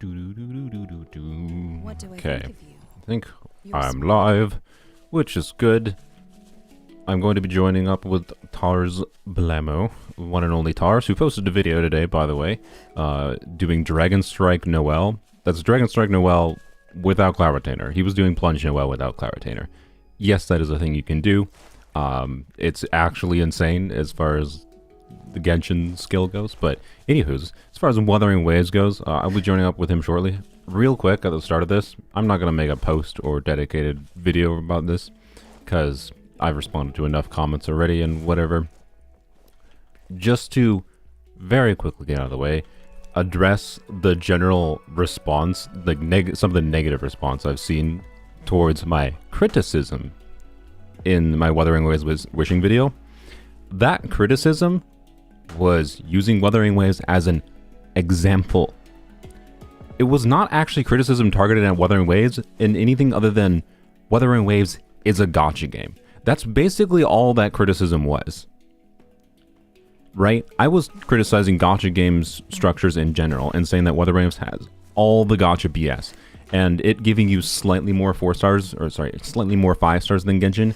What do I Okay, think of you? I think You're I'm smart. live, which is good. I'm going to be joining up with Tars Blamo, one and only Tars, who posted a video today, by the way, doing Dragon Strike Noel. That's Dragon Strike Noel without Cloud Retainer. He was doing Plunge Noel without Cloud Retainer. Yes, that is a thing you can do. It's actually insane as far as the Genshin skill goes, but anywho's, as far as Wuthering Waves goes, I'll be joining up with him shortly. Real quick at the start of this, I'm not going to make a post or dedicated video about this, because I've responded to enough comments already and whatever. Just to very quickly get out of the way, address the general response, like some of the negative response I've seen towards my criticism in my Wuthering Waves wishing video. That criticism was using Wuthering Waves as an example. It was not actually criticism targeted at Wuthering Waves in anything other than Wuthering Waves is a gacha game. That's basically all that criticism was. Right? I was criticizing gacha games structures in general and saying that Wuthering Waves has all the gacha BS. And it giving you slightly more 4 stars, or sorry, slightly more 5 stars than Genshin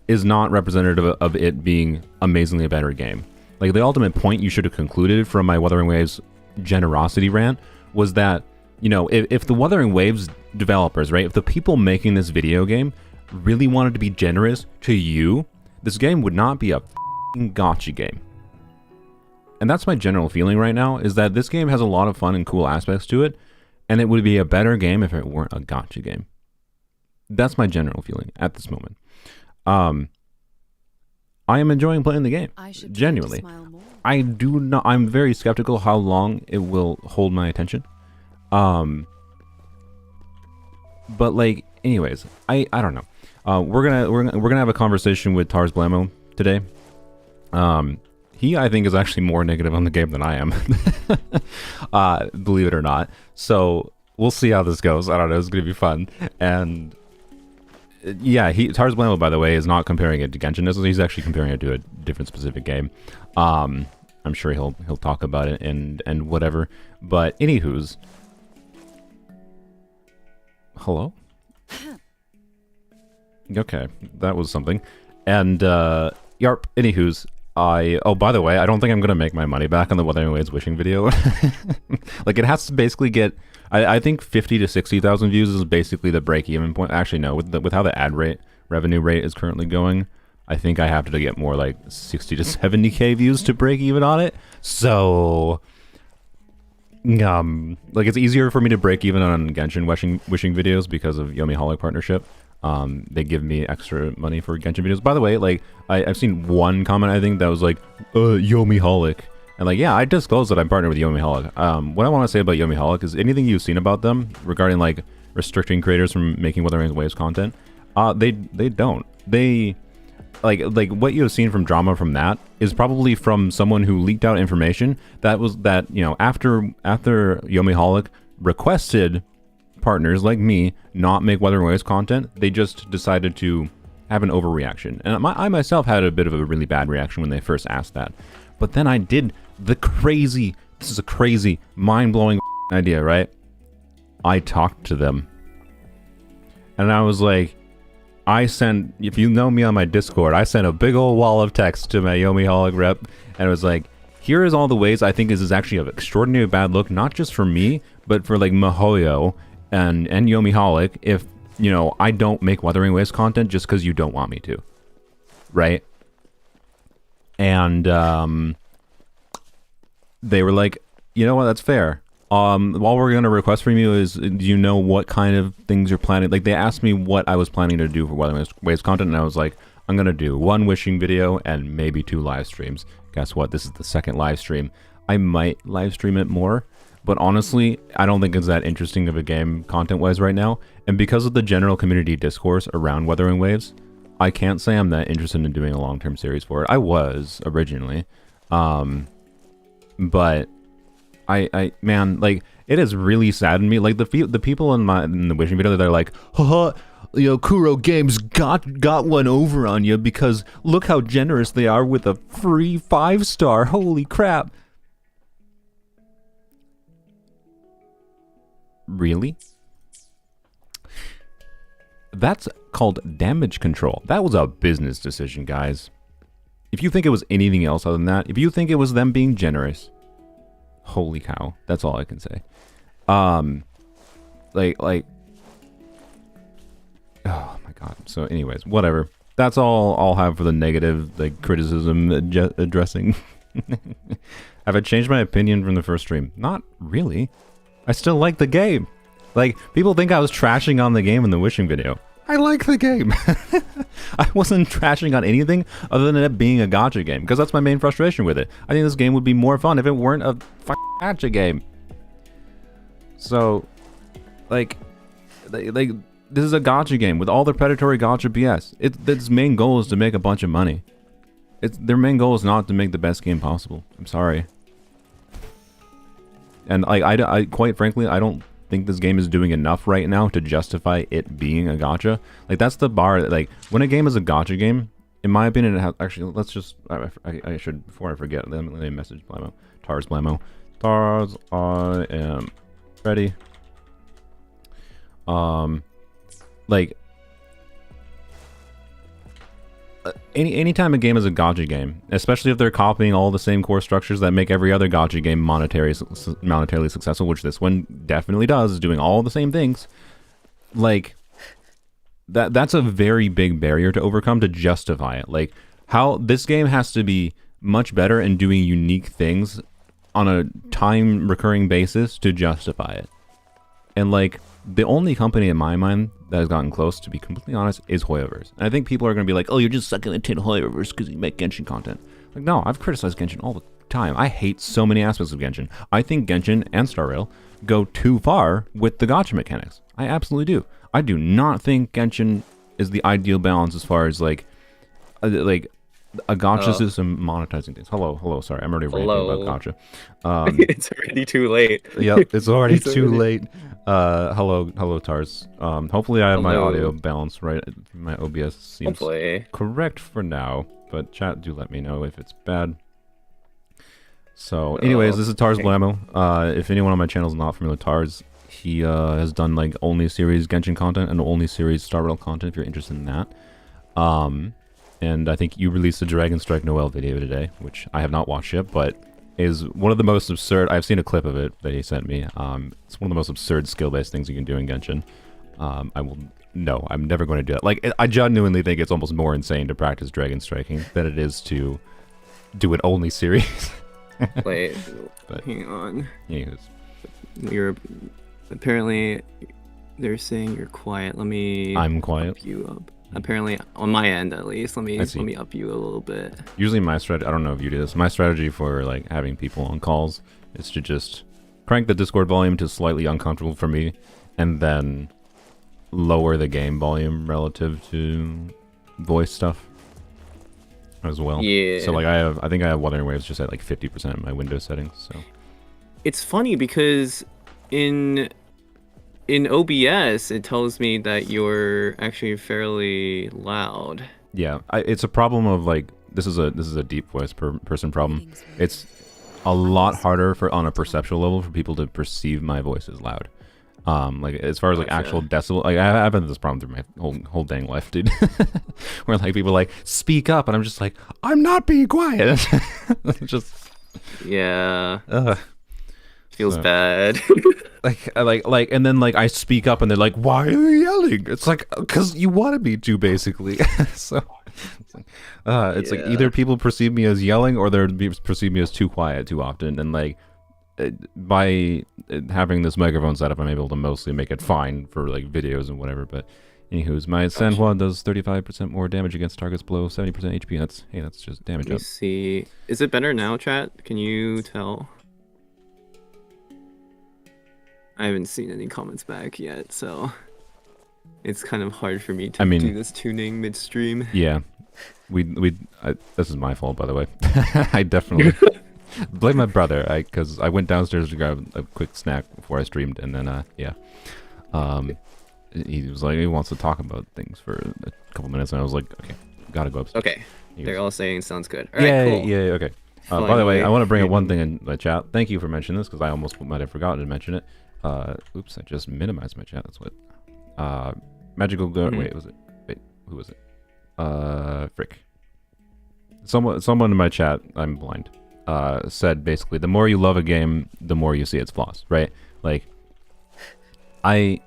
is not representative of it being amazingly a better game. Like, the ultimate point you should have concluded from my Wuthering Waves generosity rant was that, you know, if the Wuthering Waves developers, right, if the people making this video game really wanted to be generous to you, this game would not be a f***ing gacha game. And that's my general feeling right now, is that this game has a lot of fun and cool aspects to it, and it would be a better game if it weren't a gacha game. That's my general feeling at this moment. I am enjoying playing the game, genuinely. I'm very skeptical how long it will hold my attention. But like, anyways, I don't know. We're gonna have a conversation with Tars Blamo today. He, I think, is actually more negative on the game than I am. Believe it or not. So we'll see how this goes. I don't know. It's gonna be fun. And yeah, Tars Blamo, by the way, is not comparing it to Genshin. He's actually comparing it to a different specific game. I'm sure he'll talk about it and whatever. But anywho's, hello. Okay, that was something. And yarp. Anywho's, oh, by the way, I don't think I'm gonna make my money back on the Wuthering Waves wishing video. Like, it has to basically get, I think 50 to 60,000 views is basically the break-even point. Actually, no, with how the ad revenue rate is currently going, I think I have to get more like 60 to 70k views to break even on it. So, like, it's easier for me to break even on Genshin wishing videos because of Yomi partnership. They give me extra money for Genshin videos. By the way, like, I've seen one comment, I think, that was like, Yomi. And like, yeah, I disclosed that I'm partnered with Yomi. What I want to say about Yomi is anything you've seen about them regarding like restricting creators from making Wuthering Waves content, they don't. They like what you have seen from drama from that is probably from someone who leaked out information that you know, after Yomi requested partners like me not make Wuthering Waves content, they just decided to have an overreaction. And I myself had a bit of a really bad reaction when they first asked that. But then I did this is a crazy, mind-blowing idea, right? I talked to them. And I was like, if you know me on my Discord, I sent a big old wall of text to my Yomi rep, and it was like, here is all the ways I think this is actually an extraordinary bad look, not just for me, but for like Mihoyo and Yomi if, you know, I don't make Wuthering Waves content just because you don't want me to. Right? And they were like, you know what, that's fair. All we're going to request from you is, do you know what kind of things you're planning? Like, they asked me what I was planning to do for Wuthering Waves content, and I was like, I'm going to do 1 wishing video and maybe 2 live streams. Guess what? This is the 2nd live stream. I might live stream it more, but honestly, I don't think it's that interesting of a game content-wise right now. And because of the general community discourse around Wuthering Waves, I can't say I'm that interested in doing a long-term series for it. I was originally, but man, like, it has really saddened me. Like, the people in the wishing video, they're like, haha, you know, Kuro Games got one over on you because look how generous they are with a free 5-star. Holy crap. Really? That's called damage control. That was a business decision, guys. If you think it was anything else other than that, if you think it was them being generous, holy cow, that's all I can say. Like, oh my god. So anyways, whatever. That's all I'll have for the negative, like, criticism addressing. Have I changed my opinion from the first stream? Not really. I still like the game. Like, people think I was trashing on the game in the wishing video. I like the game. I wasn't trashing on anything other than it being a gacha game, because that's my main frustration with it. I think this game would be more fun if it weren't a gacha game. So, like, this is a gacha game with all the predatory gacha BS. Its main goal is to make a bunch of money. Their main goal is not to make the best game possible. I'm sorry. And I quite frankly, I don't think this game is doing enough right now to justify it being a gacha. Like, that's the bar. Like, when a game is a gacha game, in my opinion, it has... Actually, let's just... I should... Before I forget, let me message Blamo. Tars Blamo. Tars, I am ready. Like... Anytime a game is a gacha game, especially if they're copying all the same core structures that make every other gacha game monetarily successful, which this one definitely does, is doing all the same things, like, that's a very big barrier to overcome to justify it. Like, how this game has to be much better and doing unique things on a time recurring basis to justify it. And, like, the only company in my mind that has gotten close, to be completely honest, is Hoyoverse. And I think people are going to be like, oh, you're just sucking the tin Hoyoverse because you make Genshin content. Like, no, I've criticized Genshin all the time. I hate so many aspects of Genshin. I think Genshin and Star Rail go too far with the gacha mechanics. I absolutely do. I do not think Genshin is the ideal balance as far as, like a gacha system monetizing things. Hello, sorry, I'm already ranting about gacha. It's already too late. Yep, it's already too late. Hello, Tars. Hopefully I have my audio balanced right. My OBS seems correct for now, but chat, do let me know if it's bad. So, anyways, this is Tars Blamo. If anyone on my channel is not familiar with Tars, he has done, like, only series Genshin content and only series Star Rail content if you're interested in that. And I think you released a Dragon Strike Noel video today, which I have not watched yet, but is one of the most absurd... I've seen a clip of it that he sent me. It's one of the most absurd skill-based things you can do in Genshin. No, I'm never going to do that. Like, I genuinely think it's almost more insane to practice Dragon Striking than it is to do an only series. Wait, hang on. Anyways. You're... Apparently, they're saying you're quiet. Let me... I'm quiet? Up you up. Apparently, on my end at least, let me up you a little bit. Usually my strategy, I don't know if you do this, my strategy for, like, having people on calls is to just crank the Discord volume to slightly uncomfortable for me, and then lower the game volume relative to voice stuff as well. Yeah. So, like, I think I have Wuthering Waves just at, like, 50% of my Windows settings, so. It's funny because in OBS, it tells me that you're actually fairly loud. Yeah, it's a problem of, like, this is a deep voice person problem. It's a lot harder on a perceptual level for people to perceive my voice as loud. Like, as far as, like, actual decibel, like, I've had this problem through my whole dang life, dude. Where, like, people are like, speak up, and I'm just like, I'm not being quiet. Just yeah. Feels bad. and then, like, I speak up and they're like, why are you yelling? It's like, because you wanted me to, basically. So it's like either people perceive me as yelling or they perceive me as too quiet too often. And, like, by having this microphone setup, I'm able to mostly make it fine for, like, videos and whatever. But anywho's, my Sanhua does 35% more damage against targets below 70% HP. That's just damage up. Let's see. Is it better now, chat? Can you tell? I haven't seen any comments back yet, so it's kind of hard for me to do this tuning midstream. Yeah, this is my fault, by the way. I definitely blame my brother, because I went downstairs to grab a quick snack before I streamed, and then he was like, he wants to talk about things for a couple minutes, and I was like, okay, gotta go upstairs. Okay, they're all saying sounds good. All right, cool. Yeah, okay. By the way, I want to bring up one thing in the chat. Thank you for mentioning this, because I almost might have forgotten to mention it. Oops, I just minimized my chat. That's what. Magical Go. Wait, was it? Wait, who was it? Frick. Someone in my chat, I'm blind, said basically, the more you love a game, the more you see its flaws, right? Like, I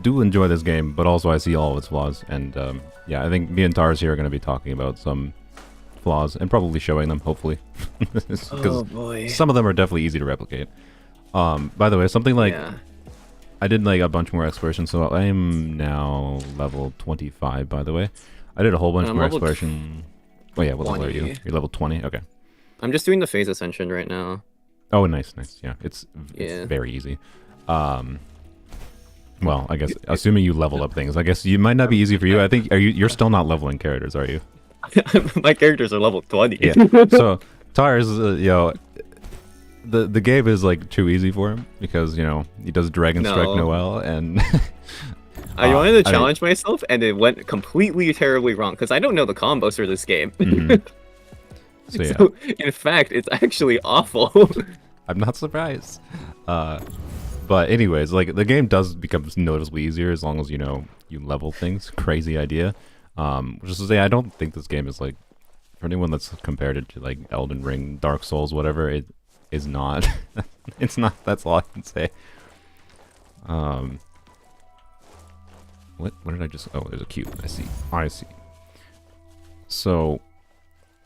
do enjoy this game, but also I see all of its flaws, and yeah, I think me and Tars here are going to be talking about some flaws, and probably showing them, hopefully. Oh boy. Some of them are definitely easy to replicate. By the way, something like, I did like a bunch more exploration, so I am now level 25, by the way. I did a whole bunch more exploration. Oh yeah, what level are you? You're level 20? Okay. I'm just doing the phase ascension right now. Oh, nice. Yeah, it's very easy. Well, I guess, assuming you level up things, I guess you might not be easy for you. I think, you're still not leveling characters, are you? My characters are level 20. Yeah. So, Tars, the game is like too easy for him, because, he does Dragon Strike Noel, and... I wanted to challenge myself, and it went completely terribly wrong, because I don't know the combos for this game. So, yeah. So, in fact, it's actually awful. I'm not surprised. But anyways, like, the game does become noticeably easier as long as, you level things. Crazy idea. Which is to say, I don't think this game is, like, for anyone that's compared it to, like, Elden Ring, Dark Souls, whatever, it is not. It's not, that's all I can say. What did I just... Oh, there's a cube. I see. So,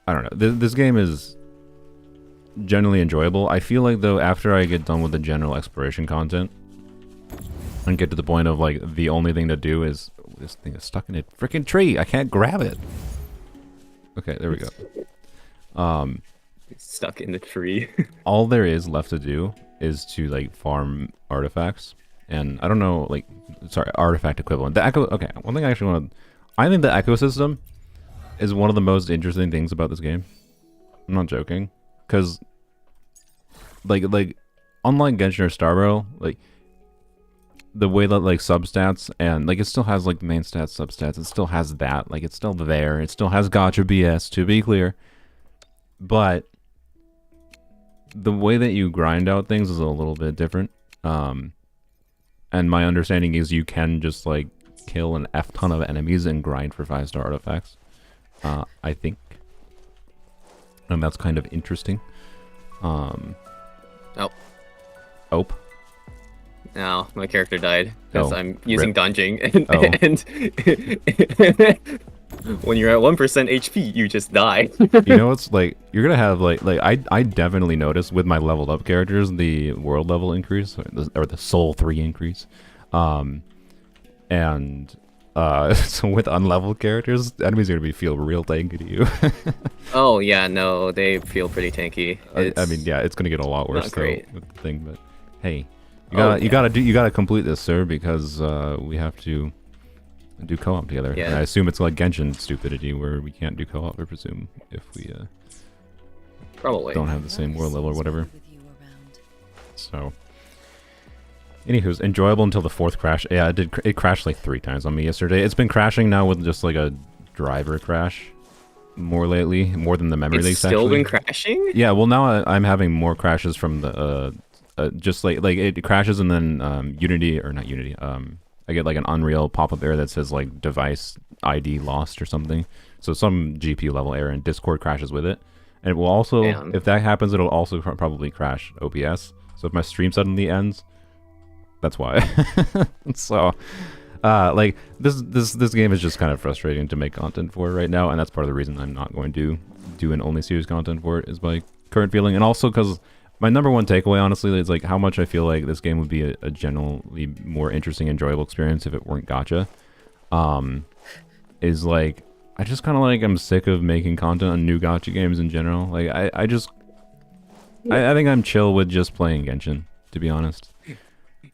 I don't know. This game is generally enjoyable. I feel like, though, after I get done with the general exploration content, and get to the point of, like, the only thing to do is... This thing is stuck in a freaking tree. I can't grab it. Okay, there we go. It's stuck in the tree. All there is left to do is to, like, farm artifacts. And I don't know, like, sorry, artifact equivalent. Okay, one thing I actually want to... I think the ecosystem is one of the most interesting things about this game. I'm not joking. Because, like, unlike Genshin or Starbro, like, the way that, like, substats, and, like, it still has, like, main stats, substats, it still has that. Like, it's still there. It still has Gacha BS, to be clear. But the way that you grind out things is a little bit different. And my understanding is you can just, like, kill an F-ton of enemies and grind for 5-star artifacts. I think. And that's kind of interesting. Oh. Ope. No, my character died because I'm using dodging, and when you're at 1% HP, you just die. You know, it's like you're gonna have like I definitely noticed with my leveled up characters the world level increase or the soul 3 increase, so with unleveled characters, enemies are gonna feel real tanky to you. Oh yeah, no, they feel pretty tanky. I mean, yeah, it's gonna get a lot worse though with the thing, but hey. You gotta complete this, sir, because we have to do co-op together. Yeah. And I assume it's like Genshin stupidity where we can't do co-op, I presume, if we probably don't have the same world level or whatever. So, anywho's enjoyable until the 4th crash. Yeah, it crashed like 3 times on me yesterday. It's been crashing now with just like a driver crash more lately, more than the memory leaks. It's still been crashing? Yeah, well now I'm having more crashes from the just like it crashes and then Unity, or not Unity, I get like an Unreal pop-up error that says like device ID lost or something. So some GPU level error, and Discord crashes with it. And it will also, if that happens, it'll also probably crash OBS. So if my stream suddenly ends, that's why. So like this game is just kind of frustrating to make content for right now, and that's part of the reason I'm not going to do an only series content for it, is my current feeling. And also because my number one takeaway, honestly, is like how much I feel like this game would be a generally more interesting, enjoyable experience if it weren't gacha. Is like, I just kind of like, I'm sick of making content on new gacha games in general. Like, I think I'm chill with just playing Genshin, to be honest.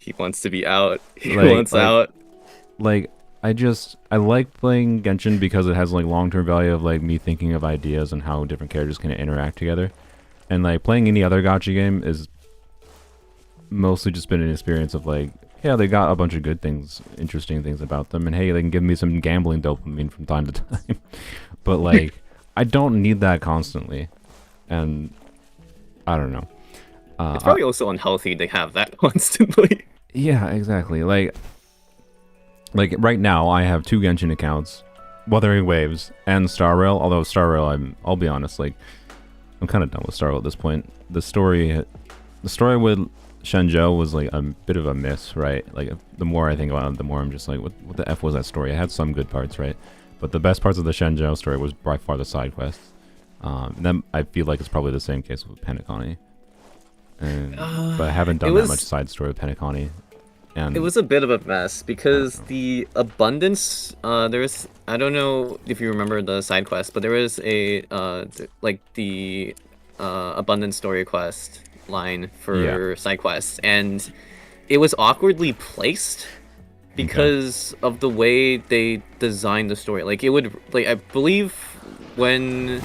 He wants to be out. He wants out. Like, I like playing Genshin because it has like long-term value of like me thinking of ideas and how different characters can interact together. And like playing any other gacha game is mostly just been an experience of like, yeah, they got a bunch of good things, interesting things about them, and hey, they can give me some gambling dopamine from time to time. But like, I don't need that constantly. And I don't know. It's probably also unhealthy to have that constantly. Yeah, exactly. Like right now, I have 2 Genshin accounts, Wuthering Waves and Star Rail. Although Star Rail, I'll be honest, like I'm kind of done with Star Rail at this point. The story with Shenzhou was like a bit of a miss, right? Like the more I think about it, the more I'm just like, what the F was that story? It had some good parts, right? But the best parts of the Shenzhou story was by far the side quests. Then I feel like it's probably the same case with Penacony. But I haven't done that much side story with Penacony. And it was a bit of a mess because the abundance, there's, I don't know if you remember the side quest, but there was a, like the abundance story quest line for side quests, and it was awkwardly placed because of the way they designed the story. Like it would, like I believe when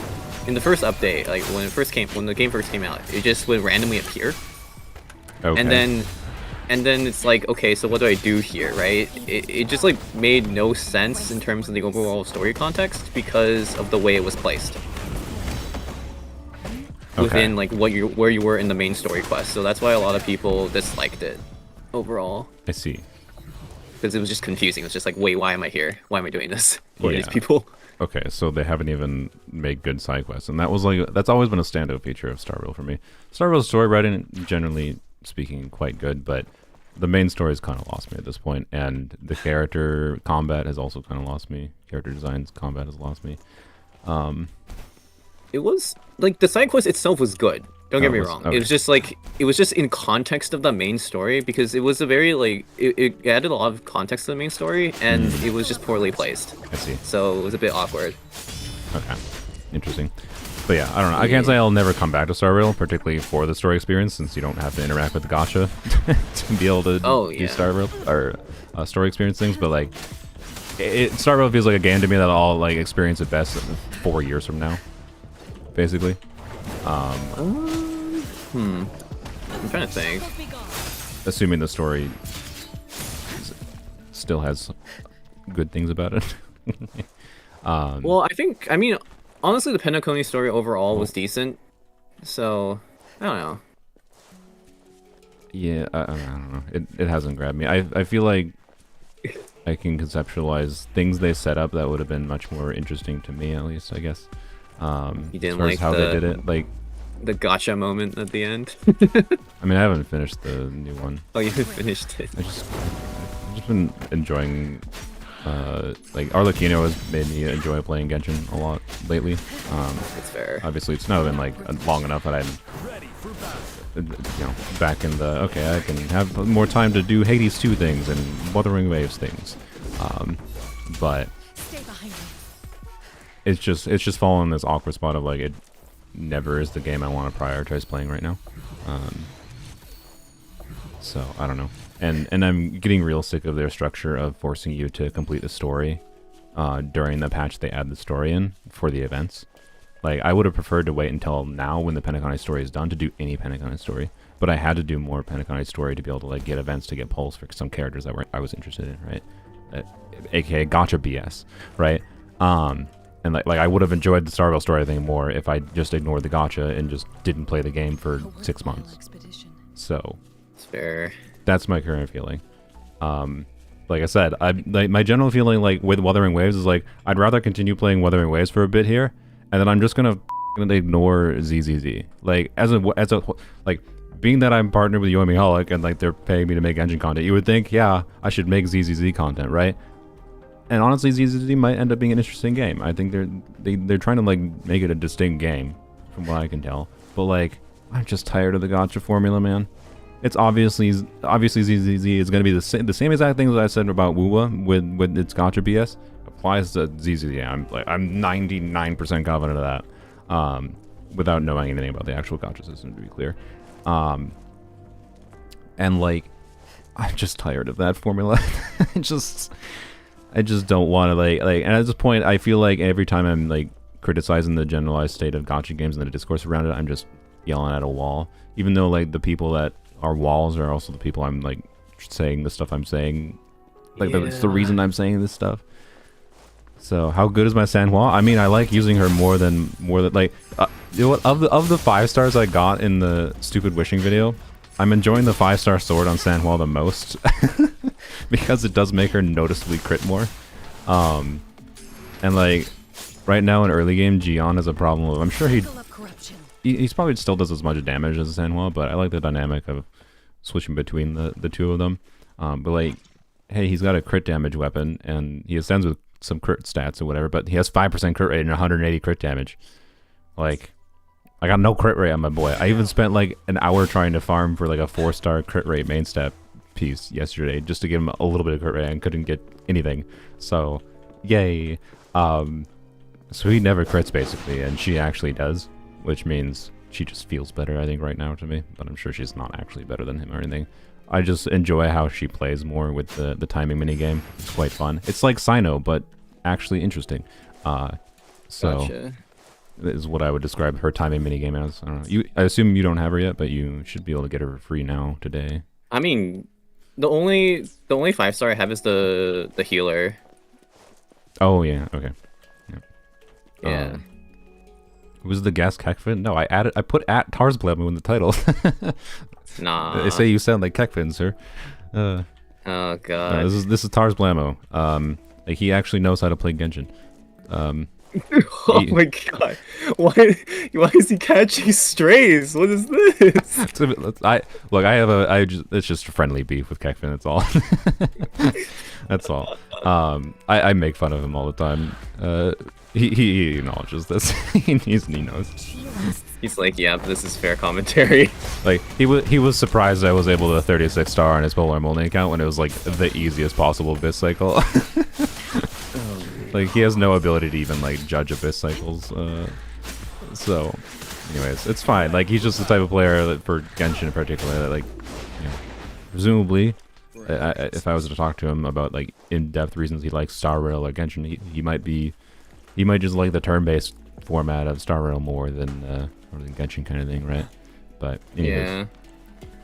in the first update, like when the game first came out, it just would randomly appear. Okay. And then it's like, okay, so what do I do here, right? It just like made no sense in terms of the overall story context because of the way it was placed within like where you were in the main story quest. So that's why a lot of people disliked it overall. I see. Because it was just confusing. It was just like, wait, why am I here? Why am I doing this? Who are these people? Okay, so they haven't even made good side quests, and that's always been a standout feature of Star Rail for me. Star Rail's story writing, generally speaking, quite good, but the main story has kind of lost me at this point, and the character combat has also kind of lost me. Character designs, combat has lost me. It was like the side quest itself was good. Don't get me wrong. Okay. It was just like in context of the main story, because it was a very like it added a lot of context to the main story, and it was just poorly placed. I see. So it was a bit awkward. Okay, interesting. But yeah, I don't know. I can't say I'll never come back to Star Rail, particularly for the story experience, since you don't have to interact with the Gacha to be able to do Star Rail or story experience things. But like, Star Rail feels like a game to me that I'll like experience at best 4 years from now, basically. I'm trying to think. Assuming the story still has good things about it. Well, I mean, honestly, the Penacony story overall was decent. So, I don't know. Yeah, I don't know. It hasn't grabbed me. I feel like I can conceptualize things they set up that would have been much more interesting to me, at least, I guess. You didn't as far like as how they did it, like the Gacha moment at the end. I mean, I haven't finished the new one. Oh, you haven't finished it. I've just been enjoying. Like Arlecchino has made me enjoy playing Genshin a lot lately. It's fair. Obviously, it's not been like long enough that I'm, back in the I can have more time to do Hades 2 things and Wuthering Waves things. But it's just fallen in this awkward spot of like it never is the game I want to prioritize playing right now. So I don't know. And I'm getting real sick of their structure of forcing you to complete the story during the patch they add the story in for the events. Like, I would have preferred to wait until now when the Penacony story is done to do any Penacony story. But I had to do more Penacony story to be able to like get events to get pulls for some characters that I was interested in, right? AKA Gacha BS, right? And like I would have enjoyed the Star Rail story, I think, more if I just ignored the Gacha and just didn't play the game for 6 months. So it's fair. That's my current feeling. Like I said, my general feeling like with Wuthering Waves is like I'd rather continue playing Wuthering Waves for a bit here, and then I'm just gonna ignore ZZZ. Like as a like being that I'm partnered with Yomi Holic and like they're paying me to make engine content, you would think, yeah, I should make ZZZ content, right? And honestly, ZZZ might end up being an interesting game. I think they're trying to like make it a distinct game, from what I can tell. But like, I'm just tired of the Gacha formula, man. It's obviously ZZZ is going to be the same exact things that I said about WuWa with its Gacha BS applies to ZZZ. I'm 99% confident of that, without knowing anything about the actual Gacha system, to be clear. And like, I'm just tired of that formula. I just don't want to like, and at this point, I feel like every time I'm like criticizing the generalized state of Gacha games and the discourse around it, I'm just yelling at a wall. Even though like the people that are walls are also the people I'm like saying the stuff I'm saying. Like it's the reason I'm saying this stuff. So how good is my Sanhua? I mean, I like using her more than like You know what? Of the 5 stars I got in the stupid wishing video, I'm enjoying the 5-star sword on Sanhua the most because it does make her noticeably crit more. And like right now in early game, Gion has a problem with. I'm sure he's probably still does as much damage as Sanhua, but I like the dynamic of switching between the two of them. But like, hey, he's got a crit damage weapon and he ascends with some crit stats or whatever, but he has 5% crit rate and 180 crit damage. Like, I got no crit rate on my boy. I even spent like an hour trying to farm for like a 4-star crit rate main stat piece yesterday just to give him a little bit of crit rate and couldn't get anything. So, yay. So he never crits basically, and she actually does, which means she just feels better, I think, right now to me. But I'm sure she's not actually better than him or anything. I just enjoy how she plays more with the timing minigame. It's quite fun. It's like Sino, but actually interesting. So Gotcha. is what I would describe her timing minigame as. I don't know. I assume you don't have her yet, but you should be able to get her for free now today. I mean, the only 5-star I have is the healer. Oh yeah, okay. Yeah. Was the gas Kekfin? No, I put at Tarsblemu in the title. Nah. They say you sound like Kekfin, sir. Oh god. This is Tarsblemu. Like he actually knows how to play Genshin. Oh my god. Why is he catching strays? What is this? It's just a friendly beef with Kekfin, that's all. That's all. I make fun of him all the time. He acknowledges this. he knows. He's like, yeah, this is fair commentary. Like he was surprised I was able to 36-star on his Polar Moldy account when it was like the easiest possible Abyss cycle. Like he has no ability to even like judge Abyss cycles. So, anyways, it's fine. Like he's just the type of player that for Genshin in particular that like, you know, presumably, if I was to talk to him about like in-depth reasons he likes Star Rail or Genshin, he might just like the turn-based format of Star Rail more than Genshin kind of thing, right? But anyways, Yeah.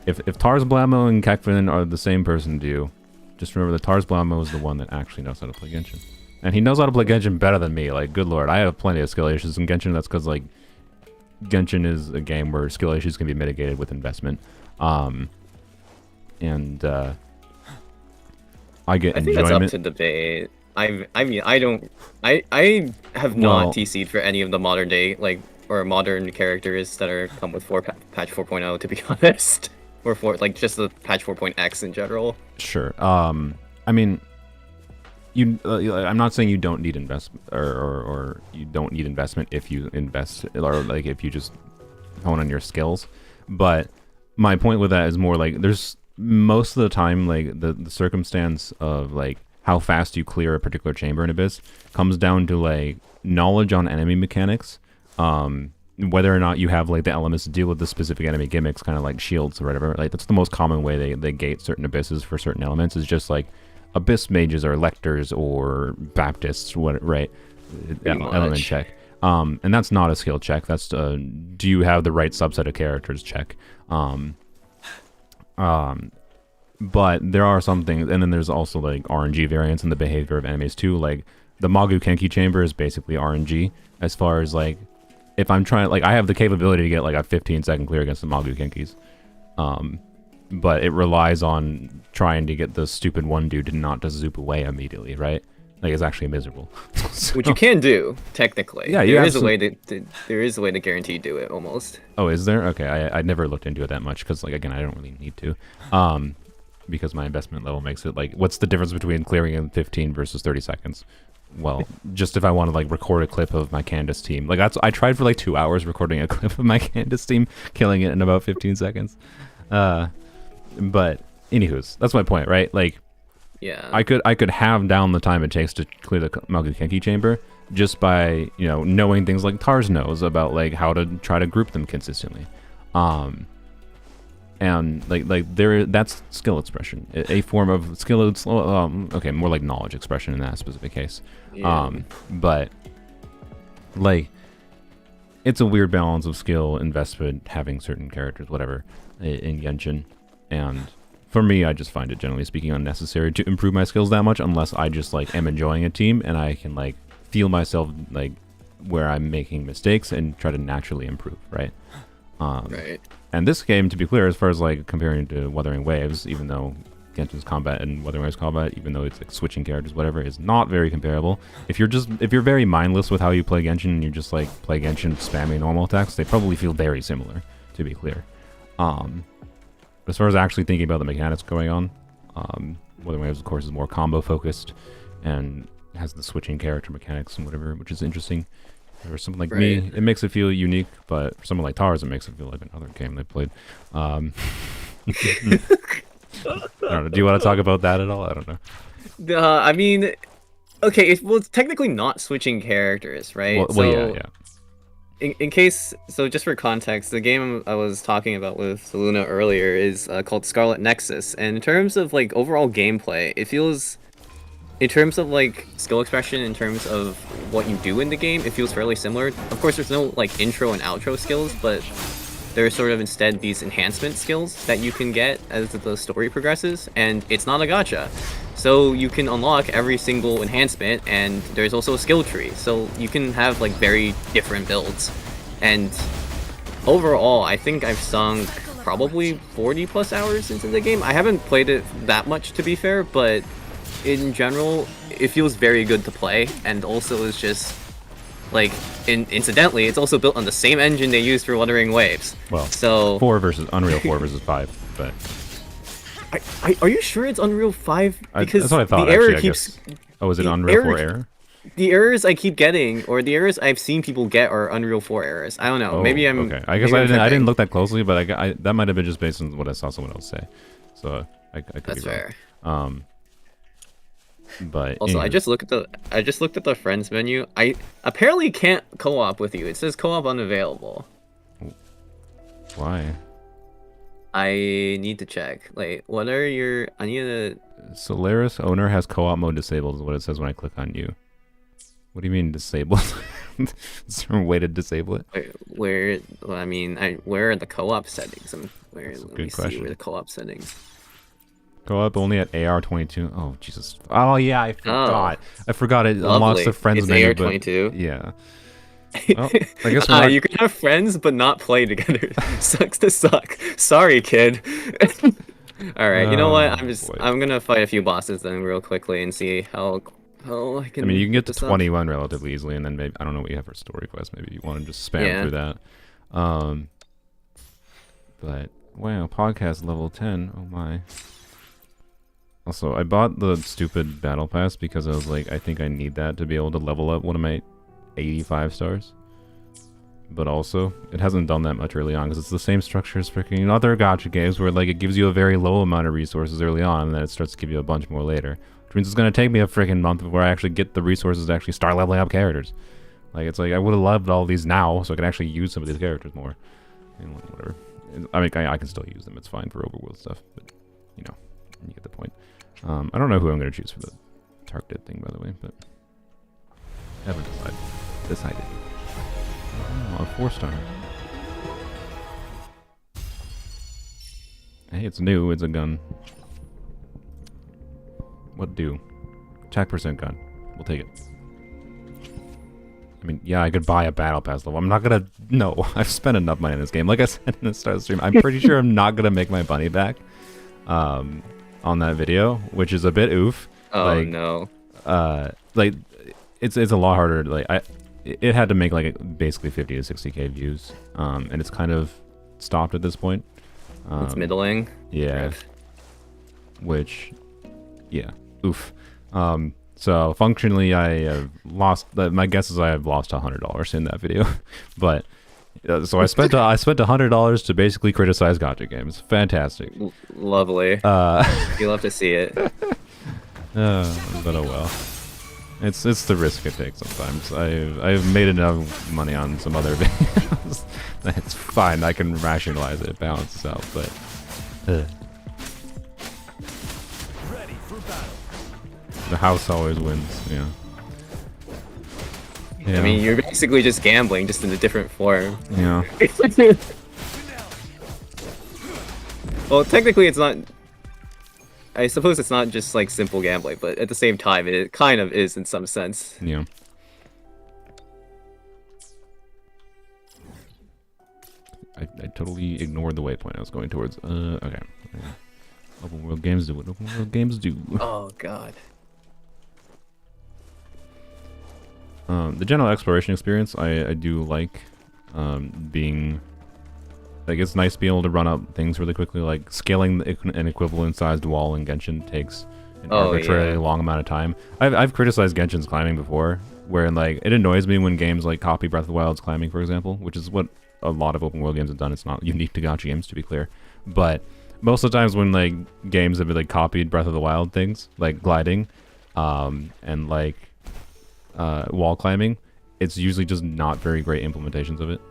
if Tarsblamo and Kekfin are the same person to you, just remember that Tarsblamo is the one that actually knows how to play Genshin. And he knows how to play Genshin better than me. Like, good lord, I have plenty of skill issues in Genshin. That's because, like, Genshin is a game where skill issues can be mitigated with investment. I get I think enjoyment. that's up to debate. I mean, I have not TC'd for any of the modern day, like, or modern characters that are come with patch 4.0, to be honest. Or like, just the patch 4.x in general. Sure. I mean, I'm not saying you don't need investment or you don't need investment if you invest, or like if you just hone on your skills. But my point with that is more like there's most of the time like the circumstance of like how fast you clear a particular chamber in Abyss comes down to like knowledge on enemy mechanics, whether or not you have like the elements to deal with the specific enemy gimmicks, kind of like shields or whatever. Like that's the most common way they gate certain abysses for certain elements, is just like Abyss mages or lectors or Baptists, right? Element check. And that's not a skill check. That's do you have the right subset of characters check. But there are some things, and then there's also like RNG variants in the behavior of enemies too. Like the Magu Kenki chamber is basically RNG as far as like if I'm trying, like I have the capability to get like a 15-second clear against the Magu Kenkis. But it relies on trying to get the stupid one dude to not just zoop away immediately, right? Like it's actually miserable. So, Which you can do technically. Yeah, there is a way to guarantee do it almost. Oh, is there? Okay, I never looked into it that much because, like, again, I don't really need to, because my investment level makes it like, what's the difference between clearing in 15 versus 30 seconds? Well, just if I want to like record a clip of my Candace team, like I tried for like 2 hours recording a clip of my Candace team, killing it in about 15 seconds. But anywho's, that's my point, right? Like, yeah, I could have down the time it takes to clear the Magu Kenki chamber just by, you know, knowing things like Tars knows about like how to try to group them consistently. And that's skill expression, a form of skill. Okay, more like knowledge expression in that specific case. Yeah. But like, it's a weird balance of skill, investment, having certain characters, whatever, in Genshin. And for me, I just find it, generally speaking, unnecessary to improve my skills that much unless I just like am enjoying a team and I can like feel myself like where I'm making mistakes and try to naturally improve, right? Right. And this game, to be clear, as far as like comparing to Wuthering Waves, even though Genshin's combat and Wuthering Waves combat, even though it's like switching characters, whatever, is not very comparable. If you're very mindless with how you play Genshin and you just like play Genshin spamming normal attacks, they probably feel very similar, to be clear. As far as actually thinking about the mechanics going on, Wuthering Waves, of course, is more combo focused and has the switching character mechanics and whatever, which is interesting. For someone like me, it makes it feel unique, but for someone like Tars, it makes it feel like another game they played. I don't know. Do you want to talk about that at all? I don't know. I mean, okay, well, it's technically not switching characters, right? Yeah. In case, so just for context, the game I was talking about with Saluna earlier is called Scarlet Nexus, and in terms of like overall gameplay, it feels, in terms of like skill expression, in terms of what you do in the game, it feels fairly similar. Of course, there's no like intro and outro skills, but there's sort of instead these enhancement skills that you can get as the story progresses, and it's not a gacha. So you can unlock every single enhancement, and there's also a skill tree, so you can have like very different builds. And overall, I think I've sunk probably 40 plus hours into the game. I haven't played it that much, to be fair, but in general, it feels very good to play, and also is just like, incidentally, it's also built on the same engine they used for Wuthering Waves. Well, so Unreal 4 versus 5, but are you sure it's Unreal 5? Because that's what I thought. The error actually, keeps. Oh, is it Unreal 4 error? The errors I keep getting, or the errors I've seen people get, are Unreal 4 errors. I don't know. Oh, maybe I'm. Okay. I guess I didn't look that closely, but that might have been just based on what I saw someone else say. So I could That's be wrong. fair. But also, anyway. I just looked at the friends menu. I apparently can't co-op with you. It says co-op unavailable. Why? I need to check. Like, what are your? I need to. Solaris owner has co-op mode disabled is what it says when I click on you. What do you mean disabled? Is there a way to disable it? Where? Well, I mean, where are the co-op settings? Let me see where the co-op settings. Co-op only at AR22. Oh Jesus! Oh yeah, I forgot. I forgot it Lovely. unlocks the friends menu. It's AR22. Yeah. Well, I guess we're not... you can have friends but not play together. Sucks to suck. Sorry, kid. All right, you know what? I'm gonna fight a few bosses then real quickly and see how I can. I mean, you can get to 21 relatively easily, and then maybe I don't know what you have for story quest. Maybe you want to just spam through that. But wow, podcast level 10. Oh my. Also, I bought the stupid battle pass because I was like, I think I need that to be able to level up one of my 85 stars. But also, it hasn't done that much early on because it's the same structure as freaking other gacha games where like it gives you a very low amount of resources early on and then it starts to give you a bunch more later. Which means it's going to take me a freaking month before I actually get the resources to actually start leveling up characters. Like, it's like, I would have loved all these now so I could actually use some of these characters more. You know, whatever. I mean, I can still use them. It's fine for overworld stuff, but, you know, you get the point. I don't know who I'm going to choose for the targeted thing, by the way, but I haven't decided. Oh, a 4-star. Hey, it's new. It's a gun. What do? Attack percent gun. We'll take it. I mean, yeah, I could buy a battle pass level. I'm not gonna... No, I've spent enough money in this game. Like I said in the start of the stream, I'm pretty sure I'm not gonna make my money back on that video, which is a bit oof. Oh, like, no. Like, it's a lot harder. Like, it had to make, like, basically 50 to 60k views. And it's kind of stopped at this point. It's middling. Yeah. Riff. Which, yeah. Oof. So functionally, I have lost. My guess is I have lost $100 in that video, but so I spent $100 to basically criticize gacha games. Fantastic. Lovely. You love to see it. But oh well. It's the risk I take sometimes. I've made enough money on some other videos. It's fine. I can rationalize it, balance this out, but. The house always wins, yeah. I mean, you're basically just gambling, just in a different form. Yeah. Well, technically it's not... I suppose it's not just, like, simple gambling, but at the same time, it kind of is in some sense. Yeah. I totally ignored the waypoint I was going towards. Okay. Open world games do what open world games do. Oh god. The general exploration experience, I do like being... Like, it's nice to be able to run up things really quickly, like scaling an equivalent-sized wall in Genshin takes an arbitrarily long amount of time. I've criticized Genshin's climbing before, where like it annoys me when games like copy Breath of the Wild's climbing, for example, which is what a lot of open world games have done. It's not unique to Gacha games, to be clear, but most of the times when like games have like copied Breath of the Wild things, like gliding, and like wall climbing, it's usually just not very great implementations of it,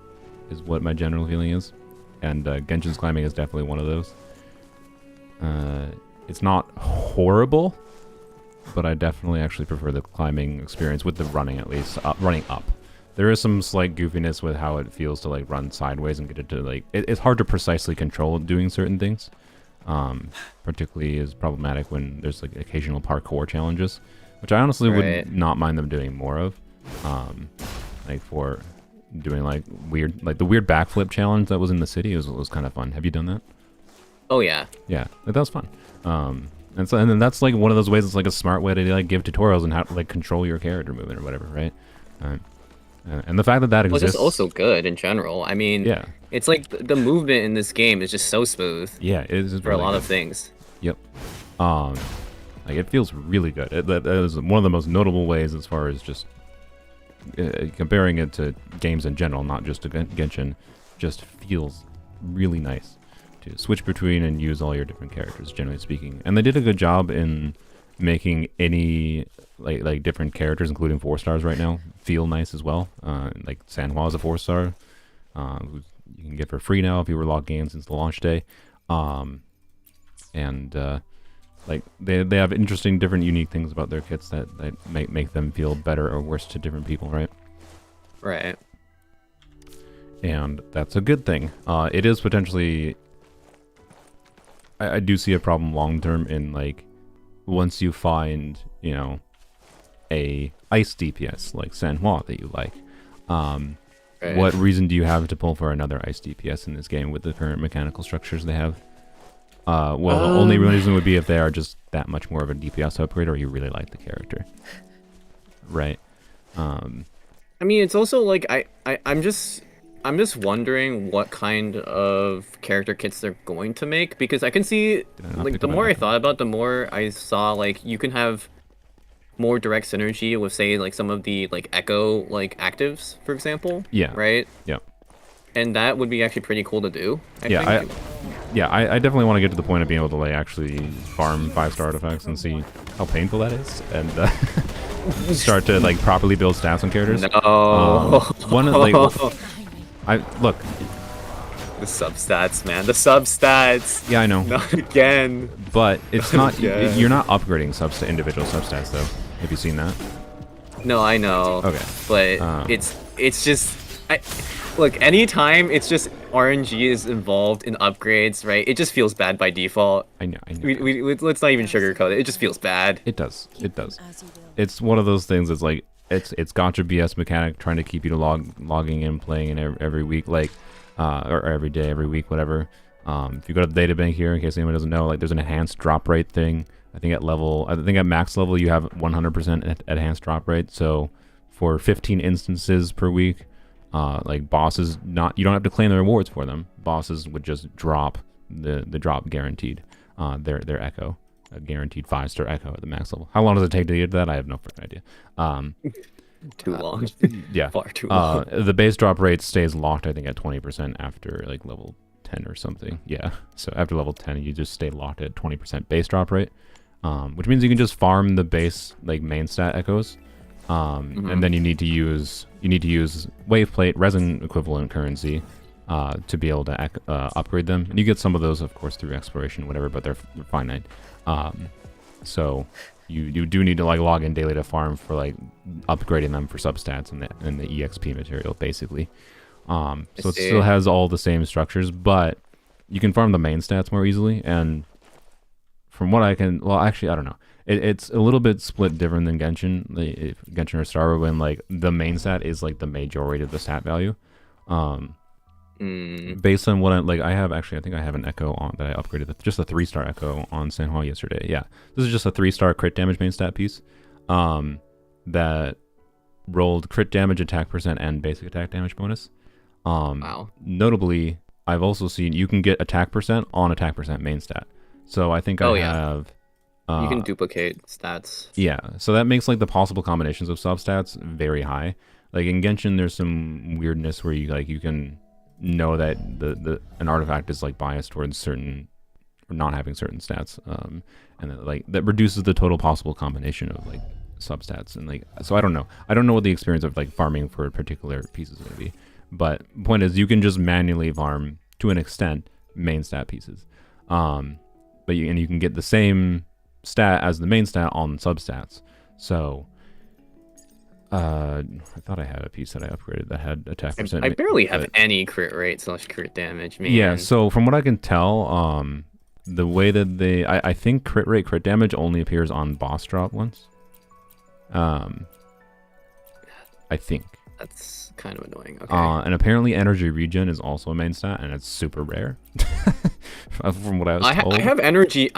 is what my general feeling is. And Genshin's climbing is definitely one of those. It's not horrible, but I definitely actually prefer the climbing experience with the running, at least running up. There is some slight goofiness with how it feels to like run sideways and get it to like it's hard to precisely control doing certain things. Particularly is problematic when there's like occasional parkour challenges, which I honestly would not mind them doing more of. Like for doing like the weird backflip challenge that was in the city was kind of fun. Have you done that? Oh yeah. Yeah, that was fun. And then that's like one of those ways. It's like a smart way to like give tutorials on how to like control your character movement or whatever, right? And the fact that exists, it's also good in general. I mean, yeah, it's like the movement in this game is just so smooth. Yeah, it is for really a lot of things. Yep. Like it feels really good. That is one of the most notable ways as far as just comparing it to games in general, not just to Genshin. Just feels really nice to switch between and use all your different characters, generally speaking. And they did a good job in making any like different characters, including 4-stars right now, feel nice as well. Like Sanhua is a 4-star, you can get for free now if you were logged in since the launch day. Like they have interesting, different, unique things about their kits that make them feel better or worse to different people, right? Right. And that's a good thing. It is potentially... I do see a problem long term in like once you find, you know, a ice DPS like Sanhua that you like, what reason do you have to pull for another ice DPS in this game with the current mechanical structures they have? The only reason would be if they are just that much more of a DPS upgrade or you really like the character. Right. I mean, it's also like I'm just wondering what kind of character kits they're going to make, because I can see like the more I thought about it, the more I saw like you can have more direct synergy with, say, like some of the like echo like actives, for example. Yeah. Right. Yeah. And that would be actually pretty cool to do. I think. I definitely want to get to the point of being able to like actually farm 5-star artifacts and see how painful that is, and start to like properly build stats on characters. No. One of like look. The substats, man. The substats. Yeah, I know. Not again. But it's not. You're not upgrading individual substats though. Have you seen that? No, I know. Okay. But it's just look, anytime it's just RNG is involved in upgrades, right? It just feels bad by default. I know. Let's not even sugarcoat it. It just feels bad. It does. It's one of those things that's like it's Gacha BS mechanic trying to keep you to logging in, playing in every week, like or every day, every week, whatever. If you go to the databank here, in case anyone doesn't know, like there's an enhanced drop rate thing. I think at max level you have 100% enhanced drop rate. So for 15 instances per week, like bosses, you don't have to claim the rewards for them. Bosses would just drop the drop guaranteed. Their echo, a guaranteed 5-star echo at the max level. How long does it take to get that? I have no freaking idea. Too long. Yeah, far too long. The base drop rate stays locked, I think, at 20% after like level 10 or something. Yeah, so after level 10, you just stay locked at 20% base drop rate, which means you can just farm the base like main stat echoes. And then you need to use wave plate resin equivalent currency to be able to upgrade them, and you get some of those of course through exploration, whatever, but they're finite. So you do need to like log in daily to farm for like upgrading them for substats and the EXP material basically. So it still has all the same structures, but you can farm the main stats more easily. And from what I can, well, actually I don't know. It's a little bit split different than Genshin, Genshin or Star Wars, when like the main stat is like the majority of the stat value. Based on what I have actually, I think I have an Echo on that I upgraded, just a 3-star Echo on San Juan yesterday. Yeah, this is just a 3-star crit damage main stat piece, that rolled crit damage, attack percent, and basic attack damage bonus. Wow. Notably, I've also seen you can get attack percent on attack percent main stat. So I think I have. You can duplicate stats. Yeah, so that makes like the possible combinations of substats very high. Like in Genshin, there's some weirdness where you can know that an artifact is like biased towards certain or not having certain stats, and that reduces the total possible combination of like substats, and like, so I don't know what the experience of like farming for a particular piece is going to be, but point is you can just manually farm to an extent main stat pieces, but you can get the same stat as the main stat on substats. So I thought I had a piece that I upgraded that had attack percent. I barely have any crit rate / crit damage, man. Yeah, so from what I can tell, the way that I think crit rate, crit damage only appears on boss drop ones. I think. That's kind of annoying. Okay. And apparently energy regen is also a main stat, and it's super rare. From what I was told. I have energy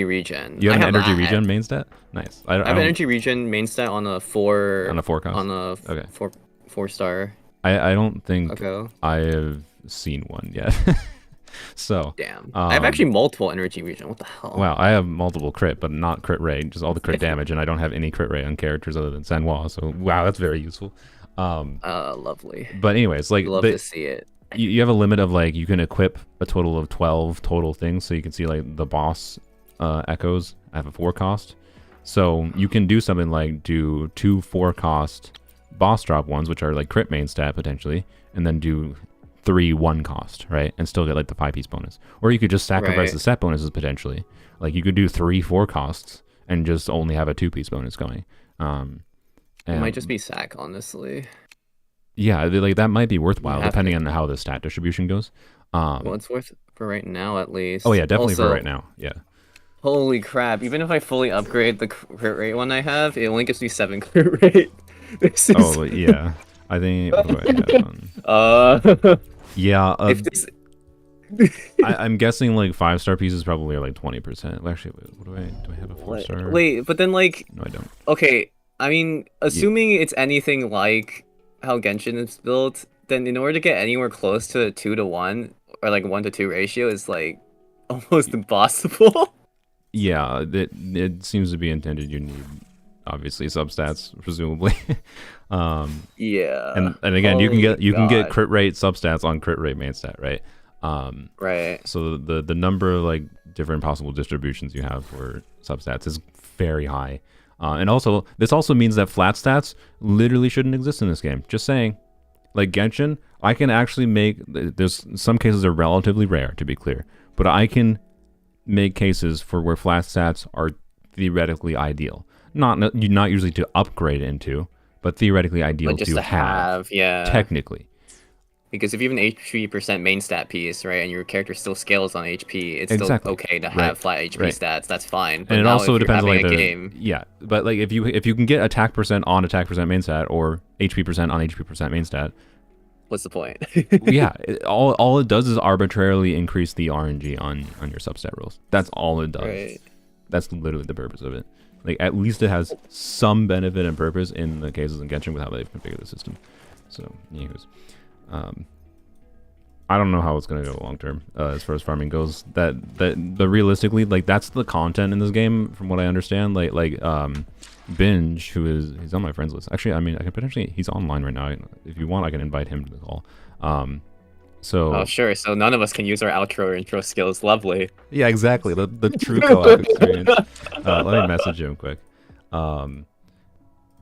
regen. You have an energy regen main stat? Nice. I have energy regen main stat on a 4. On a 4 cost? On a okay. 4-star. I don't think I have seen one yet. So damn, I have actually multiple energy regen. What the hell? Wow, I have multiple crit, but not crit rate, just all the crit damage, and I don't have any crit rate on characters other than Sanhua. So wow, that's very useful. Lovely. But anyways, like love to see it. You have a limit of like you can equip a total of 12 total things, so you can see like the boss echoes have a 4 cost. So you can do something like do 2 4 cost boss drop ones, which are like crit main stat potentially, and then do 3 1 cost, right, and still get like the 5-piece bonus. Or you could just sacrifice the set bonuses potentially. Like you could do 3 4 costs and just only have a 2-piece bonus going. It might just be sack, honestly. Yeah, like that might be worthwhile depending on how the stat distribution goes. Well, it's worth for right now at least. Oh yeah, definitely also, for right now. Yeah. Holy crap! Even if I fully upgrade the crit rate one I have, it only gives me 7 crit rate. This is... Oh yeah, I think. What do I have yeah. If this... I'm guessing like 5-star pieces probably are like 20%. Actually, what do I have a 4-star? Wait, but then like. No, I don't. Okay, I mean, assuming it's anything like how Genshin is built, then in order to get anywhere close to a 2-to-1 or like 1-to-2 ratio is like almost impossible. Yeah, it seems to be intended. You need obviously substats, presumably. Yeah. And again, you can get crit rate substats on crit rate main stat, right? Right. So the number of like different possible distributions you have for substats is very high. And also, this also means that flat stats literally shouldn't exist in this game. Just saying. Like Genshin, I can actually make... There's some cases are relatively rare, to be clear. But I can make cases for where flat stats are theoretically ideal. Not usually to upgrade into, but theoretically ideal just to have. Yeah. Technically. Because if you have an HP percent main stat piece, right, and your character still scales on HP, it's still okay to have flat HP stats. That's fine. But and it also depends on like the game. Yeah, but like if you can get attack percent on attack percent main stat or HP percent on HP percent main stat, what's the point? Yeah, all it does is arbitrarily increase the RNG on your substat rolls. That's all it does. Right. That's literally the purpose of it. Like at least it has some benefit and purpose in the cases in Genshin with how they've configured the system. So, anyways. I don't know how it's gonna go long term as far as farming goes. But realistically, like that's the content in this game, from what I understand. Like Binge, he's on my friends list. Actually, I mean, I can potentially he's online right now. If you want, I can invite him to the call. Oh sure. So none of us can use our outro or intro skills. Lovely. Yeah, exactly. The true co-op experience. Let me message him quick.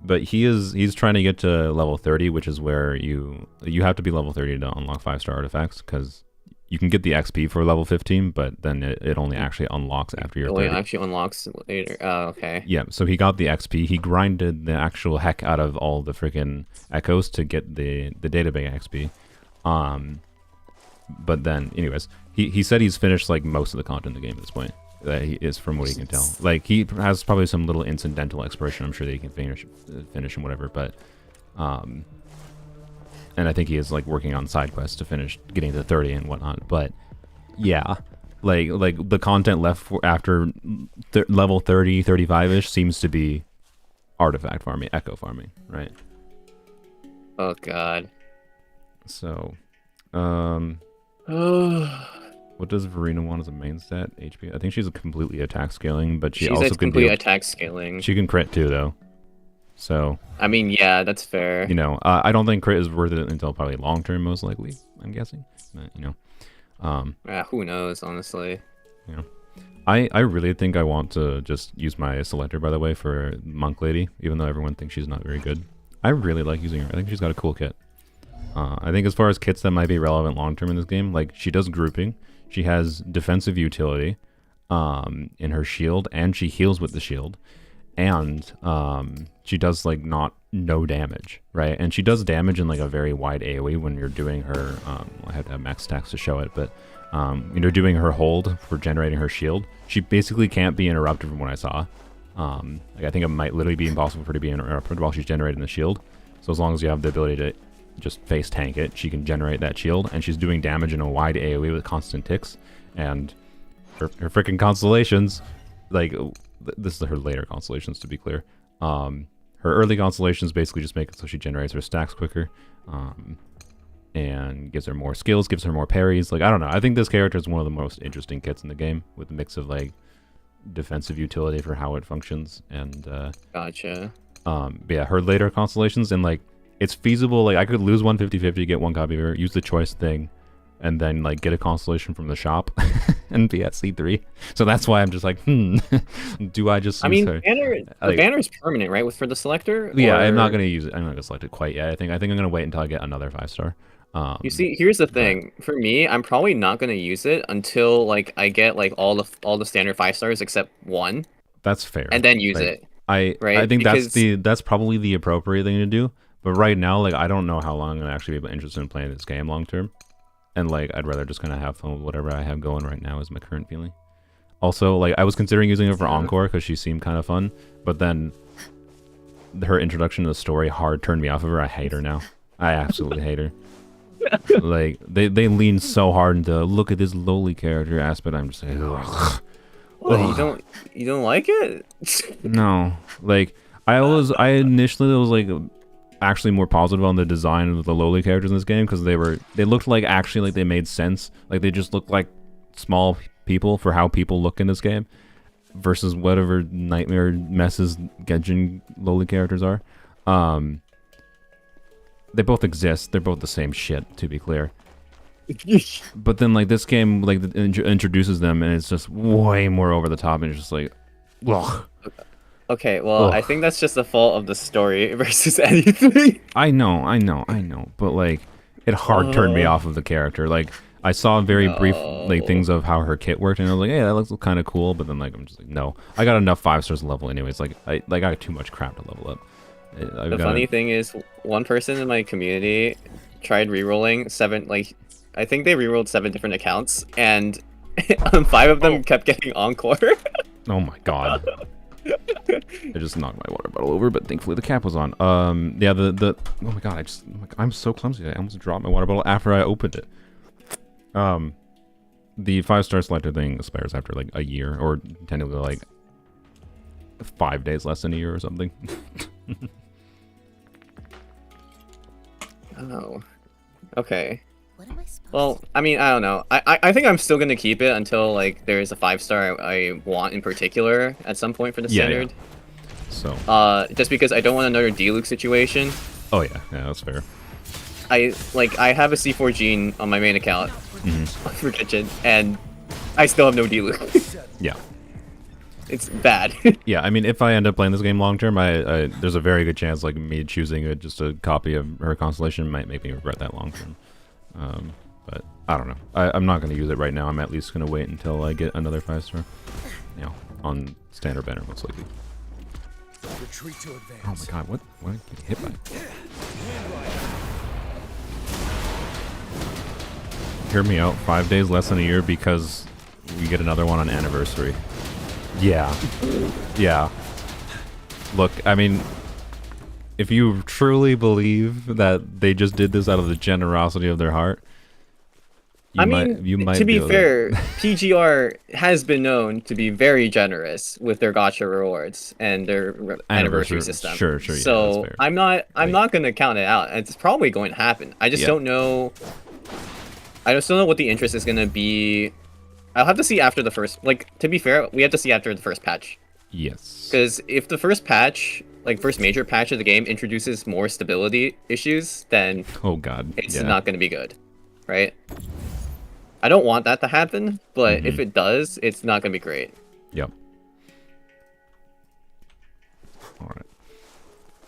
But he's trying to get to level 30, which is where you have to be level 30 to unlock 5-star artifacts, because you can get the XP for level 15, but then it only actually unlocks after you're 30. It actually unlocks later. Oh, okay. Yeah, so he got the XP. He grinded the actual heck out of all the freaking echoes to get the database XP. But then, anyways, he said he's finished like most of the content in the game at this point. That he is, from what he can tell. Like he has probably some little incidental exploration. I'm sure that he can finish and whatever. But And I think he is like working on side quests to finish getting to 30 and whatnot. But yeah, like the content left for after level 30, 35-ish seems to be artifact farming, echo farming, right? Oh god. So, Oh. what does Verena want as a main stat? HP. I think she's a completely attack scaling, but she She's also a can complete do. attack scaling. She can crit too, though. So. I mean, yeah, that's fair. You know, I don't think crit is worth it until probably long term, most likely. I'm guessing. But, you know. Who knows, honestly. You know. I really think I want to just use my selector, by the way, for Monk Lady, even though everyone thinks she's not very good. I really like using her. I think she's got a cool kit. I think as far as kits that might be relevant long term in this game, like she does grouping, she has defensive utility in her shield, and she heals with the shield, and she does like no damage, right? And she does damage in like a very wide AoE when you're doing her. I have to have max stacks to show it, but when you're doing her hold for generating her shield, she basically can't be interrupted from what I saw. Like I think it might literally be impossible for her to be interrupted while she's generating the shield. So as long as you have the ability to just face tank it, she can generate that shield, and she's doing damage in a wide AoE with constant ticks. And her freaking constellations, like this is her later constellations to be clear. Her early constellations basically just make it so she generates her stacks quicker, and gives her more skills, gives her more parries. Like I don't know, I think this character is one of the most interesting kits in the game, with a mix of like defensive utility for how it functions and Gotcha. but yeah, her later constellations, and like it's feasible. Like I could lose 150-50, get one copy of her, use the choice thing, and then like get a constellation from the shop and be at C3. So that's why I'm just like, do I just? I mean, her? the banner is permanent, right? For the selector. Yeah, or... I'm not gonna use it. I'm not gonna select it quite yet. I think I'm gonna wait until I get another 5-star. You see, here's the thing. For me, I'm probably not gonna use it until like I get like all the standard 5-stars except one. That's fair. And then use like, it. I think that's probably the appropriate thing to do. But right now, like I don't know how long I'm gonna actually be interested in playing this game long term, and like I'd rather just kind of have fun with whatever I have going right now is my current feeling. Also, like I was considering using her for Encore because she seemed kind of fun, but then her introduction to the story hard turned me off of her. I hate her now. I absolutely hate her. Like they lean so hard into look at this lowly character aspect. I'm just like, ugh. Well, you don't like it? No, like I initially was like actually more positive on the design of the lowly characters in this game because they looked like actually like they made sense. Like they just looked like small people for how people look in this game versus whatever nightmare messes Genshin lowly characters are. They both exist. They're both the same shit, to be clear. But then like this game like introduces them and it's just way more over the top and it's just like, ugh. Okay, well, ugh. I think that's just the fault of the story versus anything. I know, but like it hard turned me off of the character. Like I saw very brief like things of how her kit worked and I was like, hey, that looks kind of cool, but then like I'm just like, no, I got enough 5-stars level anyways. Like I got too much crap to level up. The funny thing is, one person in my community tried rerolling 7, like I think they rerolled 7 different accounts, and 5 of them kept getting Encore. Oh my god. I just knocked my water bottle over, but thankfully the cap was on. Yeah, oh my god, I'm so clumsy. I almost dropped my water bottle after I opened it. The 5-star selector thing expires after like a year, or technically like 5 days less than a year or something. Oh, okay. Well, I mean, I don't know. I think I'm still gonna keep it until like there is a 5-star I want in particular at some point for the standard. Yeah. So. Just because I don't want another D-Luke situation. Oh yeah, that's fair. I have a C4 gene on my main account for Kitchen, and I still have no D-Luke. Yeah. It's bad. Yeah, I mean, if I end up playing this game long term, there's a very good chance like me choosing just a copy of her constellation might make me regret that long term. But I don't know. I'm not going to use it right now. I'm at least going to wait until I get another 5-star. You know, on standard banner most likely. Retreat to advance. Oh my god, what did I get hit by? Hear me out. 5 days less than a year because we get another one on anniversary. Yeah. Yeah. Look, I mean, if you truly believe that they just did this out of the generosity of their heart, you might to be able fair, PGR has been known to be very generous with their gacha rewards and their anniversary system. Sure, yeah, that's so fair. I'm not going to count it out. It's probably going to happen. I just don't know. I just don't know what the interest is going to be. I'll have to see after the first. Like, to be fair, we have to see after the first patch. Yes. Because if the first patch, like first major patch of the game, introduces more stability issues, then oh god, it's not going to be good, right? I don't want that to happen, but if it does, it's not going to be great. Yep. All right.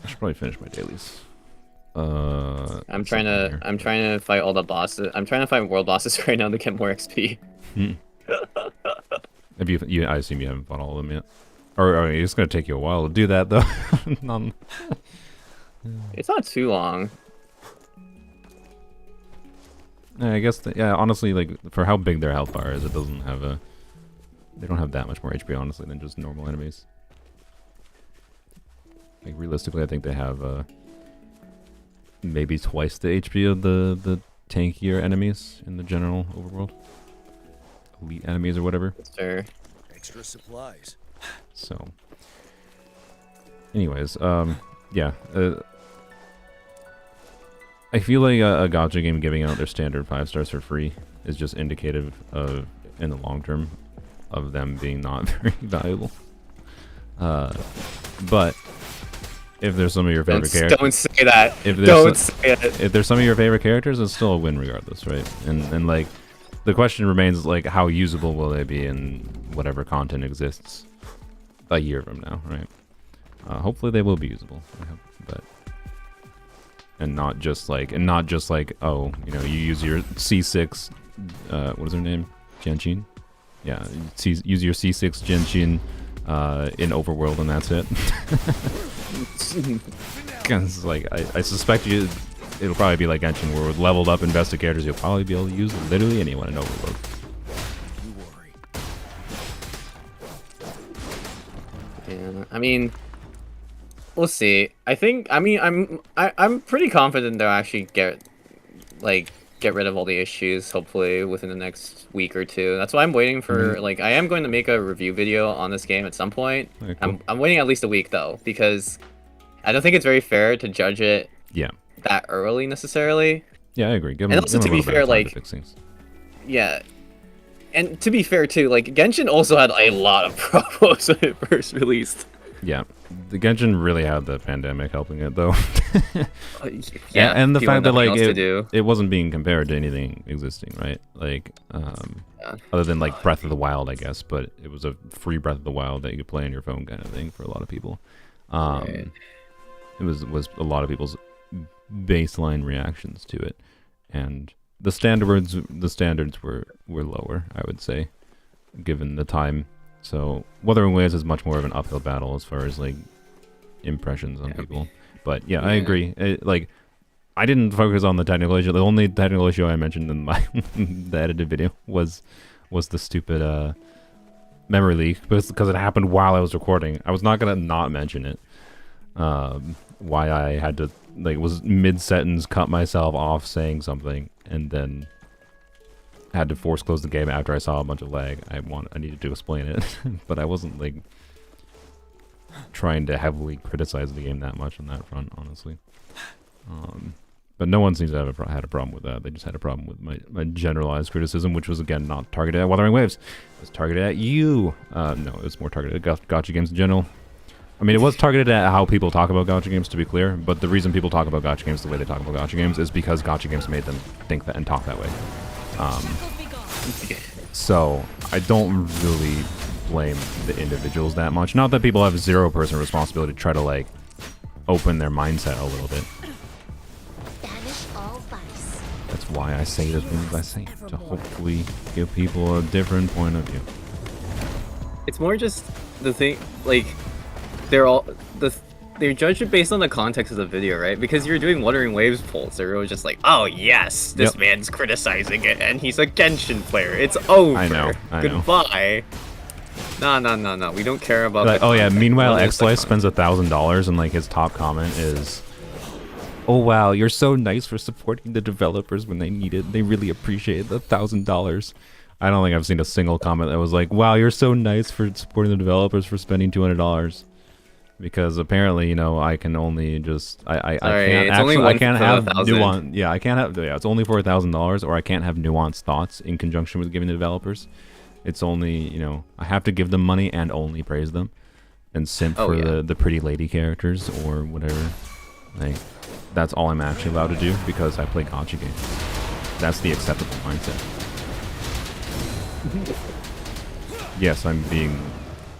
I should probably finish my dailies. I'm trying to fight all the bosses. I'm trying to fight world bosses right now to get more XP. Have you? I assume you haven't fought all of them yet. Or it's gonna take you a while to do that though. It's not too long. I guess. Yeah. Honestly, like for how big their health bar is, it doesn't have a. They don't have that much more HP, honestly, than just normal enemies. Like realistically, I think they have maybe twice the HP of the tankier enemies in the general overworld. Elite enemies or whatever. Sure. Extra supplies. So, anyways, yeah. I feel like a gacha game giving out their standard 5 stars for free is just indicative of, in the long term, of them being not very valuable. But if there's some of your favorite characters, don't say that. If there's some of your favorite characters, it's still a win regardless, right? And like, the question remains like, how usable will they be in whatever content exists a year from now, right? Hopefully they will be usable, I hope, but and not just like oh, you know, you use your C6 what is her name, Genshin, yeah, use your C6 Genshin in overworld and that's it. Because like I suspect it'll probably be like Genshin, where with leveled up invested characters you'll probably be able to use literally anyone in overworld. Yeah, I mean, we'll see. I'm pretty confident they'll actually get rid of all the issues, hopefully within the next week or two. That's why I'm waiting for like, I am going to make a review video on this game at some point. Okay, cool. I'm waiting at least a week though, because I don't think it's very fair to judge it that early necessarily. Yeah, I agree. And also, to be fair, like, yeah, and to be fair too, like Genshin also had a lot of problems when it first released. Yeah, the Genshin really had the pandemic helping it though. Yeah, and the fact that like it wasn't being compared to anything existing, right? Like, other than like Breath of the Wild, I guess, but it was a free Breath of the Wild that you could play on your phone kind of thing for a lot of people. Right. It was a lot of people's baseline reactions to it, and the standards were lower, I would say, given the time. So Wuthering Waves is much more of an uphill battle as far as like impressions on people. But yeah, I agree. Like, I didn't focus on the technical issue. The only technical issue I mentioned in my the edited video was the stupid memory leak, because it happened while I was recording. I was not gonna not mention it. Why I had to, like, was mid-sentence cut myself off saying something and then had to force close the game after I saw a bunch of lag. I needed to explain it, but I wasn't like trying to heavily criticize the game that much on that front, honestly. But no one seems to have had a problem with that. They just had a problem with my generalized criticism, which was again not targeted at Wuthering Waves. It was targeted at you. No, it was more targeted at gacha games in general. I mean, it was targeted at how people talk about gacha games, to be clear, but the reason people talk about gacha games the way they talk about gacha games is because gacha games made them think that and talk that way. So I don't really blame the individuals that much. Not that people have 0% responsibility to try to like open their mindset a little bit. That's why I say the things I say, to hopefully give people a different point of view. It's more just the thing, like, they judge it based on the context of the video, right? Because you're doing Wuthering Waves polls, they're really just like, oh yes, this man's criticizing it, and he's a Genshin player. It's over. I know. Goodbye. No. We don't care about. Like, the oh yeah. content. Meanwhile, What is the Xlife spends $1,000 and like his top comment is, "Oh wow, you're so nice for supporting the developers when they need it. They really appreciate the $1,000." I don't think I've seen a single comment that was like, "Wow, you're so nice for supporting the developers for spending $200." Because apparently, you know, I can only just I Sorry, can't it's only actually I one can't for have 1,000. nuance. Yeah, I can't have. Yeah, it's only for $1,000, or I can't have nuanced thoughts in conjunction with giving the developers. It's only, you know, I have to give them money and only praise them, and simp Oh, for yeah. the pretty lady characters or whatever. Like, that's all I'm actually allowed to do because I play Gacha games. That's the acceptable mindset. Yes, I'm being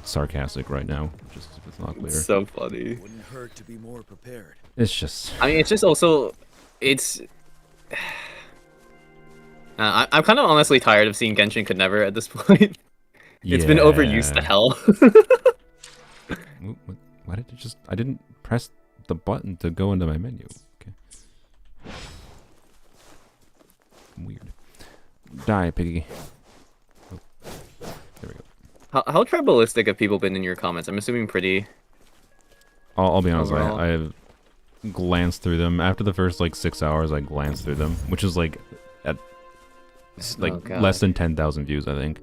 sarcastic right now, just if it's not clear. It's so funny. Wouldn't hurt to be more prepared. It's just... I mean, it's just also, it's. I'm kind of honestly tired of seeing Genshin Could Never at this point. It's been overused to Yeah. hell. Why did it just... I didn't press the button to go into my menu. Okay. Weird. Die, piggy. Oh. There we go. How tribalistic have people been in your comments? I'm assuming pretty. I'll be honest, Overall. I've glanced through them. After the first, like, 6 hours, I glanced through them, which is, like, at like Oh, God. less than 10,000 views, I think.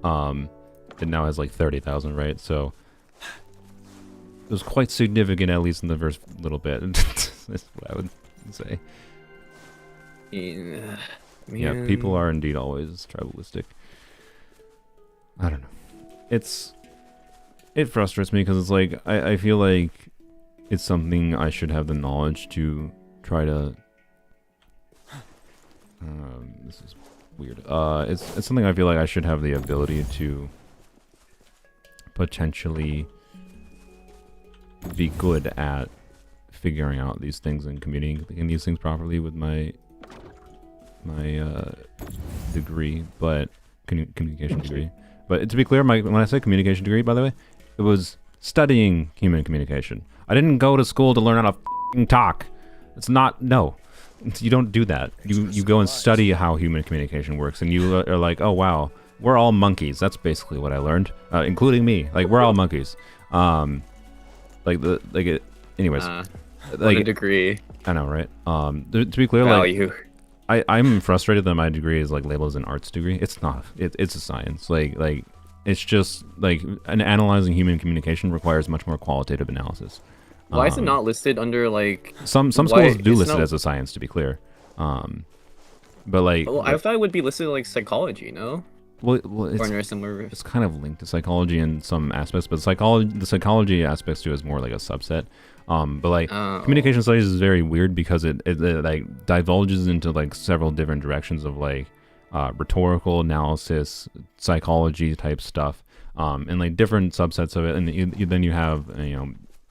It now has, like, 30,000, right? So it was quite significant, at least in the first little bit. That's what I would say. Yeah, Yeah, people are indeed always tribalistic. I don't know. It frustrates me because it's like I feel like it's something I should have the knowledge to try to. This is weird. It's something I feel like I should have the ability to potentially be good at figuring out these things and communicating these things properly with my degree, but communication degree. But to be clear, when I say communication degree, by the way, it was studying human communication. I didn't go to school to learn how to f***ing talk. It's not, no. You don't do that. You go and study how human communication works, and you are like, oh wow, we're all monkeys. That's basically what I learned, including me. Like, we're all monkeys. Anyways, what like a degree. I know, right? To be clear, Value. I'm frustrated that my degree is like labeled as an arts degree. It's not. It's a science. Like it's just like analyzing human communication requires much more qualitative analysis. Why is it not listed under like? Some why- schools do it's list it not- as a science, to be clear. But like, Well, I thought it would be listed like psychology, no? well, Or it's under a similar. it's kind of linked to psychology in some aspects, but the psychology aspects to it is more like a subset. But like Oh. communication studies is very weird because it like divulges into like several different directions of like rhetorical analysis, psychology type stuff, and like different subsets of it. And then you have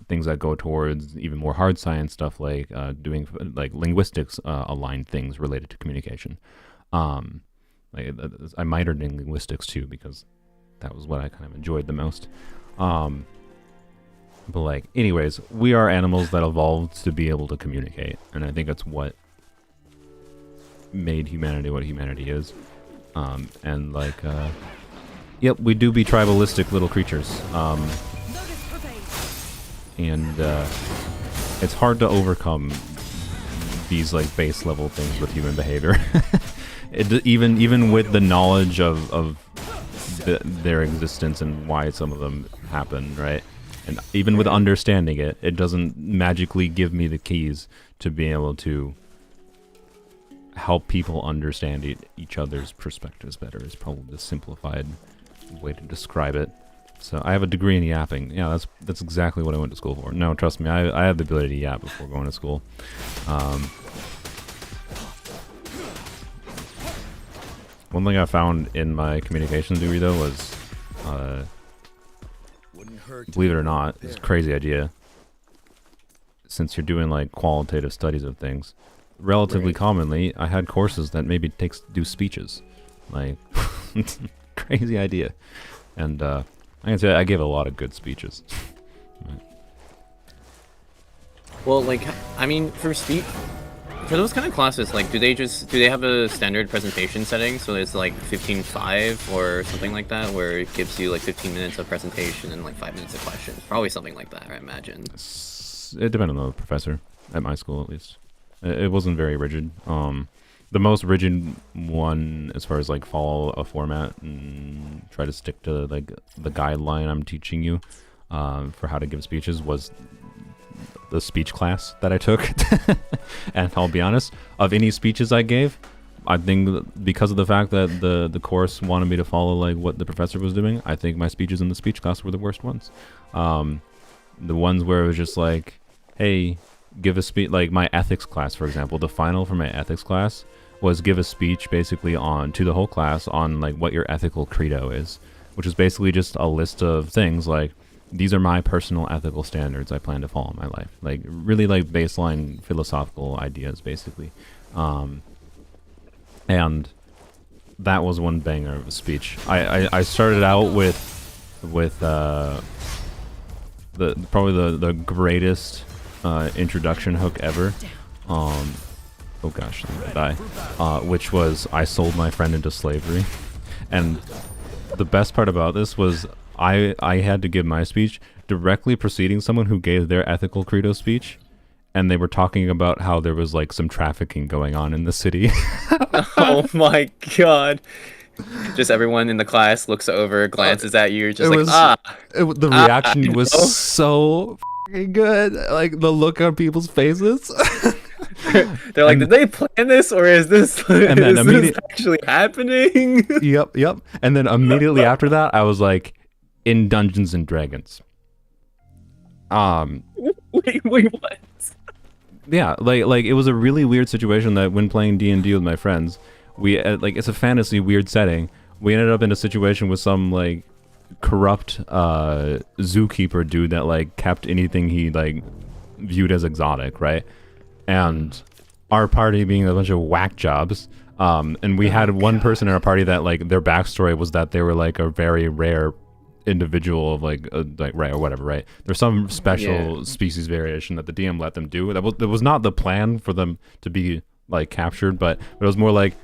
things that go towards even more hard science stuff, like doing like linguistics aligned things related to communication. I minored in linguistics too because that was what I kind of enjoyed the most. But like, anyways, we are animals that evolved to be able to communicate, and I think that's what made humanity what humanity is. And like, yep, we do be tribalistic little creatures. And it's hard to overcome these like base level things with human behavior. Even with the knowledge of their existence and why some of them happen, right? And even with understanding it, it doesn't magically give me the keys to being able to help people understand each other's perspectives better. Is probably the simplified way to describe it. So I have a degree in yapping. Yeah, that's exactly what I went to school for. No, trust me, I have the ability to yap before going to school. One thing I found in my communications degree though was, believe it or not, it's a crazy idea. Since you're doing like qualitative studies of things, relatively commonly, I had courses that maybe do speeches, like crazy idea. And I can say I gave a lot of good speeches. Well, like, I mean, for speech, For those kind of classes, like, do they have a standard presentation setting? So it's like 15:5 or something like that, where it gives you like 15 minutes of presentation and like 5 minutes of questions. Probably something like that, I imagine. It depended on the professor, at my school at least. It wasn't very rigid. The most rigid one, as far as like follow a format and try to stick to like the guideline I'm teaching you for how to give speeches, was the speech class that I took. And I'll be honest, of any speeches I gave, I think because of the fact that the course wanted me to follow like what the professor was doing, I think my speeches in the speech class were the worst ones. The ones where it was just like, hey, give a speech, like my ethics class, for example, the final for my ethics class was give a speech basically on to the whole class on like what your ethical credo is, which is basically just a list of things like, these are my personal ethical standards I plan to follow in my life. Like really like baseline philosophical ideas basically. And that was one banger of a speech. I started out with probably the greatest introduction hook ever. Oh gosh, I'm gonna die. Which was, I sold my friend into slavery. And the best part about this was I had to give my speech directly preceding someone who gave their ethical credo speech, and they were talking about how there was like some trafficking going on in the city. Oh my god. Just everyone in the class looks over, glances at you, just like, the reaction was so f***ing good. Like the look on people's faces. They're like, did they plan this, or is this, this actually happening? Yep. And then immediately after that, I was like, in Dungeons and Dragons. Wait, what? Yeah, like it was a really weird situation that when playing D&D with my friends, we like, it's a fantasy weird setting. We ended up in a situation with some like corrupt zookeeper dude that like kept anything he like viewed as exotic, right? And our party being a bunch of whack jobs, and we had one person in our party that like their backstory was that they were like a very rare individual of like rare or whatever, right? There's some special species variation that the DM let them do. That was not the plan for them to be like captured, but it was more like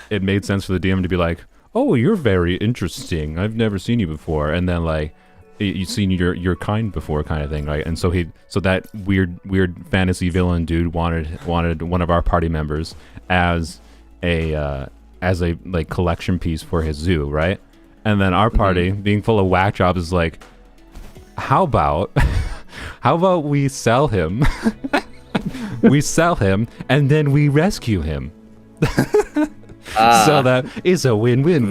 it made sense for the DM to be like, oh, you're very interesting, I've never seen you before, and then like you've seen your kind before, kind of thing, right? And so that weird fantasy villain dude wanted one of our party members as a like collection piece for his zoo, right? And then our party, being full of whack jobs, is like, how about we sell him? We sell him and then we rescue him. So that is a win-win.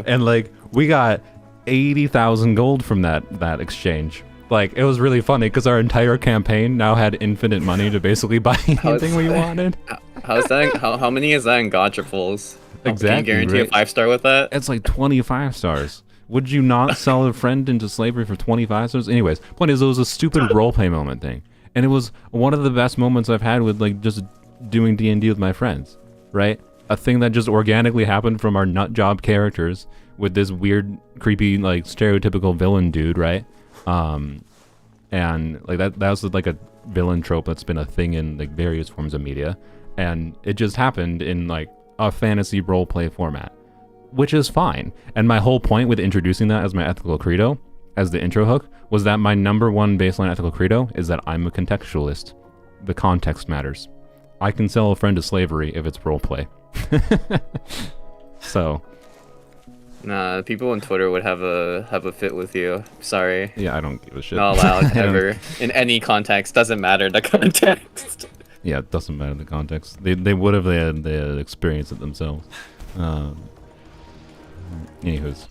And like we got 80,000 gold from that exchange. Like it was really funny because our entire campaign now had infinite money to basically buy anything we wanted. How's that? How many is that in Gacha pulls? Exactly. Can you guarantee a 5-star with that? It's like 25 stars. Would you not sell a friend into slavery for 25 stars? Anyways, point is, it was a stupid roleplay moment thing, and it was one of the best moments I've had with like just doing D&D with my friends, right? A thing that just organically happened from our nut job characters with this weird, creepy, like stereotypical villain dude, right? And like that was like a villain trope that's been a thing in like various forms of media, and it just happened in like a fantasy roleplay format, which is fine. And my whole point with introducing that as my ethical credo, as the intro hook, was that my number one baseline ethical credo is that I'm a contextualist. The context matters. I can sell a friend to slavery if it's roleplay. So nah, people on Twitter would have a fit with you. Sorry. Yeah, I don't give a shit. Not allowed ever in any context. Doesn't matter the context. Yeah, it doesn't matter the context. They would have they had experienced it themselves. Anywho's,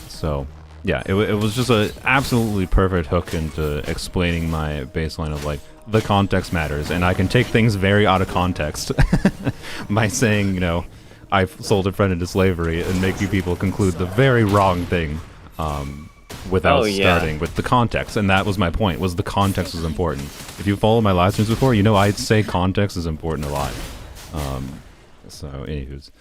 so yeah, it was just a absolutely perfect hook into explaining my baseline of like the context matters, and I can take things very out of context by saying, you know, I've sold a friend into slavery and make you people conclude the very wrong thing without starting with the context. And that was my point, was the context is important. If you follow my live streams before, you know I'd say context is important a lot. So anywho's,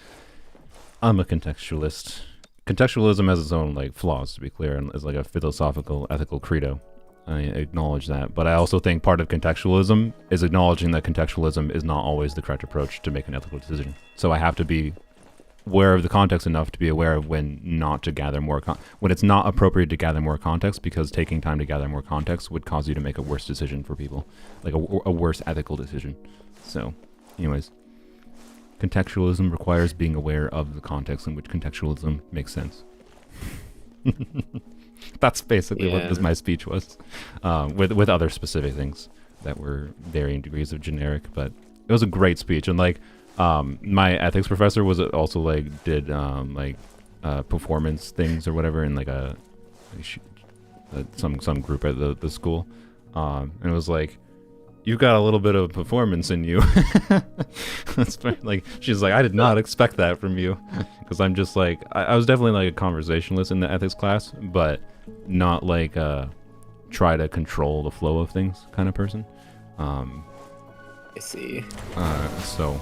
I'm a contextualist. Contextualism has its own like flaws, to be clear, and is like a philosophical, ethical credo. I acknowledge that. But I also think part of contextualism is acknowledging that contextualism is not always the correct approach to make an ethical decision. So I have to be aware of the context enough to be aware of when not to gather more when it's not appropriate to gather more context, because taking time to gather more context would cause you to make a worse decision for people, like a worse ethical decision. So anyways, contextualism requires being aware of the context in which contextualism makes sense. That's basically what my speech was, with other specific things that were varying degrees of generic, but it was a great speech. And like my ethics professor was also like did performance things or whatever in like some group at the school, and it was like, you've got a little bit of performance in you. That's like, she's like, I did not expect that from you, because I'm just like, I was definitely like a conversationalist in the ethics class, but not like try to control the flow of things kind of person. I see. So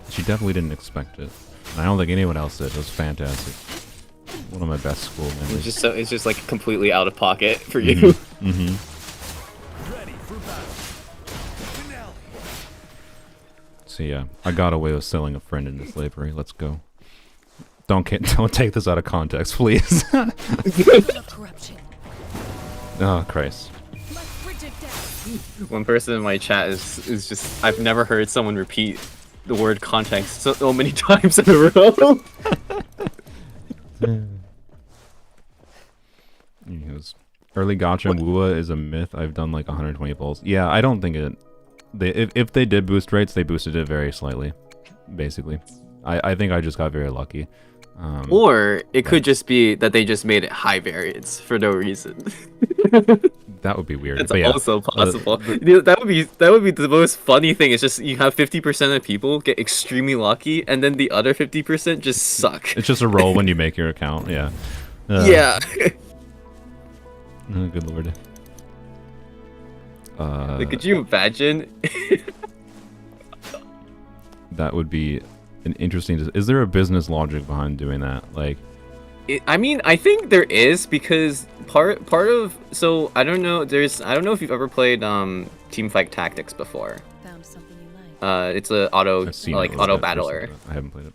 she definitely didn't expect it, and I don't think anyone else did. It was fantastic. One of my best school memories. It's just like completely out of pocket for you. Ready for battle. Finale. So yeah, I got away with selling a friend into slavery. Let's go. Don't take this out of context, please. Corruption. Oh Christ. Must predict that. One person in my chat is just, I've never heard someone repeat the word context so many times in a row. Early Gacha and WuWa is a myth. I've done like 120 polls. Yeah, I don't think it. If they did boost rates, they boosted it very slightly. Basically, I think I just got very lucky. Or it could just be that they just made it high variance for no reason. That would be weird. It's but yeah, also possible. That would be the most funny thing. It's just you have 50% of people get extremely lucky, and then the other 50% just suck. It's just a roll when you make your account. Yeah. Yeah. Oh, good lord. Like, could you imagine? That would be an interesting. Is there a business logic behind doing that? Like, I mean, I think there is, because part of, so I don't know if you've ever played Teamfight Tactics before. Found something you like. It's a auto bit, battler. I haven't played it.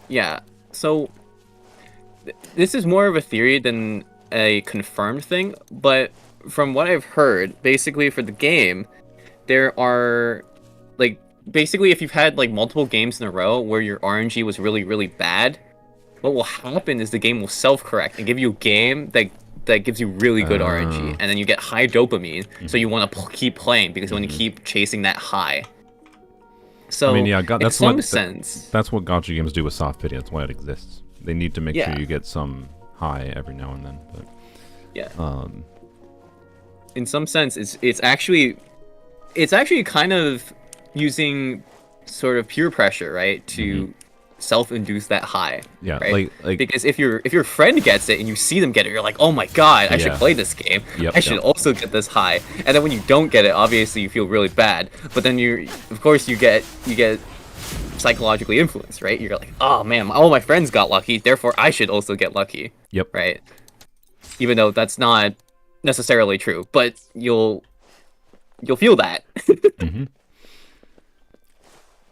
Yeah. So this is more of a theory than a confirmed thing, but from what I've heard, basically for the game, there are like, basically if you've had like multiple games in a row where your RNG was really, really bad, what will happen is the game will self-correct and give you a game that gives you really good RNG, and then you get high dopamine, so you want to keep playing because you want to keep chasing that high. So I mean, yeah, in some sense, that's what Gacha games do with soft pity. That's why it exists. They need to make Yeah. sure you get some high every now and then. But yeah. In some sense, it's actually kind of using sort of peer pressure, right, to self-induce that high. Yeah, right? like because if your friend gets it and you see them get it, you're like, oh my god, I should play this game. I should also get this high. And then when you don't get it, obviously you feel really bad. But then you get psychologically influenced, right? You're like, oh man, all my friends got lucky, therefore I should also get lucky. Yep. Right. Even though that's not necessarily true, but you'll feel that.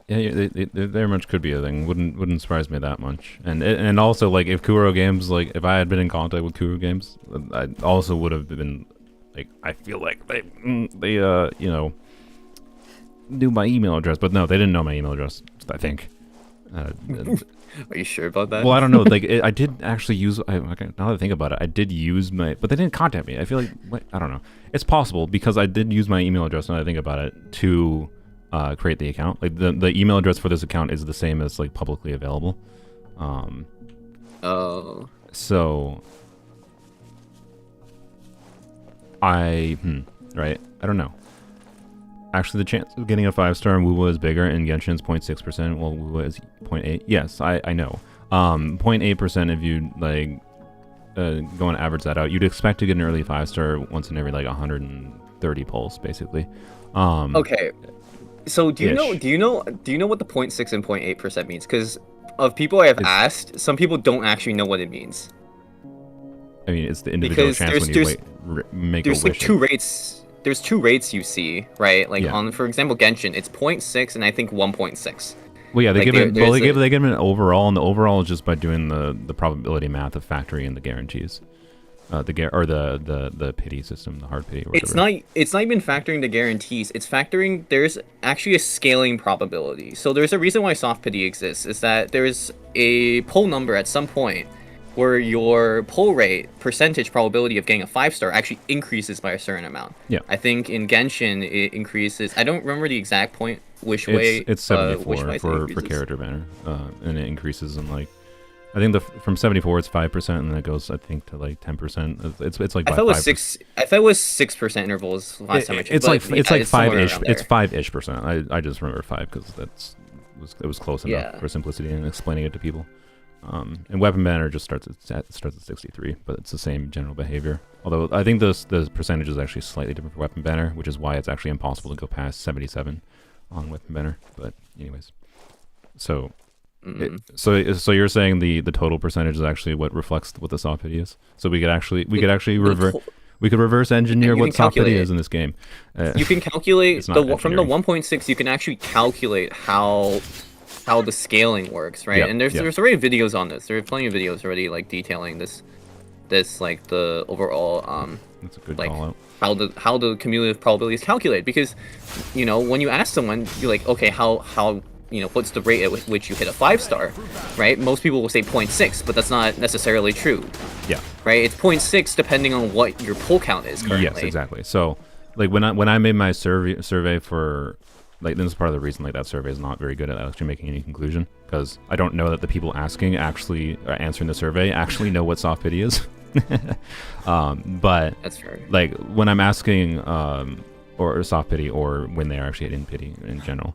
Yeah, they very much could be a thing. Wouldn't surprise me that much. And also, like, if Kuro Games, like, if I had been in contact with Kuro Games, I also would have been, like, I feel like they you know, knew my email address, but no, they didn't know my email address, I think. Are you sure about that? Well, I don't know. Like, I did actually use. Now that I think about it, I did use my. But they didn't contact me. I feel like, I don't know. It's possible because I did use my email address. Now that I think about it, to create the account. Like the email address for this account is the same as like publicly available. Oh. So right. I don't know. Actually, the chance of getting a 5-star in WuWa is bigger, and Genshin's 0.6%, while WuWa is 0.8. Yes, I know. 0.8% if you, like, go and average that out. You'd expect to get an early 5-star once in every, like, 130 pulls, basically. Okay. So do you know what the 0.6 and 0.8% means? Because of people I have asked, some people don't actually know what it means. I mean, it's the individual Because chance when you make a there's wish. like two rates. There's two rates you see, right? Like Yeah. on, for example, Genshin, it's 0.6 and I think 1.6. Well, yeah, they Like, give it. there's They give it an overall, and the overall is just by doing the probability math of factoring in the guarantees, the pity system, the hard pity. Or whatever. It's not even factoring the guarantees. It's factoring there's actually a scaling probability. So there's a reason why soft pity exists, is that there's a pull number at some point where your pull rate percentage probability of getting a 5-star actually increases by a certain amount. Yeah. I think in Genshin it increases. I don't remember the exact point which way. It's 74 for character banner, and it increases in like. I think from 74 it's 5%, and then it goes I think to like 10%. It's like I thought it was 6. I thought it was 6% intervals last time I checked. It's like 5-ish. It's 5-ish percent. I just remember 5 because it was close enough for simplicity and explaining it to people. And weapon banner just starts at 63, but it's the same general behavior. Although I think the percentage is actually slightly different for weapon banner, which is why it's actually impossible to go past 77 on weapon banner. But anyways, so so you're saying the total percentage is actually what reflects what the soft pity is. So we could actually reverse engineer what soft pity is in this game. You can calculate from the 1.6. You can actually calculate how the scaling works, right? And there's already videos on this. There are plenty of videos already like detailing this like the overall that's a good like call out. how the cumulative probability is calculated, because when you ask someone, you're like, okay, how what's the rate at which you hit a 5-star, right? Most people will say 0.6, but that's not necessarily true. Yeah. Right? It's 0.6 depending on what your pull count is currently. Yes, exactly. So like when I made my survey for like, this is part of the reason like that survey is not very good at actually making any conclusion, because I don't know that the people answering the survey actually know what soft pity is. But that's fair. Like when I'm asking or soft pity, or when they are actually hitting pity in general,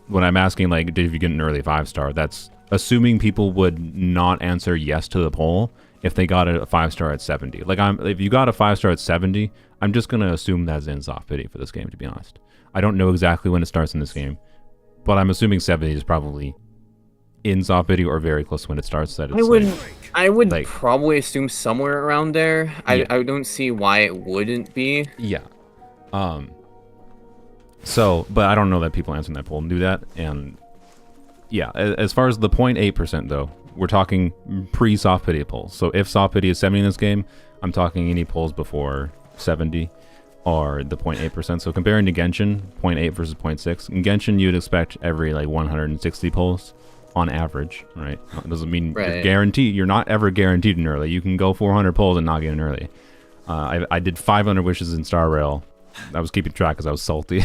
when I'm asking like, did you get an early 5-star, that's assuming people would not answer yes to the poll if they got a 5-star at 70. Like if you got a 5-star at 70, I'm just gonna assume that's in soft pity for this game, to be honest. I don't know exactly when it starts in this game, but I'm assuming 70 is probably in soft pity or very close to when it starts. That it's I would like, probably assume somewhere around there. Yeah. I don't see why it wouldn't be. Yeah. So, but I don't know that people answering that poll knew that. And yeah, as far as the 0.8% though, we're talking pre-soft pity polls. So if soft pity is 70 in this game, I'm talking any polls before 70 are the 0.8%. So comparing to Genshin, 0.8 versus 0.6. In Genshin, you'd expect every like 160 polls on average, right? It doesn't mean you're guaranteed. You're not ever guaranteed an early. You can go 400 polls and not get an early. I did 500 wishes in Star Rail. I was keeping track because I was salty.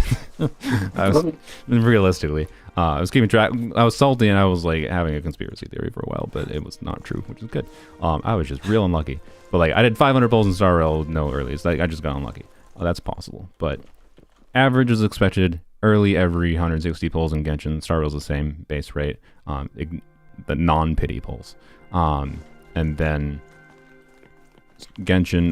Realistically, I was keeping track. I was salty and I was like having a conspiracy theory for a while, but it was not true, which is good. I was just real unlucky. But like I did 500 polls in Star Rail with no earlies. Like I just got unlucky. That's possible. But average is expected. Early every 160 polls in Genshin. Star Rail's the same base rate. The non-pity polls. And then Wuthering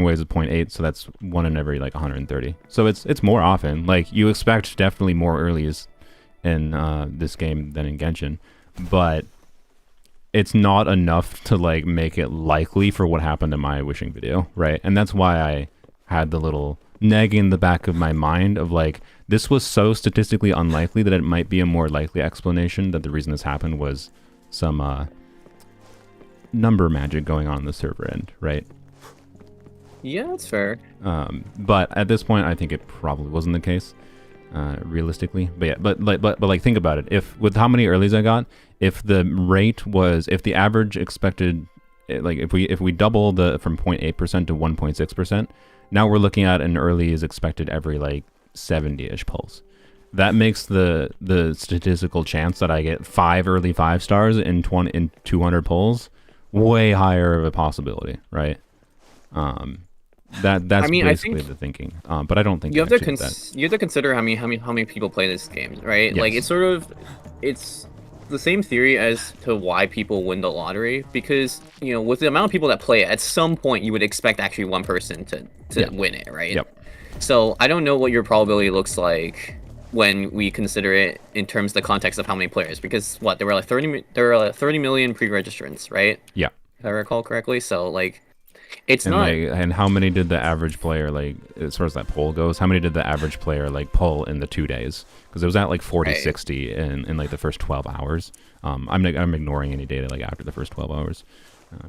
Waves is 0.8, so that's 1 in every like 130. So it's more often. Like you expect definitely more earlies in this game than in Genshin, but it's not enough to like make it likely for what happened in my wishing video, right? And that's why I had the little neg in the back of my mind of like, this was so statistically unlikely that it might be a more likely explanation that the reason this happened was some number magic going on the server end, right? Yeah, that's fair. But at this point, I think it probably wasn't the case, realistically. But yeah, but like think about it. If with how many earlies I got, if the average expected, like if we double the from 0.8% to 1.6%, now we're looking at an early is expected every like 70-ish pulls. That makes the statistical chance that I get 5 early 5-stars in 200 pulls way higher of a possibility, right? That's basically the thinking. But I don't think you have to consider how many people play this game, right? Yes. Like it's the same theory as to why people win the lottery, because with the amount of people that play it, at some point you would expect actually one person to win it, right? Yep. So I don't know what your probability looks like when we consider it in terms of the context of how many players, because there were like 30 million pre-registrants, right? Yeah. if I recall correctly. So like, it's And not. and how many did the average player, like, as far as that poll goes, how many did the average player like pull in the 2 days? Because it was at like 40, Right. 60 in like the first 12 hours. I'm ignoring any data like after the first 12 hours.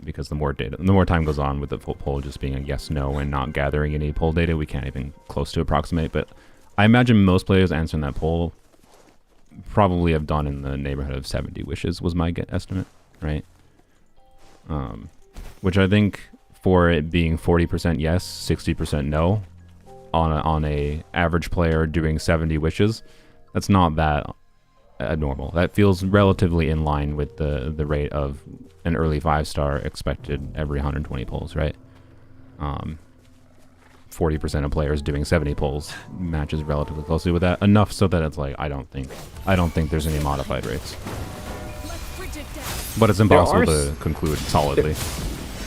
Because the more time goes on with the full poll just being a yes, no, and not gathering any poll data, we can't even close to approximate. But I imagine most players answering that poll probably have done in the neighborhood of 70 wishes was my estimate, right? Which I think for it being 40% yes, 60% no, on a average player doing 70 wishes, that's not that abnormal. That feels relatively in line with the rate of an early 5-star expected every 120 polls, right? 40% of players doing 70 polls matches relatively closely with that, enough so that it's like I don't think there's any modified rates, but it's impossible to conclude solidly.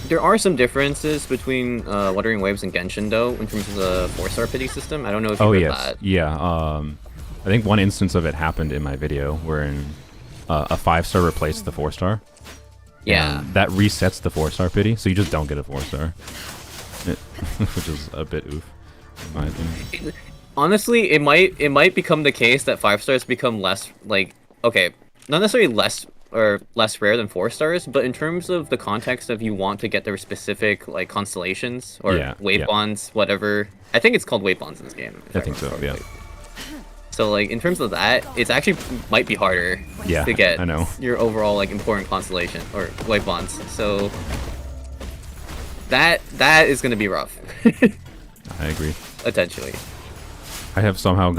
There are some differences between Wuthering Waves and Genshin though, in terms of the 4-star pity system. I don't know if you heard that. Yeah. I think one instance of it happened in my video wherein a 5-star replaced the 4-star. Yeah. That resets the 4-star pity, so you just don't get a 4-star. Which is a bit oof, in my opinion. Honestly, it might become the case that 5 stars become less, like, okay, not necessarily less or less rare than 4 stars, but in terms of the context of you want to get their specific like constellations or wave bonds, whatever. I think it's called wave bonds in this game. I think so, yeah. So like in terms of that, it's actually might be harder to get I know. your overall like important constellation or wave bonds. So that is going to be rough. I agree. Potentially. I have somehow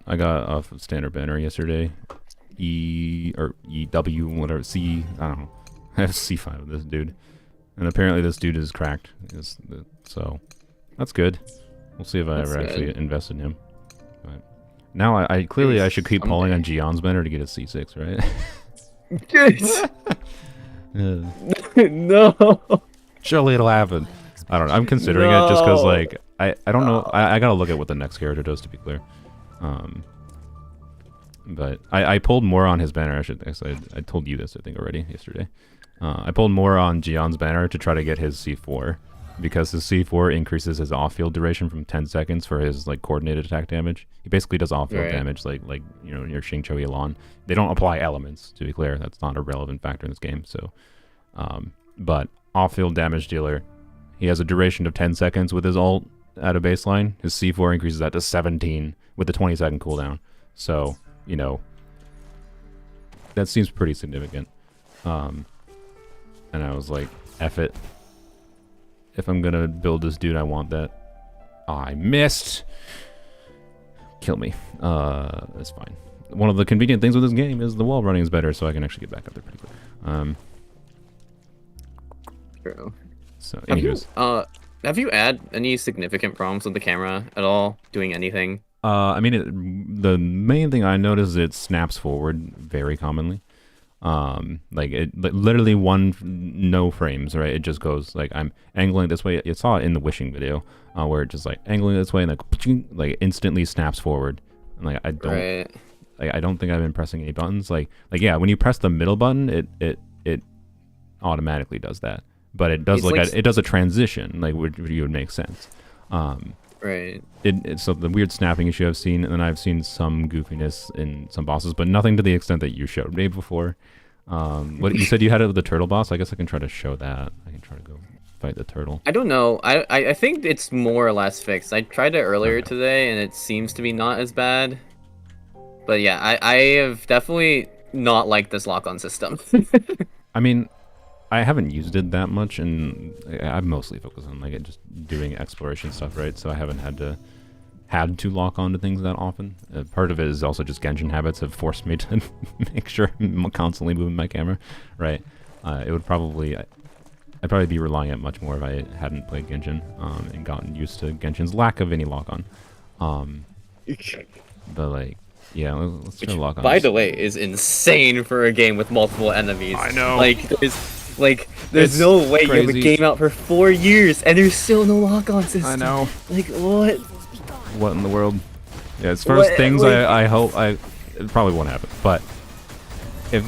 I got off of standard banner yesterday. EW, whatever, C, I don't know. I have C5 of this dude. And apparently this dude is cracked. So, that's good. We'll see if I ever actually invest in him. But now I clearly I should keep pulling on Gion's banner to get a C6, right? No. Surely it'll happen. I don't know. I'm considering it just because, like, I don't know. I gotta look at what the next character does, to be clear. But I pulled more on his banner. I told you this, I think, already yesterday. I pulled more on Gion's banner to try to get his C4, because his C4 increases his off-field duration from 10 seconds for his like coordinated attack damage. He basically does off-field damage, like you know, your Xingqiu Yilan. They don't apply elements, to be clear. That's not a relevant factor in this game. So, but off-field damage dealer, he has a duration of 10 seconds with his ult at a baseline. His C4 increases that to 17 with a 20-second cooldown. So, you know, that seems pretty significant. And I was like, F it. If I'm gonna build this dude, I want that. Oh, I missed. Kill me. That's fine. One of the convenient things with this game is the wall running is better, so I can actually get back up there pretty quick. True. So, have you had any significant problems with the camera at all? Doing anything? I mean, the main thing I noticed is it snaps forward very commonly. Like literally no frames, right? It just goes like I'm angling this way. You saw it in the wishing video, where it just like angling this way and like instantly snaps forward. And like I don't think I've been pressing any buttons. Like yeah, when you press the middle button, it automatically does that. But it does it does a transition, like which would make sense. Right. So the weird snapping issue I've seen, and then I've seen some goofiness in some bosses, but nothing to the extent that you showed me before. What you said you had it with the turtle boss? I guess I can try to show that. I can try to go fight the turtle. I don't know. I think it's more or less fixed. I tried it earlier today, and it seems to be not as bad. But yeah, I have definitely not liked this lock-on system. I mean, I haven't used it that much, and I've mostly focused on like just doing exploration stuff, right? So I haven't had to lock onto things that often. Part of it is also just Genshin habits have forced me to make sure I'm constantly moving my camera, right? I'd probably be relying on it much more if I hadn't played Genshin and gotten used to Genshin's lack of any lock on. But like, yeah, let's try lock on. By the way, is insane for a game with multiple enemies. I know. There's no way you have a game out for 4 years and there's still no lock-on system. I know. Like, what? What in the world? Yeah, as far as things, I hope it probably won't happen. But if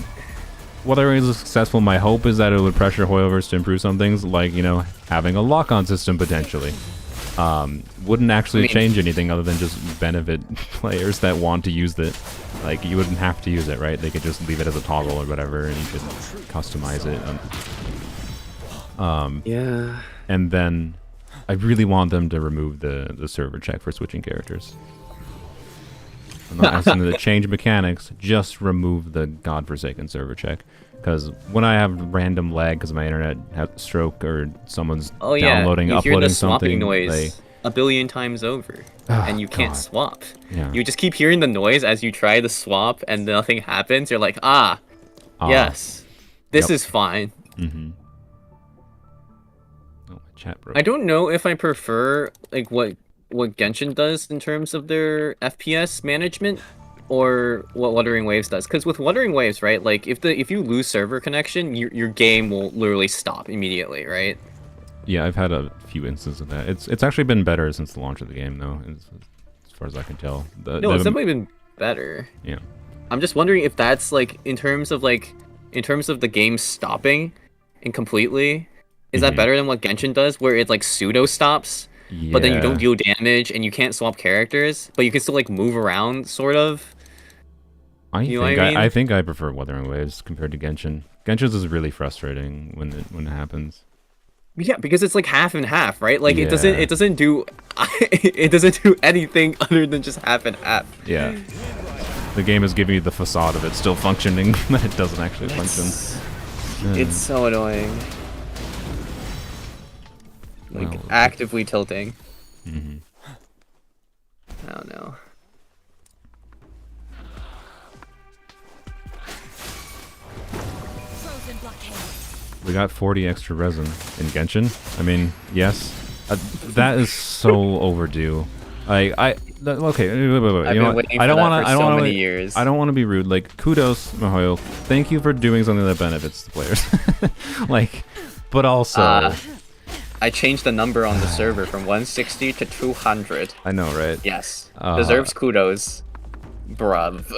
Wuthering Waves is successful, my hope is that it would pressure Hoyoverse to improve some things, like, you know, having a lock-on system potentially. Wouldn't actually change anything other than just benefit players that want to use it. Like, you wouldn't have to use it, right? They could just leave it as a toggle or whatever, and you could customize it. Yeah. And then I really want them to remove the server check for switching characters. I'm not asking them to change mechanics, just remove the godforsaken server check. Because when I have random lag because my internet has a stroke or someone's downloading, you uploading hear the something, swapping noise a billion times over, and you can't God. swap. Yeah. You just keep hearing the noise as you try to swap, and nothing happens. You're like, yes, this is fine. Mm-hmm. Oh, my chat broke. I don't know if I prefer like what Genshin does in terms of their FPS management, or what Wuthering Waves does. Because with Wuthering Waves, right, like if you lose server connection, your game will literally stop immediately, right? Yeah, I've had a few instances of that. It's actually been better since the launch of the game, though, as far as I can tell. No, it's definitely been better. Yeah. I'm just wondering if that's like in terms of the game stopping and completely, is that better than what Genshin does, where it like pseudo stops, but then you don't deal damage and you can't swap characters, but you can still like move around, sort of. I think I prefer Wuthering Waves compared to Genshin. Genshin's is really frustrating when it happens. Yeah, because it's like half and half, right? Like it doesn't do it doesn't do anything other than just half and half. Yeah. The game is giving you the facade of it still functioning, but it doesn't actually function. It's so annoying. Like Well, actively tilting. Mm-hmm. I don't know. Frozen blockade. We got 40 extra resin in Genshin. I mean, yes. That is so overdue. Okay, wait. I've You know been what? waiting I for don't that want for to. so many years. I don't want to be rude. Like, kudos, Mahoyo. Thank you for doing something that benefits the players. Like, but also, I changed the number on the server from 160 to 200. I know, right? Yes. Deserves kudos. Bruv.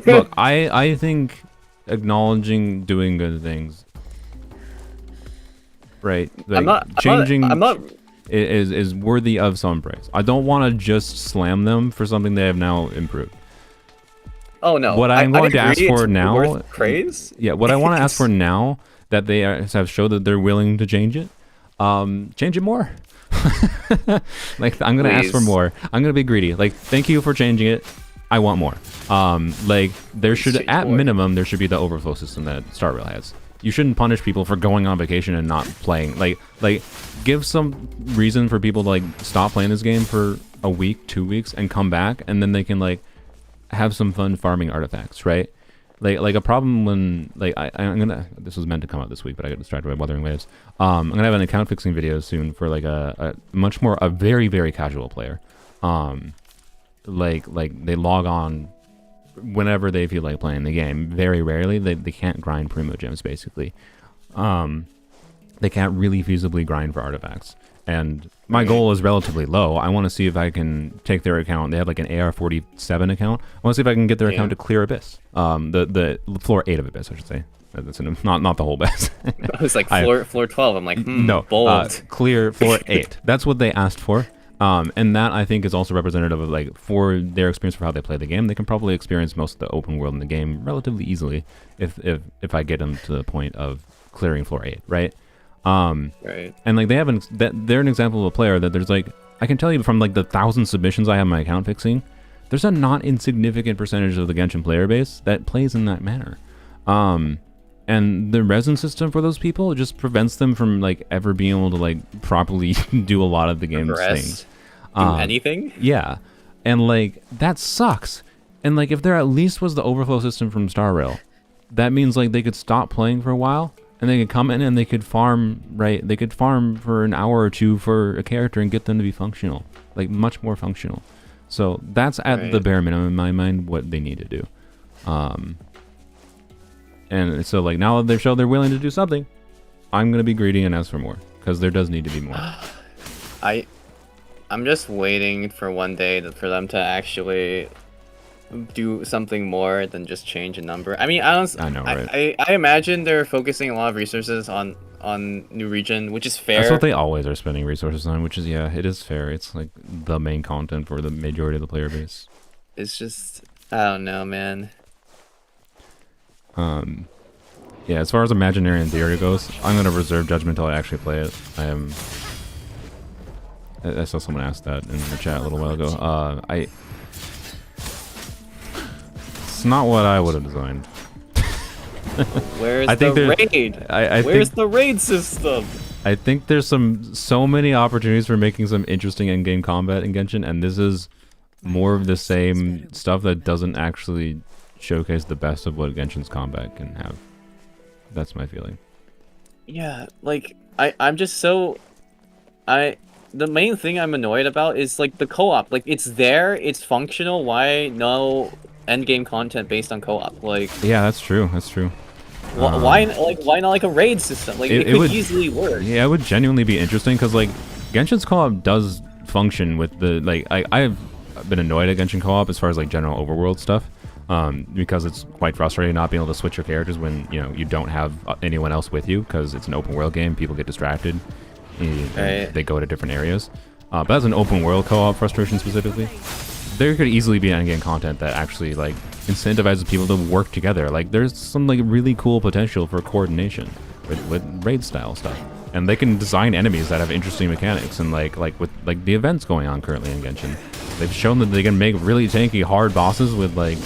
Look, I think acknowledging doing good things, right? Like, changing. I'm not. Is worthy of some praise. I don't want to just slam them for something they have now improved. Oh no. What I'm going to ask for now, worth praise. Yeah, what I want to ask for now that they have showed that they're willing to change it, change it more. Like, I'm gonna ask for more. I'm gonna be greedy. Like, thank you for changing it. I want more. Like, there should, at minimum, there should be the overflow system that Star Rail has. You shouldn't punish people for going on vacation and not playing. Like give some reason for people to like stop playing this game for a week, 2 weeks, and come back, and then they can like have some fun farming artifacts, right? Like a problem when I'm gonna, this was meant to come out this week, but I got distracted by Wuthering Waves. I'm gonna have an account fixing video soon for like a very, very casual player. Like they log on whenever they feel like playing the game. Very rarely. They can't grind primo gems, basically. They can't really feasibly grind for artifacts. And my goal is relatively low. I want to see if I can take their account. They have like an AR-47 account. I want to see if I can get their account to clear Abyss. The floor 8 of Abyss, I should say. That's not the whole best. I was like floor 12. I'm like, no, bold. Clear floor 8. That's what they asked for. And that, I think, is also representative of, like, for their experience for how they play the game. They can probably experience most of the open world in the game relatively easily if I get them to the point of clearing floor 8, right? Right. And like they're an example of a player that there's like, I can tell you from like the 1,000 submissions I have in my account fixing, there's a not insignificant percentage of the Genshin player base that plays in that manner. And the resin system for those people just prevents them from like ever being able to like properly do a lot of the game's things. Do anything? Yeah. And like that sucks. And like if there at least was the overflow system from Star Rail, that means like they could stop playing for a while and they could come in and they could farm, right? They could farm for an hour or two for a character and get them to be functional, like much more functional. So that's at the bare minimum in my mind what they need to do. And so like now that they've shown they're willing to do something, I'm gonna be greedy and ask for more because there does need to be more. I'm just waiting for one day for them to actually do something more than just change a number. I mean, I know, right? I imagine they're focusing a lot of resources on new region, which is fair. That's what they always are spending resources on, which is, yeah, it is fair. It's like the main content for the majority of the player base. It's just, I don't know, man. Yeah, as far as Imaginary and Theory goes, I'm gonna reserve judgment until I actually play it. I saw someone ask that in the chat a little while ago. It's not what I would have designed. Where's I think the raid? Where's the raid system? I think there's so many opportunities for making some interesting in-game combat in Genshin, and this is more of the same stuff that doesn't actually showcase the best of what Genshin's combat can have. That's my feeling. Yeah, like I'm just so the main thing I'm annoyed about is like the co-op. Like it's there, it's functional. Why no endgame content based on co-op? Like yeah, that's true. That's true. Why not like a raid system? Like it could would easily work. Yeah, it would genuinely be interesting because like Genshin's co-op does function with the like I've been annoyed at Genshin co-op as far as like general overworld stuff. Because it's quite frustrating not being able to switch your characters when you don't have anyone else with you because it's an open world game. People get distracted, and they go to different areas. But as an open world co-op frustration specifically, there could easily be endgame content that actually like incentivizes people to work together. Like there's some like really cool potential for coordination with raid style stuff, and they can design enemies that have interesting mechanics and like with like the events going on currently in Genshin. They've shown that they can make really tanky hard bosses with like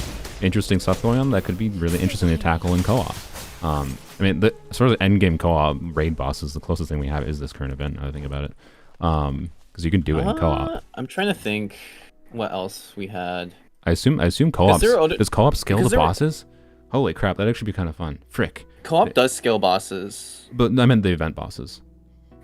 interesting stuff going on that could be really interesting to tackle in co-op. I mean, the sort of endgame co-op raid bosses, the closest thing we have is this current event. Now that I think about it, because you can do it in co-op. I'm trying to think what else we had. I assume co-op. Does co-op scale the bosses? Holy crap, that'd actually be kind of fun. Frick. Co-op does scale bosses, but I meant the event bosses.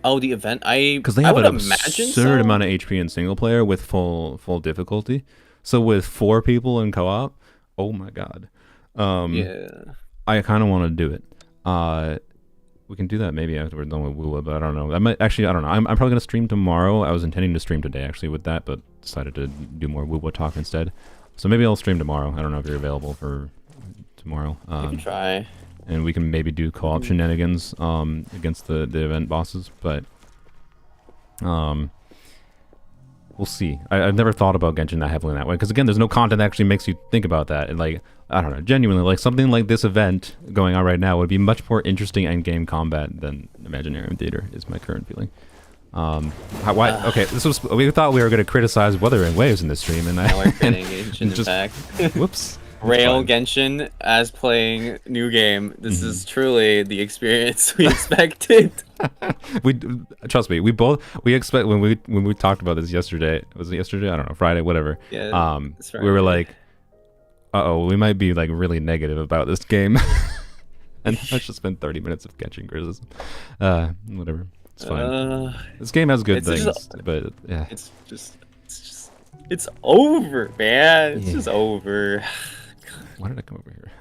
Oh, the event. Because they have an absurd amount of HP in single player with full difficulty. So with 4 people in co-op. Oh my god. Yeah. I kind of want to do it. We can do that maybe after we're done with WuWa, but I don't know. I don't know. I'm probably going to stream tomorrow. I was intending to stream today actually with that, but decided to do more WuWa talk instead. So maybe I'll stream tomorrow. I don't know if you're available for tomorrow. You can try. And we can maybe do co-op shenanigans against the event bosses, but we'll see. I've never thought about Genshin that heavily in that way, because again, there's no content that actually makes you think about that. And like, I don't know, genuinely, like something like this event going on right now would be much more interesting endgame combat than Imaginarium Theater, is my current feeling. Why? Okay, we thought we were going to criticize Wuthering Waves in this stream, and now we're getting Genshin just, back. Whoops. Rail Genshin as playing new game. This is truly the experience we expected. Trust me, we expect when we talked about this yesterday. Was it yesterday? I don't know, Friday, whatever. Yeah. We were like, we might be like really negative about this game. And let's just spend 30 minutes of Genshin criticism. Whatever. It's fine. This game has good things, but yeah. It's over, man. It's just over. Why did I come over here?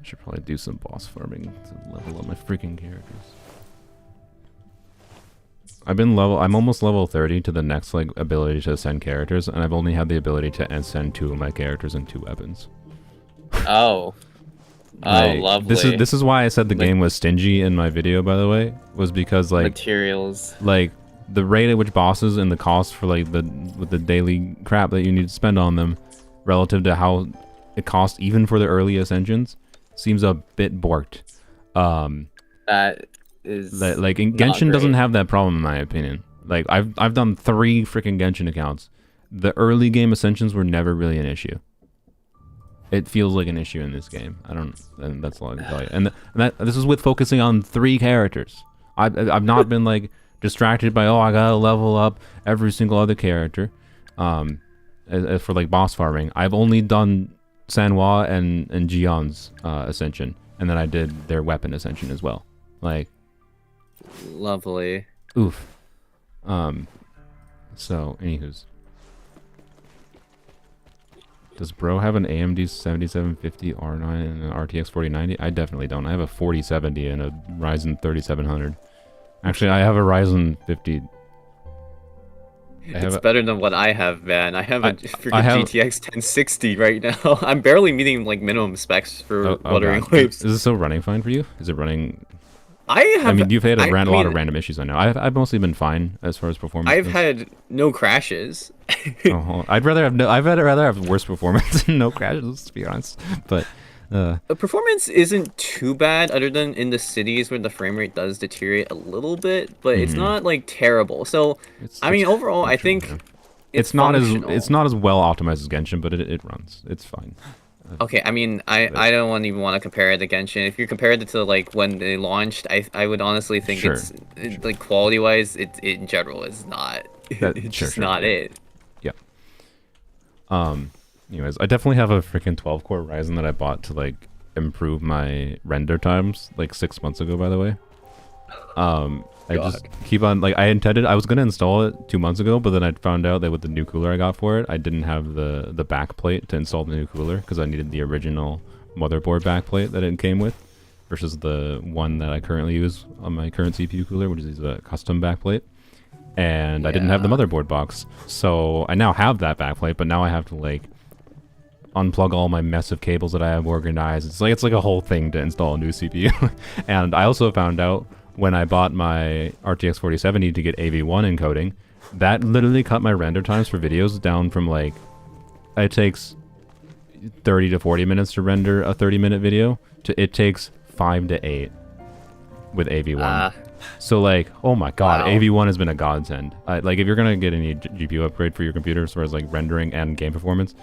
I should probably do some boss farming to level up my freaking characters. I'm almost level 30 to the next like ability to ascend characters, and I've only had the ability to ascend 2 of my characters and 2 weapons. Oh. Like, Lovely. This is why I said the game was stingy in my video, by the way, was because like materials, like the rate at which bosses and the cost for like the daily crap that you need to spend on them relative to how it costs even for the early ascensions seems a bit borked. That is like Genshin doesn't have that problem in my opinion. Like I've done 3 freaking Genshin accounts. The early game ascensions were never really an issue. It feels like an issue in this game. And that's all I can tell you. And this is with focusing on 3 characters. I've not been like distracted by I gotta level up every single other character. As for like boss farming, I've only done Sanhua and Jion's ascension, and then I did their weapon ascension as well. Like, lovely. Oof. So, anywho's. Does bro have an AMD 7750 R9 and an RTX 4090? I definitely don't. I have a 4070 and a Ryzen 3700. Actually, I have a Ryzen 50. I It's have better than what I have, man. I have a I freaking have GTX 1060 right now. I'm barely meeting like minimum specs for oh Wuthering god. Waves. Is it still running fine for you? Is it running? I I have, mean, you've had a I lot of mean, random issues. I know. I've mostly been fine as far as performance I've goes. had no crashes. Oh, I'd rather have no. I'd rather have worse performance and no crashes, to be honest. But The performance isn't too bad, other than in the cities where the frame rate does deteriorate a little bit, but it's mhm. not like terrible. So, I It's mean, overall, I functional. Yeah. think it's It's functional. not as well optimized as Genshin, but it runs. It's fine. Okay, I mean, But I don't even want to compare it to Genshin. If you compare it to like when they launched, I would honestly think sure, sure. like quality wise, it in general is not. That It's sure, just sure. not Yeah, it. yeah. Um. Anyways, I definitely have a freaking 12 core Ryzen that I bought to like improve my render times like 6 months ago. By the way. I just God. keep on like I was gonna install it 2 months ago, but then I found out that with the new cooler I got for it, I didn't have the back plate to install the new cooler because I needed the original motherboard back plate that it came with, versus the one that I currently use on my current CPU cooler, which is a custom back plate. And I didn't have the Yeah. motherboard box, so I now have that back plate, but now I have to like unplug all my mess of cables that I have organized. It's like a whole thing to install a new CPU. And I also found out when I bought my RTX 4070 to get AV1 encoding, that literally cut my render times for videos down from like it takes 30 to 40 minutes to render a 30-minute video to it takes 5 to 8 with AV1. So like, oh my god, Wow. AV1 has been a godsend. Like if you're gonna get any GPU upgrade for your computer as far as like rendering and game performance,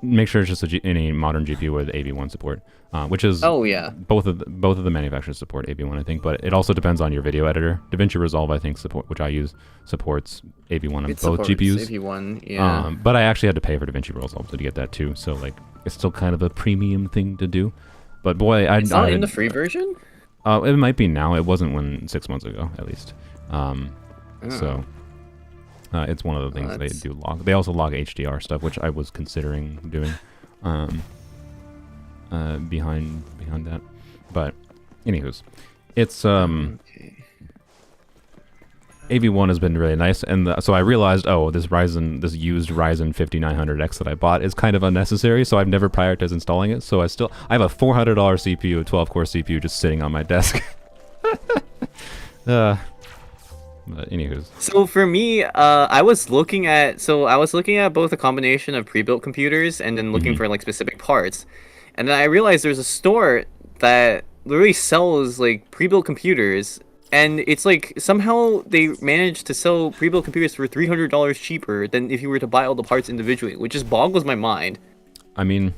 make sure it's just any modern GPU with AV1 support, which is Oh yeah. both of the manufacturers support AV1, I think, but it also depends on your video editor. DaVinci Resolve, I think, which I use, supports AV1 on It both supports GPUs. AP1, yeah. But I actually had to pay for DaVinci Resolve to get that too, so like it's still kind of a premium thing to do. But boy, It's not in the free version? it might be now. It wasn't 6 months ago, at least. Oh. So it's one of the things they that's- do log. They also log HDR stuff, which I was considering doing behind that. But anywho's, it's Okay. AV1 has been really nice, and so I realized, oh, this used Ryzen 5900X that I bought is kind of unnecessary, so I've never prioritized installing it. So I have a $400 CPU, a 12-core CPU, just sitting on my desk. But anywho's, So for me, I was looking at both a combination of pre-built computers and then looking for like specific parts, and then I realized there's a store that literally sells like pre-built computers, and it's like somehow they managed to sell pre-built computers for $300 cheaper than if you were to buy all the parts individually, which just boggles my mind. I mean,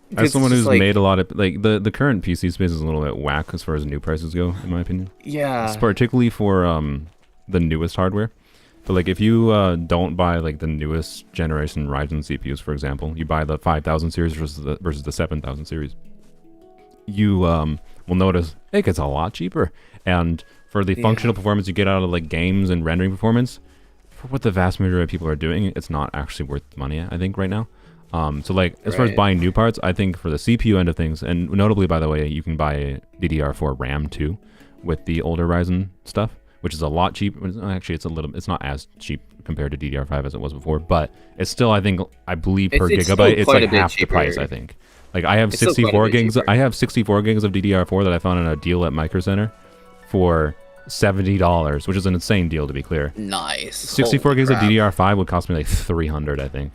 Because as someone it's who's just like, made a lot of like the current PC space is a little bit whack as far as new prices go, in my opinion. yeah, It's particularly for the newest hardware. But like if you don't buy like the newest generation Ryzen CPUs, for example, you buy the 5000 series versus the 7000 series, you will notice it gets a lot cheaper. And for the functional performance you get out of like games and rendering performance, for what the vast majority of people are doing, it's not actually worth the money, I think, right now. So like as far as Right. buying new parts, I think for the CPU end of things, and notably, by the way, you can buy DDR4 RAM too with the older Ryzen stuff, which is a lot cheaper. Actually, it's not as cheap compared to DDR5 as it was before, but it's still, I believe per It's still gigabyte, it's quite like a bit half the price, cheaper. I think. Like I have It's still quite a 64 bit gigs. cheaper. I have 64 gigs of DDR4 that I found in a deal at Micro Center for $70, which is an insane deal, to be clear. Nice. 64 Holy gigs crap. of DDR5 would cost me like 300, I think.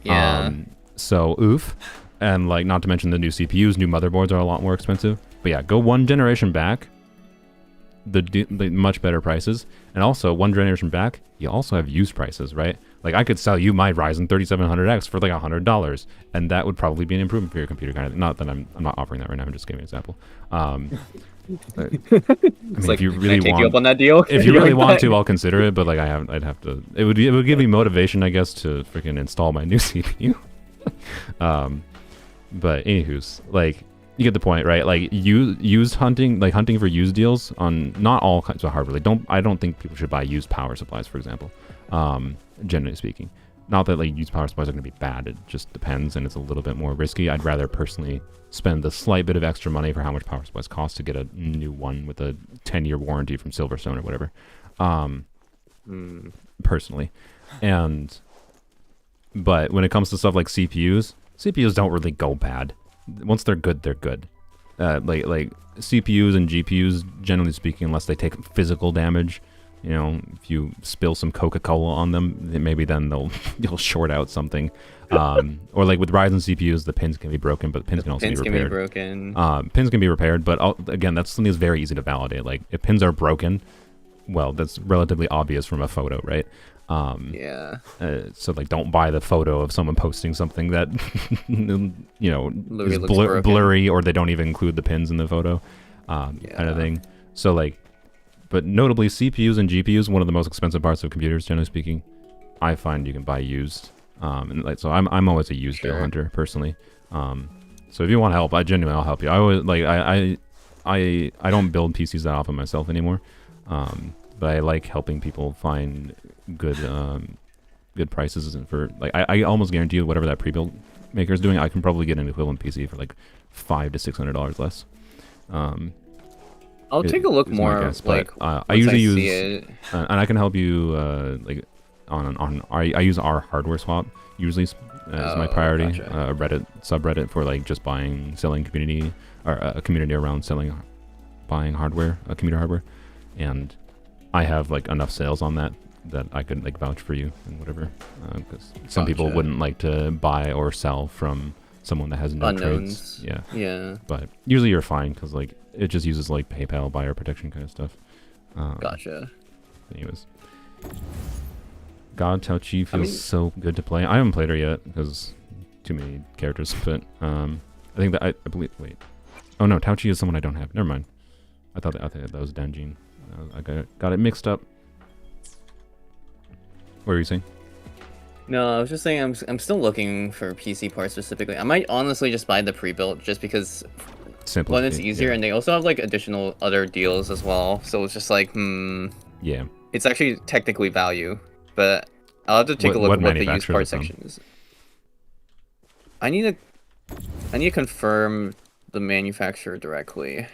Yeah. So oof, and like not to mention the new CPUs, new motherboards are a lot more expensive. But yeah, go one generation back, the much better prices, and also one generation back, you also have used prices, right? Like I could sell you my Ryzen 3700X for like $100, and that would probably be an improvement for your computer. Kind of, not that I'm not offering that right now. I'm just giving an example. I mean, Like, if you can I really take you want, up on that deal? if you You're really like, want to, I'll consider it. But like I'd have to. It would give me motivation, I guess, to freaking install my new CPU. But anywho's, like, you get the point, right? Like used hunting, like hunting for used deals on not all kinds of hardware. Like I don't think people should buy used power supplies, for example. Generally speaking, not that like used power supplies are going to be bad. It just depends, and it's a little bit more risky. I'd rather personally spend the slight bit of extra money for how much power supplies cost to get a new one with a 10-year warranty from Silverstone or whatever. personally. But when it comes to stuff like CPUs don't really go bad. Once they're good, they're good. Like CPUs and GPUs, generally speaking, unless they take physical damage, if you spill some Coca-Cola on them, maybe then you'll short out something. Or like with Ryzen CPUs, the pins can be broken, but pins can also be repaired. Pins can be repaired, but again, that's something that's very easy to validate. Like if pins are broken, well, that's relatively obvious from a photo, right? So like, don't buy the photo of someone posting something that is blurry, or they don't even include the pins in the photo, kind of thing. So like, but notably, CPUs and GPUs, one of the most expensive parts of computers, generally speaking, I find you can buy used. And like, so I'm always a used deal hunter personally. So if you want help, I'll help you. I always like I don't build PCs that often myself anymore. But I like helping people find good prices, and for like I almost guarantee you whatever that pre-built maker is doing, I can probably get an equivalent PC for like $500 to $600 less. I'll take a look more. Guess, but I usually use and I can help you like I use our hardware swap usually as my priority. Gotcha. A Reddit subreddit for like just selling community, or a community around buying hardware, computer hardware, and I have like enough sales on that I could like vouch for you and whatever, because some people wouldn't like to buy or sell from someone that has no unknowns. Trades. Yeah. But usually you're fine, because like it just uses like PayPal buyer protection kind of stuff. Gotcha. Anyways, God, Tao Chi feels so good to play. I haven't played her yet because too many characters, but I think that I believe. Wait, oh no, Tao Chi is someone I don't have. Never mind. I thought that was Danjin. I got it mixed up. What were you saying? No, I was just saying I'm still looking for PC parts specifically. I might honestly just buy the pre-built just because one, it's easier, and they also have like additional other deals as well. So it's just like, yeah, it's actually technically value, but I'll have to take a look at what the used part section is. I need to confirm the manufacturer directly,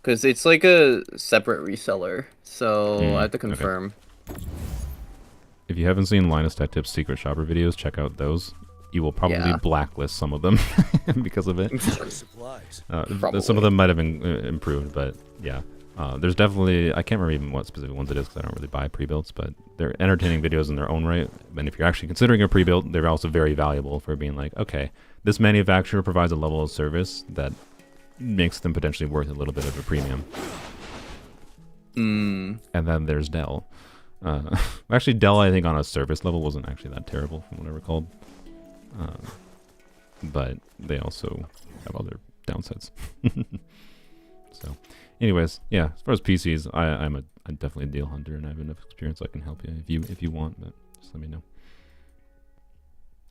because it's like a separate reseller. So I have to confirm. Okay. If you haven't seen Linus Tech Tips Secret Shopper videos, check out those. You will probably blacklist some of them because of it. Some of them might have been improved, but yeah. There's definitely, I can't remember even what specific ones it is, because I don't really buy pre-builts, but they're entertaining videos in their own right. And if you're actually considering a pre-built, they're also very valuable for being like, okay, this manufacturer provides a level of service that makes them potentially worth a little bit of a premium. And then there's Dell. Actually, Dell, I think on a service level wasn't actually that terrible from what I recalled. But they also have other downsides. So, anyways, yeah. As far as PCs, I'm definitely a deal hunter, and I have enough experience I can help you if you want. But just let me know.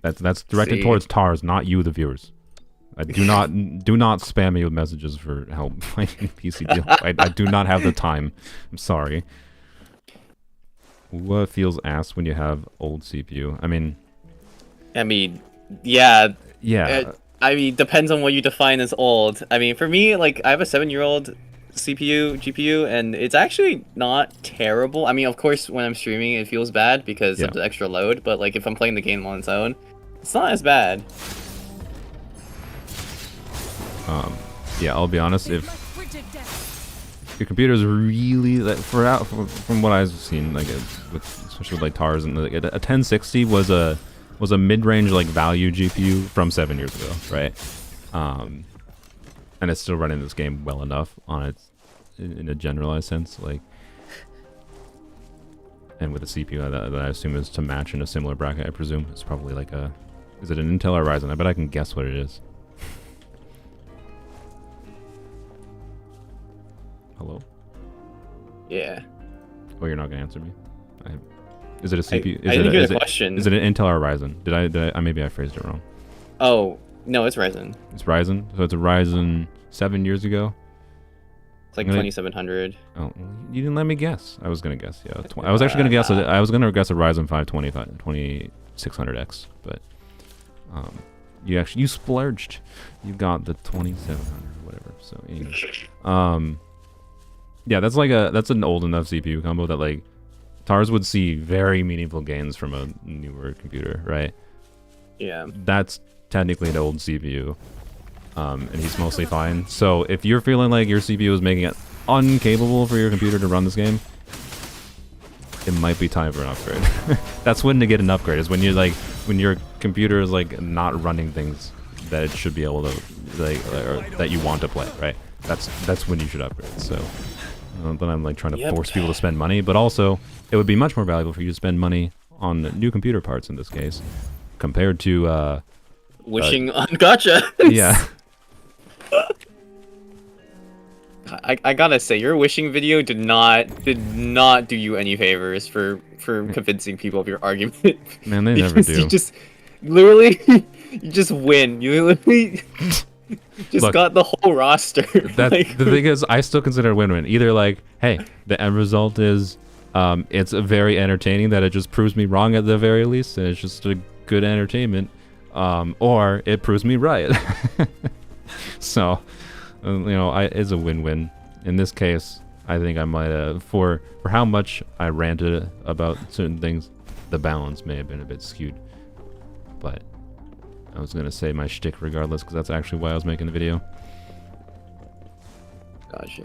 That's directed towards TARS, not you, the viewers. I do not spam me with messages for help finding PC deal. I do not have the time. I'm sorry. What feels ass when you have old CPU? I mean, yeah. I mean, depends on what you define as old. I mean, for me, like, I have a 7-year-old CPU, GPU, and it's actually not terrible. I mean, of course, when I'm streaming, it feels bad because of the extra load, but, like, if I'm playing the game on its own, it's not as bad. Yeah, I'll be honest, if your computer is really, like, from what I've seen, like, especially with, like, TARS, and like, a 1060 was a mid-range, like, value GPU from 7 years ago, right? And it's still running this game well enough on it in a generalized sense, like, and with a CPU that I assume is to match in a similar bracket, I presume. It's probably like is it an Intel or Ryzen? I bet I can guess what it is. Hello? Yeah. Oh, you're not gonna answer me? Is it a CPU? I didn't hear the question. Is it an Intel or Ryzen? Did I maybe I phrased it wrong. Oh, no, it's Ryzen. It's Ryzen? So it's a Ryzen 7 years ago? It's like 2700. Oh, you didn't let me guess. I was gonna guess, yeah. I was actually gonna guess. I was gonna guess a Ryzen 5 2600X, but you splurged. You got the 2700 or whatever. So anyway, yeah, that's an old enough CPU combo that like Tars would see very meaningful gains from a newer computer, right? Yeah. That's technically an old CPU, and he's mostly fine. So if you're feeling like your CPU is making it uncapable for your computer to run this game, it might be time for an upgrade. That's when to get an upgrade, is when you're like, when your computer is like not running things that it should be able to, like, or that you want to play, right? That's when you should upgrade. So then I'm like trying to force people to spend money, but also it would be much more valuable for you to spend money on new computer parts in this case, compared to wishing on Gacha. yeah. I gotta say, your wishing video did not do you any favors for convincing people of your argument. Man, they never do. You just literally you just win. You literally just Look, got the whole roster. That Like, the thing is, I still consider it a win-win. Either like, hey, the end result is it's very entertaining, that it just proves me wrong at the very least, and it's just a good entertainment, or it proves me right. So, you know, it's a win-win. In this case, I think I might for how much I ranted about certain things, the balance may have been a bit skewed. But I was gonna say my shtick regardless, because that's actually why I was making the video. Gotcha.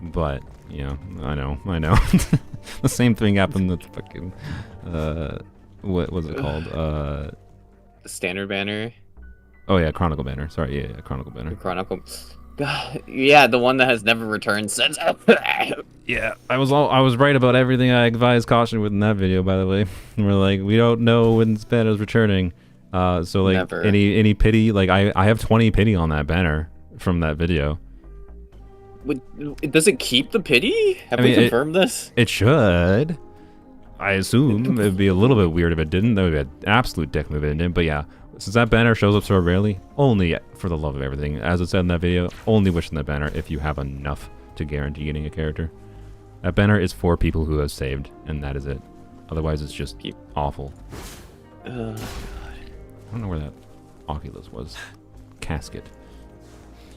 But you know, I know. The same thing happened with fucking what was it called? The standard banner. Oh yeah, Chronicle banner. Sorry, yeah, Chronicle banner. Chronicle. God, yeah, the one that has never returned since. Yeah, I was right about everything I advised caution with in that video, by the way. We're like, we don't know when this banner is returning. So like Never. any pity, like I have 20 pity on that banner from that video. Does it keep the pity? Have we confirmed this? It should. I assume it'd be a little bit weird if it didn't. That would be an absolute dick move if it didn't. But yeah, since that banner shows up so rarely, only for the love of everything, as it said in that video, only wish in that banner if you have enough to guarantee getting a character. That banner is for people who have saved, and that is it. Otherwise, it's just awful. God. I don't know where that Oculus was. Casket.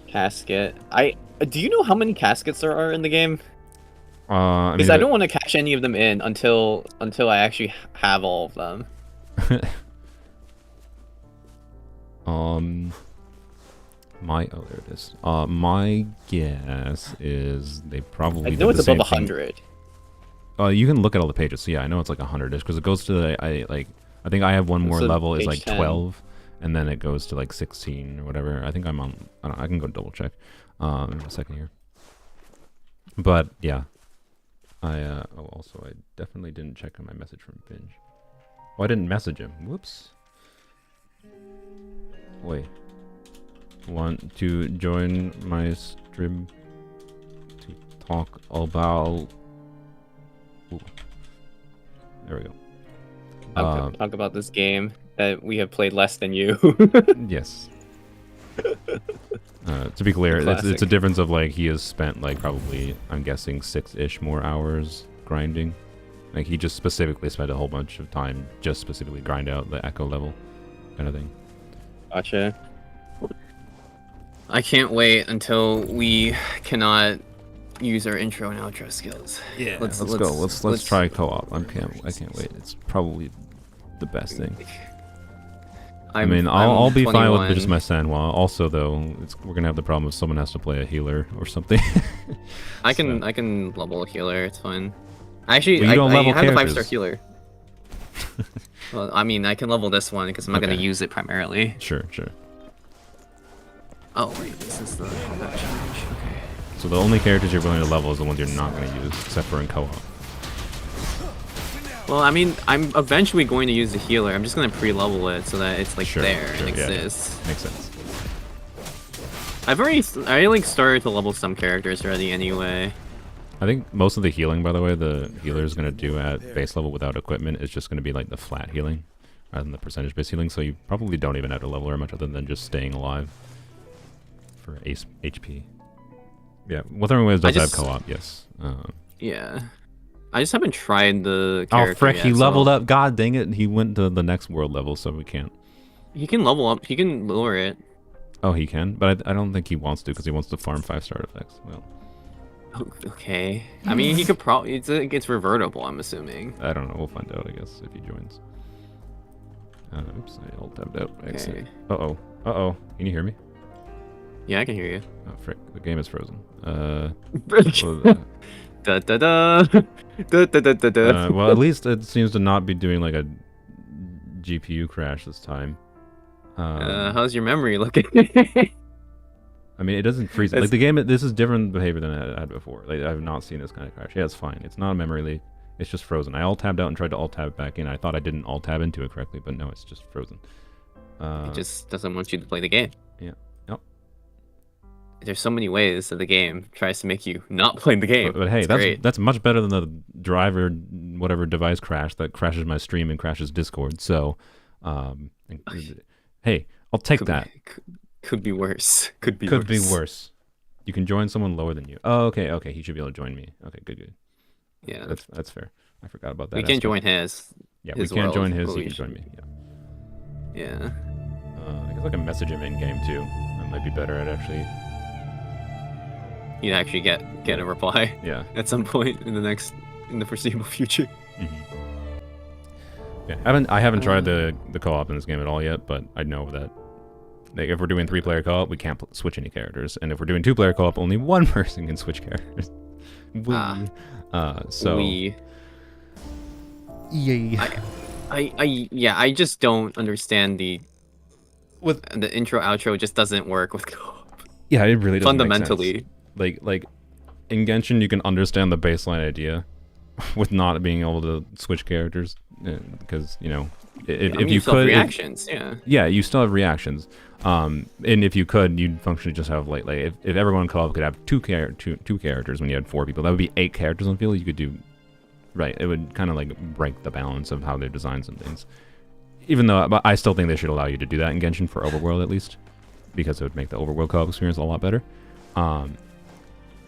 Casket. Do you know how many caskets there are in the game? I Because mean, I don't want to cash any of them in until I actually have all of them. there it is. My guess is they probably I know did it's the above same thing. 100. You can look at all the pages. So yeah, I know it's like 100ish because it goes to I think I have one more So level is page like 10. 12, and then it goes to like 16 or whatever. I think I'm on. I can go double check in a second here. But yeah, also I definitely didn't check on my message from Binge. Oh, I didn't message him. Whoops. Wait. Want to join my stream to talk about... Ooh. There we go. Talk about this game that we have played less than you. Yes. To be clear, it's a difference of like he has spent like probably, I'm guessing, 6-ish more hours grinding. Like he just specifically spent a whole bunch of time just specifically grind out the echo level kind of thing. Gotcha. I can't wait until we cannot use our intro and outro skills. Yeah, let's go. Let's try co-op. I can't wait. It's probably the best thing. I mean, I'll be fine with just my Sanhua. Also, though, we're gonna have the problem if someone has to play a healer or something. I can level a healer. It's fine. Actually, well, you don't level I have a characters. 5-star healer. Well, I mean, I can level this one because I'm not gonna use it primarily. Sure. Oh wait, this is the combat challenge. Okay. So the only characters you're willing to level is the ones you're not going to use, except for in co-op. Well, I mean, I'm eventually going to use the healer. I'm just gonna pre-level it so that it's like there and yeah, exists. Makes sense. I like started to level some characters already anyway. I think most of the healing, by the way, the healer is going to do at base level without equipment is just going to be like the flat healing rather than the percentage-based healing, so you probably don't even have to level her much other than just staying alive for HP. Yeah, Wuthering Waves does have co-op, yes. Yeah. I just haven't tried the Oh, character frick, yet, he leveled so... up. God dang it, he went to the next world level, so we can't. He can level up. He can lower it. Oh, he can? But I don't think he wants to because he wants to farm 5-star effects. Well, Okay. I mean, he could probably it's revertible. I'm assuming. I don't know. We'll find out, I guess, if he joins. Oops, I all tabbed out. Okay. Uh-oh. Uh-oh. Can you hear me? Yeah, I can hear you. Oh, frick. The game is frozen. Da da da. Da da da da da. Well, at least it seems to not be doing like a GPU crash this time. How's your memory looking? I mean, it doesn't freeze. Like the game, this is different behavior than I had before. Like I've not seen this kind of crash. Yeah, it's fine. It's not a memory leak. It's just frozen. I alt tabbed out and tried to alt tab back in. I thought I didn't alt tab into it correctly, but no, it's just frozen. It just doesn't want you to play the game. Yeah. Yep. There's so many ways that the game tries to make you not play the game. But hey, it's great. that's much better than the driver whatever device crash that crashes my stream and crashes Discord. So, hey, I'll take that. Could be worse. Could be worse. You can join someone lower than you. Oh, okay, okay. He should be able to join me. Okay, good. Yeah, that's fair. I forgot about that. We can't join his. Yeah, his we can't join his. He He can join me. Yeah. Yeah. I guess I can message him in game too. That might be better at actually. You'd actually get a reply. Yeah. At some point in the foreseeable future. Yeah, I haven't tried the co-op in this game at all yet, but I know that like, if we're doing 3-player co-op, we can't switch any characters, and if we're doing 2-player co-op, only one person can switch characters. So. Yay. I just don't understand the intro outro just doesn't work with co-op. Yeah, it really doesn't fundamentally. Make sense. Like in Genshin, you can understand the baseline idea with not being able to switch characters because you know if you could reactions, yeah, you still have reactions. And if you could, you'd functionally just have like if everyone co-op could have two characters when you had 4 people, that would be 8 characters on field. You could do right. It would kind of like break the balance of how they design some things. Even though I still think they should allow you to do that in Genshin for Overworld at least, because it would make the Overworld co-op experience a lot better.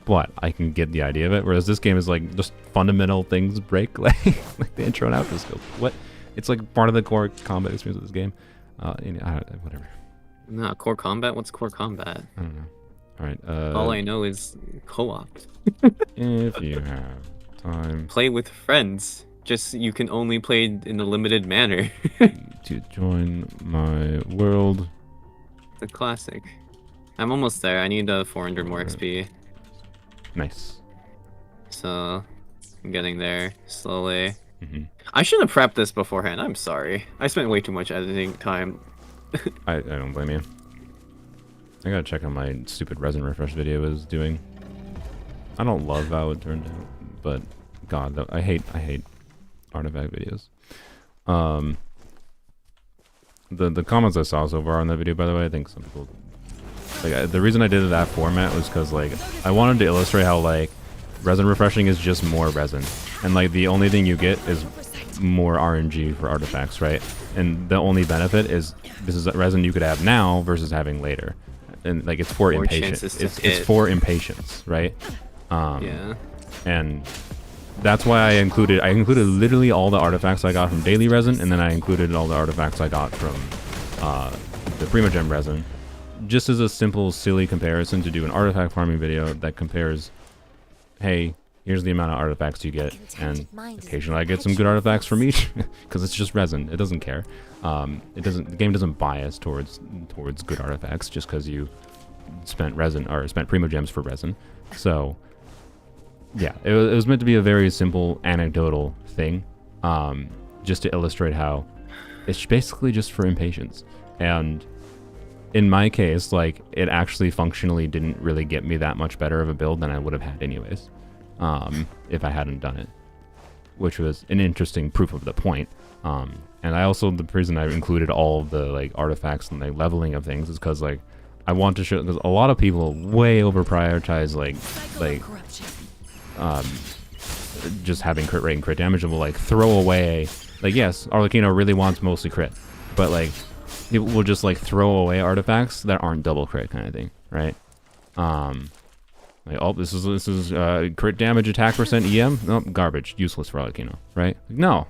But I can get the idea of it. Whereas this game is like just fundamental things break, like the intro and outro skills. What? It's like part of the core combat experience of this game. Whatever. No, core combat? What's core combat? I don't know. All right. All I know is co-op. If you have time. Play with friends. Just you can only play in a limited manner. To join my world. The classic. I'm almost there. I need 400 more XP. Nice. So, I'm getting there slowly. I should have prepped this beforehand. I'm sorry. I spent way too much editing time. I don't blame you. I gotta check how my stupid resin refresh video is doing. I don't love how it turned out, but God, I hate artifact videos. The comments I saw so far on that video, by the way, I think some people like the reason I did that format was because like I wanted to illustrate how like resin refreshing is just more resin, and like the only thing you get is more RNG for artifacts, right? And the only benefit is this is resin you could have now versus having later, and like it's for impatience. It's for impatience, right? Yeah. And that's why I included literally all the artifacts I got from daily resin, and then I included all the artifacts I got from the Primogem resin, just as a simple, silly comparison to do an artifact farming video that compares, hey, here's the amount of artifacts you get, and occasionally I get some good artifacts from each, because it's just resin. It doesn't care. The game doesn't bias towards good artifacts just because you spent resin or spent Primogems for resin. So yeah, it was meant to be a very simple anecdotal thing, just to illustrate how it's basically just for impatience. And in my case, like, it actually functionally didn't really get me that much better of a build than I would have had anyways, if I hadn't done it, which was an interesting proof of the point. And I also, the reason I included all of the like artifacts and the leveling of things is because like I want to show, because a lot of people way over prioritize like just having crit rate and crit damage, and will like throw away, like, yes, Arlecchino really wants mostly crit, but like people will just like throw away artifacts that aren't double crit kind of thing, right? Like, oh, this is crit damage, attack percent, EM, nope, garbage, useless for Arlecchino, right? Like, no.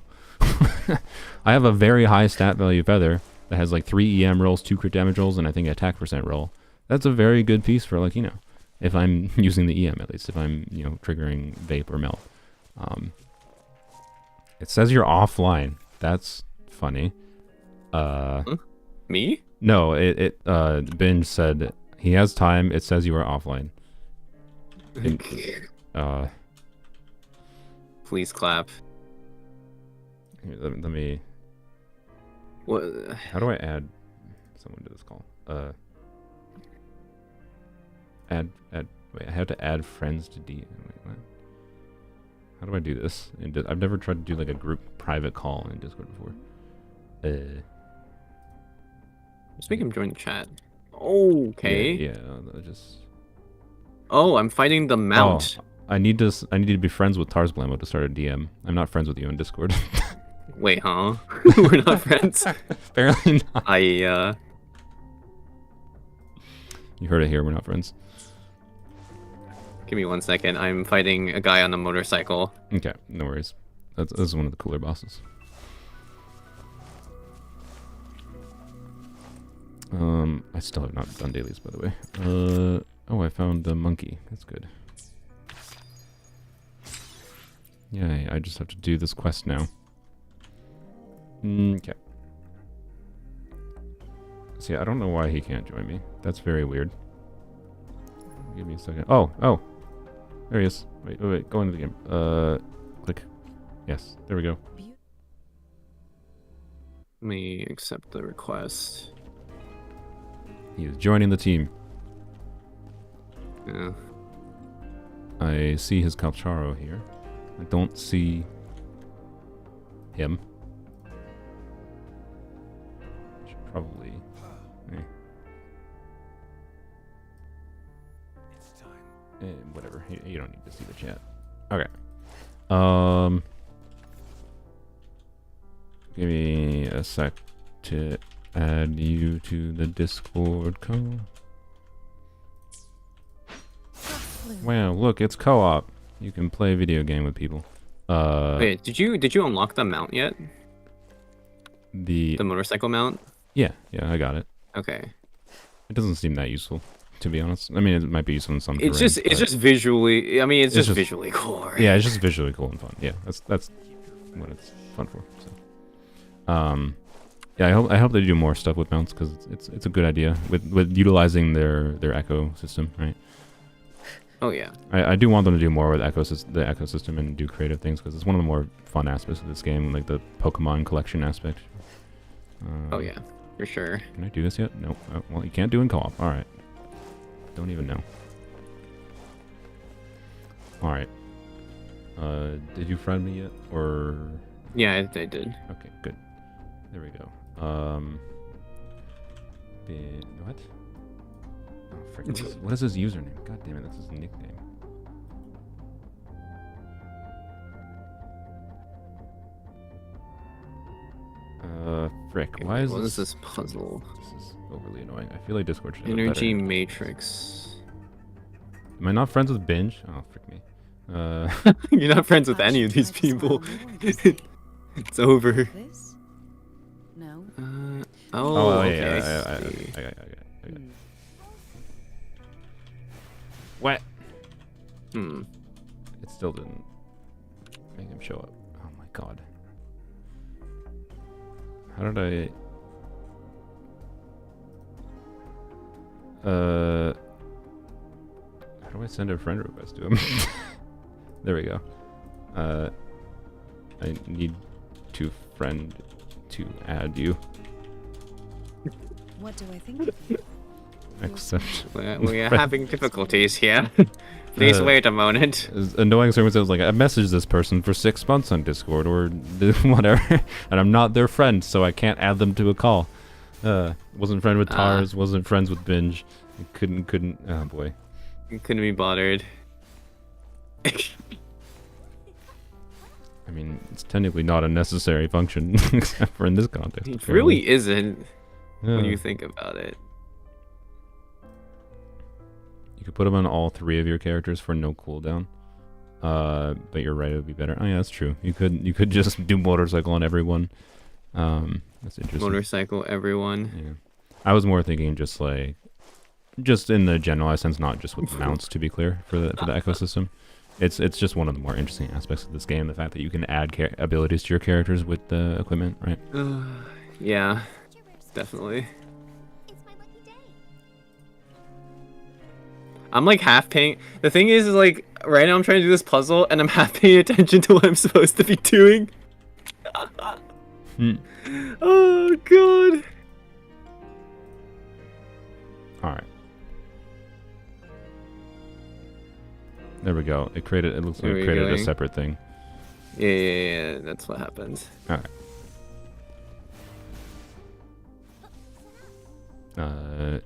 I have a very high stat value feather that has like 3 EM rolls, 2 crit damage rolls, and I think attack percent roll. That's a very good piece for Arlecchino. if I'm using the EM at least, if I'm triggering vape or melt. It says you're offline. That's funny. Me? No, Binge said he has time. It says you are offline. Please clap. Here, let me. What? How do I add someone to this call? Wait, I have to add friends to D. Wait, what? How do I do this? I've never tried to do like a group private call in Discord before. Just make him join the chat. Okay. Yeah, just. Oh, I'm fighting the mount. Oh, I need to be friends with Tars Blamo to start a DM. I'm not friends with you in Discord. Wait, huh? We're not friends. Apparently not. You heard it here. We're not friends. Give me 1 second. I'm fighting a guy on a motorcycle. Okay, no worries. This is one of the cooler bosses. I still have not done dailies, by the way. Oh, I found the monkey. That's good. Yay, I just have to do this quest now. Okay. See, I don't know why he can't join me. That's very weird. Give me a second. Oh! There he is. Wait, go into the game. Click. Yes, there we go. Let me accept the request. He is joining the team. Yeah. I see his Calcharo here. I don't see him. Should probably. It's time. Whatever. You don't need to see the chat. Okay. Give me a sec to add you to the Discord call. Wow, look, it's co-op. You can play a video game with people. Wait, did you unlock the mount yet? The motorcycle mount? Yeah, I got it. Okay. It doesn't seem that useful, to be honest. I mean, it might be useful in some. It's terrains, just visually. I mean, it's just visually cool. Right? Yeah, it's just visually cool and fun. Yeah, that's what it's fun for. So, yeah, I hope they do more stuff with mounts because it's a good idea with utilizing their ecosystem, right? Oh yeah. I do want them to do more with the ecosystem and do creative things because it's one of the more fun aspects of this game, like the Pokemon collection aspect. Oh yeah, for sure. Can I do this yet? No. Oh, well, you can't do in co-op. All right. Don't even know. All right. Did you friend me yet, or? Yeah, I did. Okay, good. There we go. What? Oh, frick. What is his username? God damn it, that's his nickname. Frick. Why is what is this puzzle? This is overly annoying. I feel like Discord should have Energy better. Matrix. Am I not friends with Binge? Oh, frick me. You're not friends with any of these people. It's over. This? No. Okay. I got it. What? It still didn't make him show up. Oh my god. How did I... How do I send a friend request to him? There we go. I need to friend to add you. What do I think of you? Accept. We are having difficulties here. Please wait a moment. Annoying circumstances like I messaged this person for 6 months on Discord or whatever, and I'm not their friend, so I can't add them to a call. Wasn't friend with Tars, wasn't friends with Binge. Couldn't. Oh boy. Couldn't be bothered. I mean, it's technically not a necessary function, except for in this context. It really isn't when Yeah. you think about it. You could put them on all three of your characters for no cooldown. But you're right, it would be better. Oh yeah, that's true. You could just do motorcycle on everyone. That's interesting. Motorcycle, everyone. Yeah. I was more thinking just like just in the generalized sense, not just with mounts, to be clear, for the ecosystem. It's just one of the more interesting aspects of this game, the fact that you can add abilities to your characters with the equipment, right? Yeah, definitely. I'm like half paying. The thing is like right now I'm trying to do this puzzle and I'm half paying attention to what I'm supposed to be doing. Oh god. All right. There we go. It created. It looks like it created a separate thing. Yeah, that's what happens. All right. You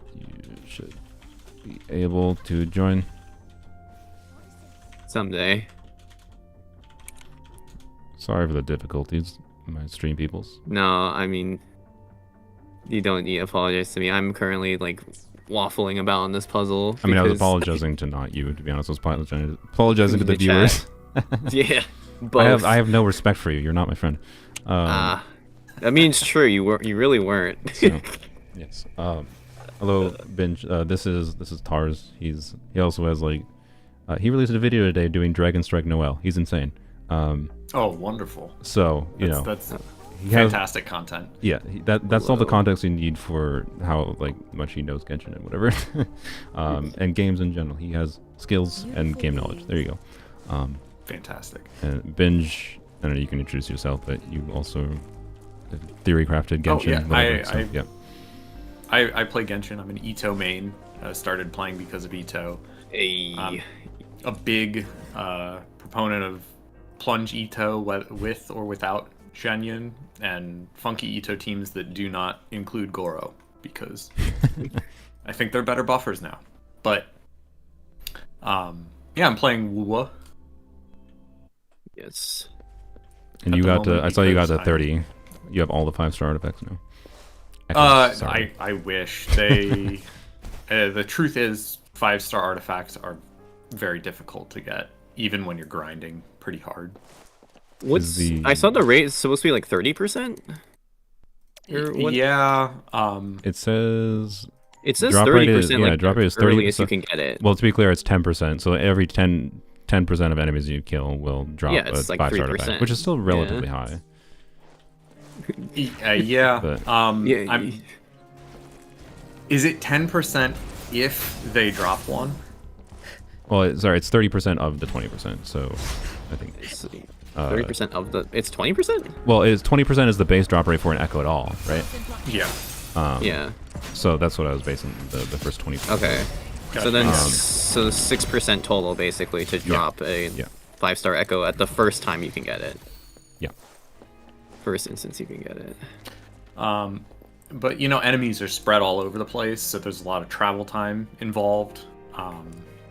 should be able to join Someday. Sorry for the difficulties, my stream peoples. No, I mean, you don't need to apologize to me. I'm currently like waffling about on this puzzle. I mean, I was apologizing to not you, to be honest. I was apologizing to the viewers. Yeah, both. I have no respect for you. You're not my friend. That means true. You really weren't. So, yes. Hello, Binge. This is Tars. He also has like he released a video today doing Dragon Strike Noel. He's insane. Oh, wonderful. So that's fantastic content. Yeah, that's all the context you need for how like much he knows Genshin and whatever, and games in general. He has skills and game knowledge. There you go. Fantastic. And Binge, I don't know. You can introduce yourself, but you also theory crafted Genshin. Oh yeah, I play Genshin. I'm an Ito main. Started playing because of Ito. Hey. A big proponent of plunge Ito with or without Shenyan, and funky Ito teams that do not include Goro, because I think they're better buffers now. But yeah, I'm playing WuWa. Yes. And you got to. I saw you got to 30. You have all the 5-star artifacts now. I wish they. The truth is, 5-star artifacts are very difficult to get, even when you're grinding pretty hard. I saw the rate is supposed to be like 30%. Yeah. It says 30%. Yeah, drop rate is 30%. Earliest you can get it. Well, to be clear, it's 10%. So every 10% of enemies you kill will drop a 5-star artifact, which is still relatively high. Yeah. But, is it 10% if they drop one? Well, sorry, it's 30% of the 20%. So I think 30% of the. It's 20%. Well, it's 20% is the base drop rate for an echo at all, right? Yeah. Yeah. So that's what I was basing the first 20%. Okay. Gotcha. So then, 6% total basically to drop a 5-star echo at the first time you can get it. Yeah. First instance you can get it. But enemies are spread all over the place, so there's a lot of travel time involved.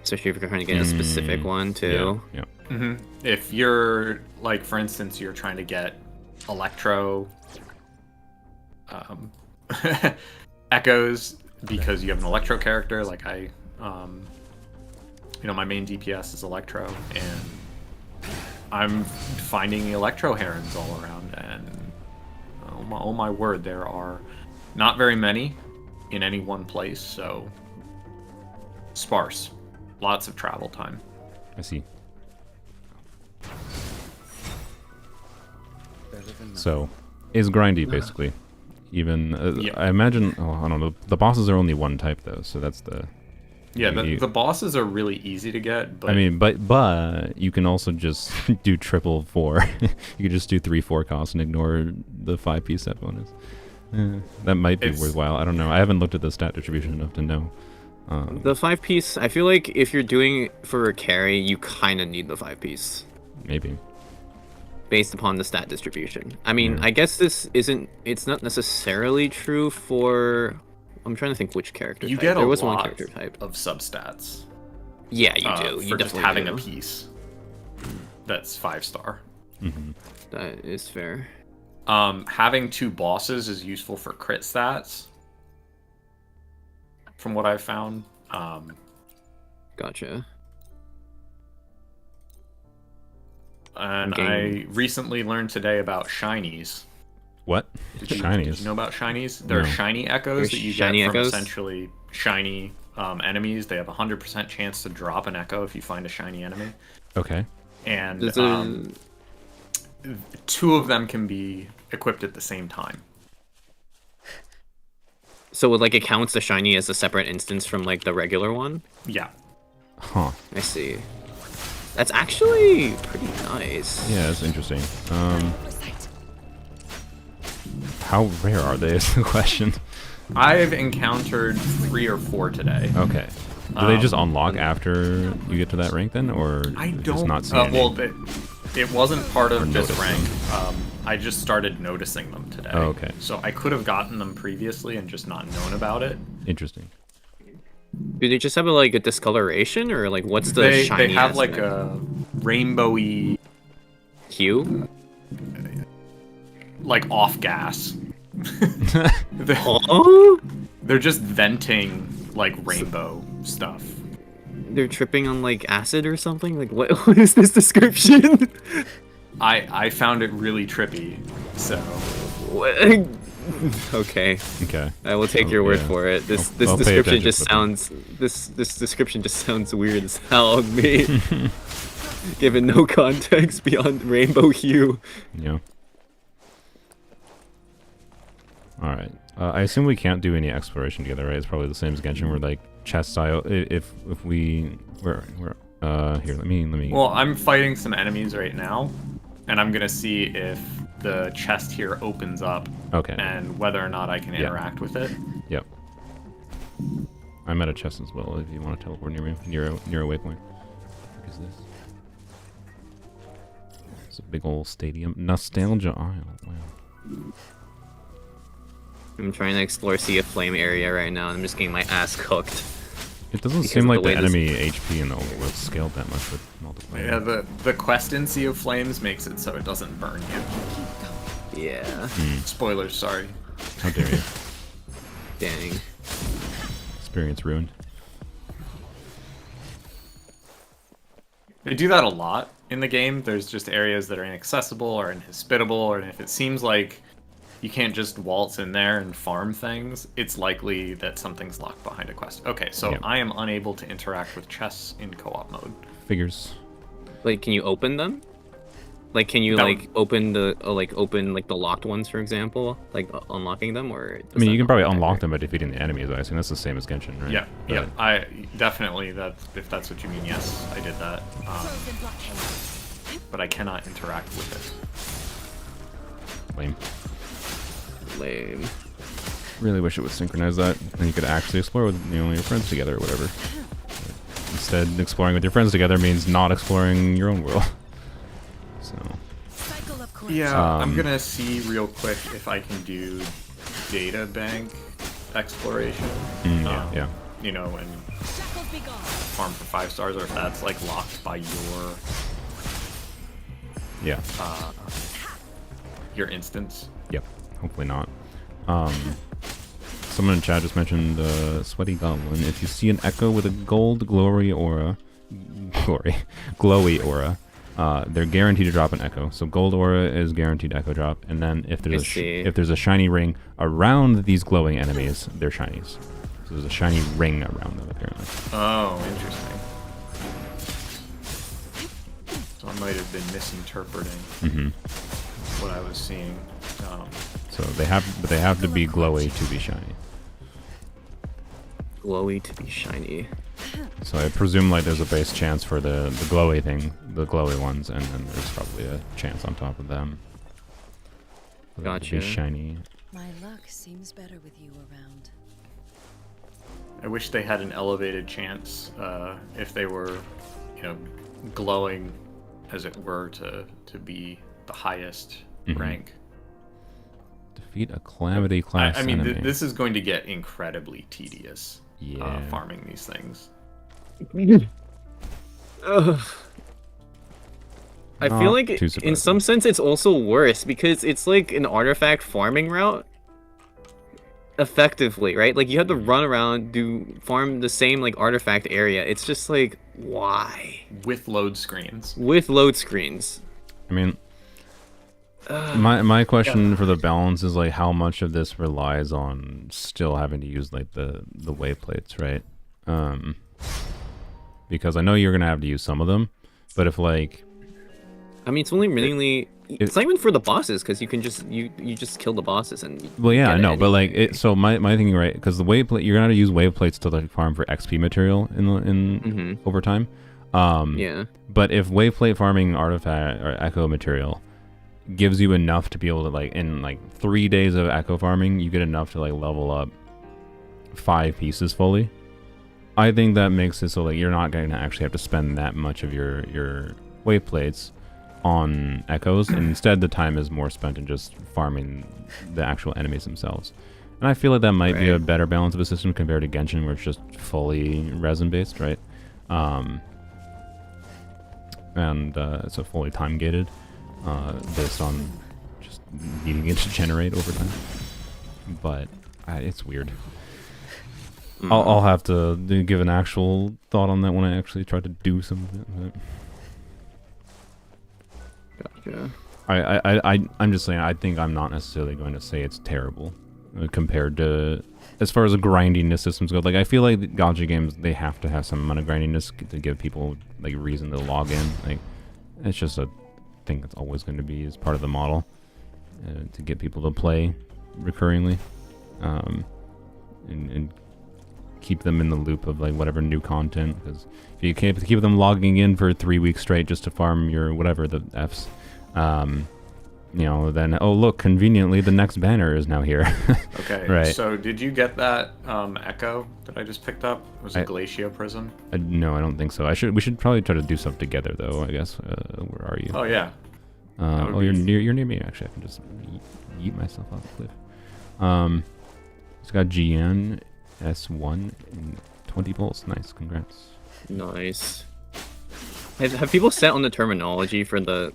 Especially if you're trying to get a specific one too. Yeah. Mm-hmm. If you're like, for instance, you're trying to get Electro echoes because you have an Electro character, like my main DPS is Electro, and I'm finding Electro herons all around, and oh my word, there are not very many in any one place, so sparse. Lots of travel time. I see. So, is grindy basically. Even I imagine. Oh, I don't know. The bosses are only one type though, so that's the. Yeah, the bosses are really easy to get. But I mean, but you can also just do triple 4. You can just do 3-4 cost and ignore the 5-piece set bonus. That might be worthwhile. I don't know. I haven't looked at the stat distribution enough to know. The 5-piece, I feel like if you're doing for a carry, you kind of need the 5-piece. Maybe. Based upon the stat distribution. I mean, I guess it's not necessarily true for, I'm trying to think which character you type. Get there was lot one character type of substats. Yeah, you do. You for just having do. a piece that's 5-star. Mm-hmm. That is fair. Having 2 bosses is useful for crit stats. From what I've found. Gotcha. And I recently learned today about shinies. What? Did you Shinies? know about shinies? There are shiny echoes that you get from essentially shiny enemies, they have a 100% chance to drop an echo if you find a shiny enemy. Okay. And There's a- 2 of them can be equipped at the same time. So like it counts the shiny as a separate instance from like the regular one? Yeah. Huh. I see. That's actually pretty nice. Yeah, that's interesting. How rare are they is the question. I've encountered 3 or 4 today. Okay. Do they just unlock after you get to that rank then, or I just don't. not see any? Well, it wasn't part Or of this notice rank. them. I just started noticing them today. Oh, okay. So I could have gotten them previously and just not known about it. Interesting. Do they just have like a discoloration, or like what's the They shiny have like aspect? a rainbowy, hue? like off gas. they're, Oh, they're just venting like rainbow stuff. they're tripping on like acid or something. Like what? What is this description? I found it really trippy. So What? Okay, Okay. I will take Oh, your word yeah. for it. This I'll pay description attention just to sounds this description just sounds weird as hell to me. Given no context beyond rainbow hue. Yeah. All right. I assume we can't do any exploration together, right? It's probably the same as Genshin, where like chest style. If we we're here. Let me. well, I'm fighting some enemies right now, and I'm gonna see if the chest here opens up Okay. and whether or not I can Yeah. interact with it. Yep. I'm at a chest as well. If you want to teleport near me, near a waypoint. What is this? It's a big old stadium. Nostalgia Isle. Wow. I'm trying to explore Sea of Flame area right now, and I'm just getting my ass cooked. It doesn't Because seem of like the the way this- enemy HP in the overworld scaled that much with multiplayer. Yeah, the quest in Sea of Flames makes it so it doesn't burn you. Yeah. Spoilers, sorry. How dare you? Dang. Experience ruined. They do that a lot in the game. There's just areas that are inaccessible or inhospitable, or if it seems like you can't just waltz in there and farm things, it's likely that something's locked behind a quest. Okay, so Yep. I am unable to interact with chests in co-op mode. Figures. Like, can you open them? Like, can you That like open the open like the locked ones, for example, like unlocking them, or? I mean, you can probably unlock them by defeating the enemies. I assume that's the same as Genshin, right? Yeah, But- yeah. I definitely if that's what you mean. Yes, I did that. But I cannot interact with it. Lame. Lame. Really wish it would synchronize that, and you could actually explore with your friends together or whatever. But instead, exploring with your friends together means not exploring your own world. So, Yeah, I'm Um, gonna see real quick if I can do data bank exploration. yeah. You know, and farm for 5 stars, or if that's like locked by Yeah. your instance. Yep. Hopefully not. Someone in chat just mentioned Sweaty Goblin. If you see an echo with a gold glowy aura, they're guaranteed to drop an echo. So gold aura is guaranteed echo drop, and then if I there's see. if there's a shiny ring around these glowing enemies, they're shinies. So there's a shiny ring around them apparently. Oh, interesting. So I might have been misinterpreting what I was seeing. So they have to be glowy to be shiny. Glowy to be shiny. So I presume like there's a base chance for the glowy thing, the glowy ones, and then there's probably a chance on top of them. For them to Gotcha. Be shiny. My luck seems better with you around. I wish they had an elevated chance if they were, glowing, as it were, to be the highest rank. Defeat a calamity class I mean, enemy. this is going to get incredibly tedious. Yeah. Farming these things. Ugh. I Not feel like too in surprising. some sense it's also worse because it's like an artifact farming route. Effectively, right? Like you have to run around, farm the same like artifact area. It's just like, why? With load screens. With load screens. I mean, my question for the balance is like how much of this relies on still having to use like the wayplates, right? Because I know you're gonna have to use some of them, but if like, I mean, it's only really. It's not even for the bosses, because you can just you just kill the bosses and. well, yeah, I know, but like anyway. it. So my thinking, right? Because the wave plate, you're gonna have to use wave plates to like farm for XP material in over time. Yeah. But if wave plate farming artifact or echo material gives you enough to be able to like in like 3 days of echo farming, you get enough to like level up 5 pieces fully. I think that makes it so like you're not going to actually have to spend that much of your wave plates on echoes, and instead the time is more spent in just farming the actual enemies themselves. And I feel like that might be a better balance of a system compared to Genshin, where it's just fully resin based, right? And it's a fully time gated, based on just needing it to generate over time. But it's weird. I'll have to give an actual thought on that when I actually try to do some of it. Gotcha. I'm just saying, I think I'm not necessarily going to say it's terrible compared to, as far as the grindiness systems go. Like, I feel like the Gacha games, they have to have some amount of grindiness to give people like reason to log in. Like, it's just a thing that's always going to be as part of the model to get people to play recurringly, and keep them in the loop of like whatever new content. Because if you can't keep them logging in for 3 weeks straight just to farm your whatever the Fs, you know, then oh look, conveniently the next banner is now here. Okay, right. So did you get that echo that I just picked up? It was a Glacio Prism. No, I don't think so. We should probably try to do stuff together though, I guess. Where are you? Oh yeah. Oh, you're near me actually. I can just yeet myself off the cliff. It's got GN S1 and 20 volts. Nice, congrats. Nice. Have people set on the terminology for the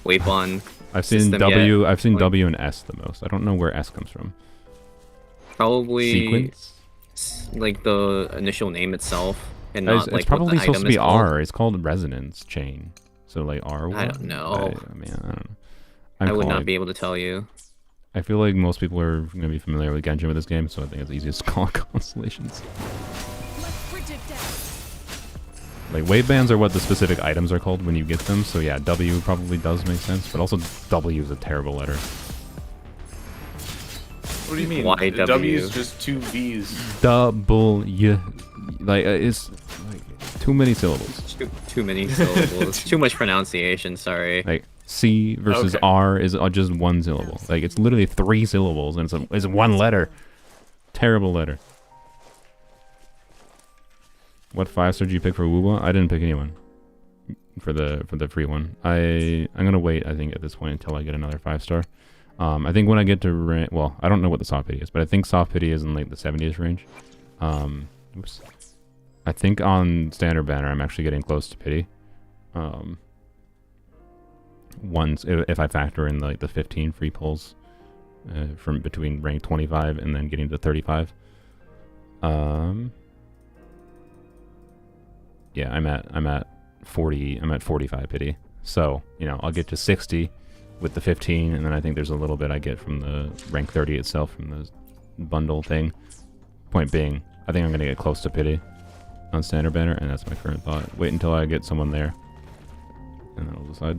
Wavebond? I've seen W. I've seen W and S the most. I don't know where S comes from. Probably Sequence? like the initial name itself, and not It's like probably what the supposed to item be is called. R. It's called resonance chain. So like R. I don't know. I mean, I don't know. I would not be able to tell you. I feel like most people are going to be familiar with Genshin with this game, so I think it's easiest to call it constellations. Like, wave bands are what the specific items are called when you get them, so yeah, W probably does make sense, but also W is a terrible letter. What do you mean? YW. W is just 2 V's. W. Like, it's like too many syllables. Too many syllables. Too much pronunciation, sorry. Like, C versus R is just 1 syllable. Like, it's literally 3 syllables, and it's 1 letter. Terrible letter. What 5-star did you pick for WuWa? I didn't pick anyone for the free one. I'm gonna wait, I think, at this point until I get another 5-star. I think when I get to well, I don't know what the soft pity is, but I think soft pity is in like the 70s range. Oops. I think on standard banner I'm actually getting close to pity. Once if I factor in like the 15 free pulls from between rank 25 and then getting to 35. Yeah, I'm at 40. I'm at 45 pity. So, you know, I'll get to 60 with the 15, and then I think there's a little bit I get from the rank 30 itself from the bundle thing. Point being, I think I'm gonna get close to pity on standard banner, and that's my current thought. Wait until I get someone there, and then I'll decide.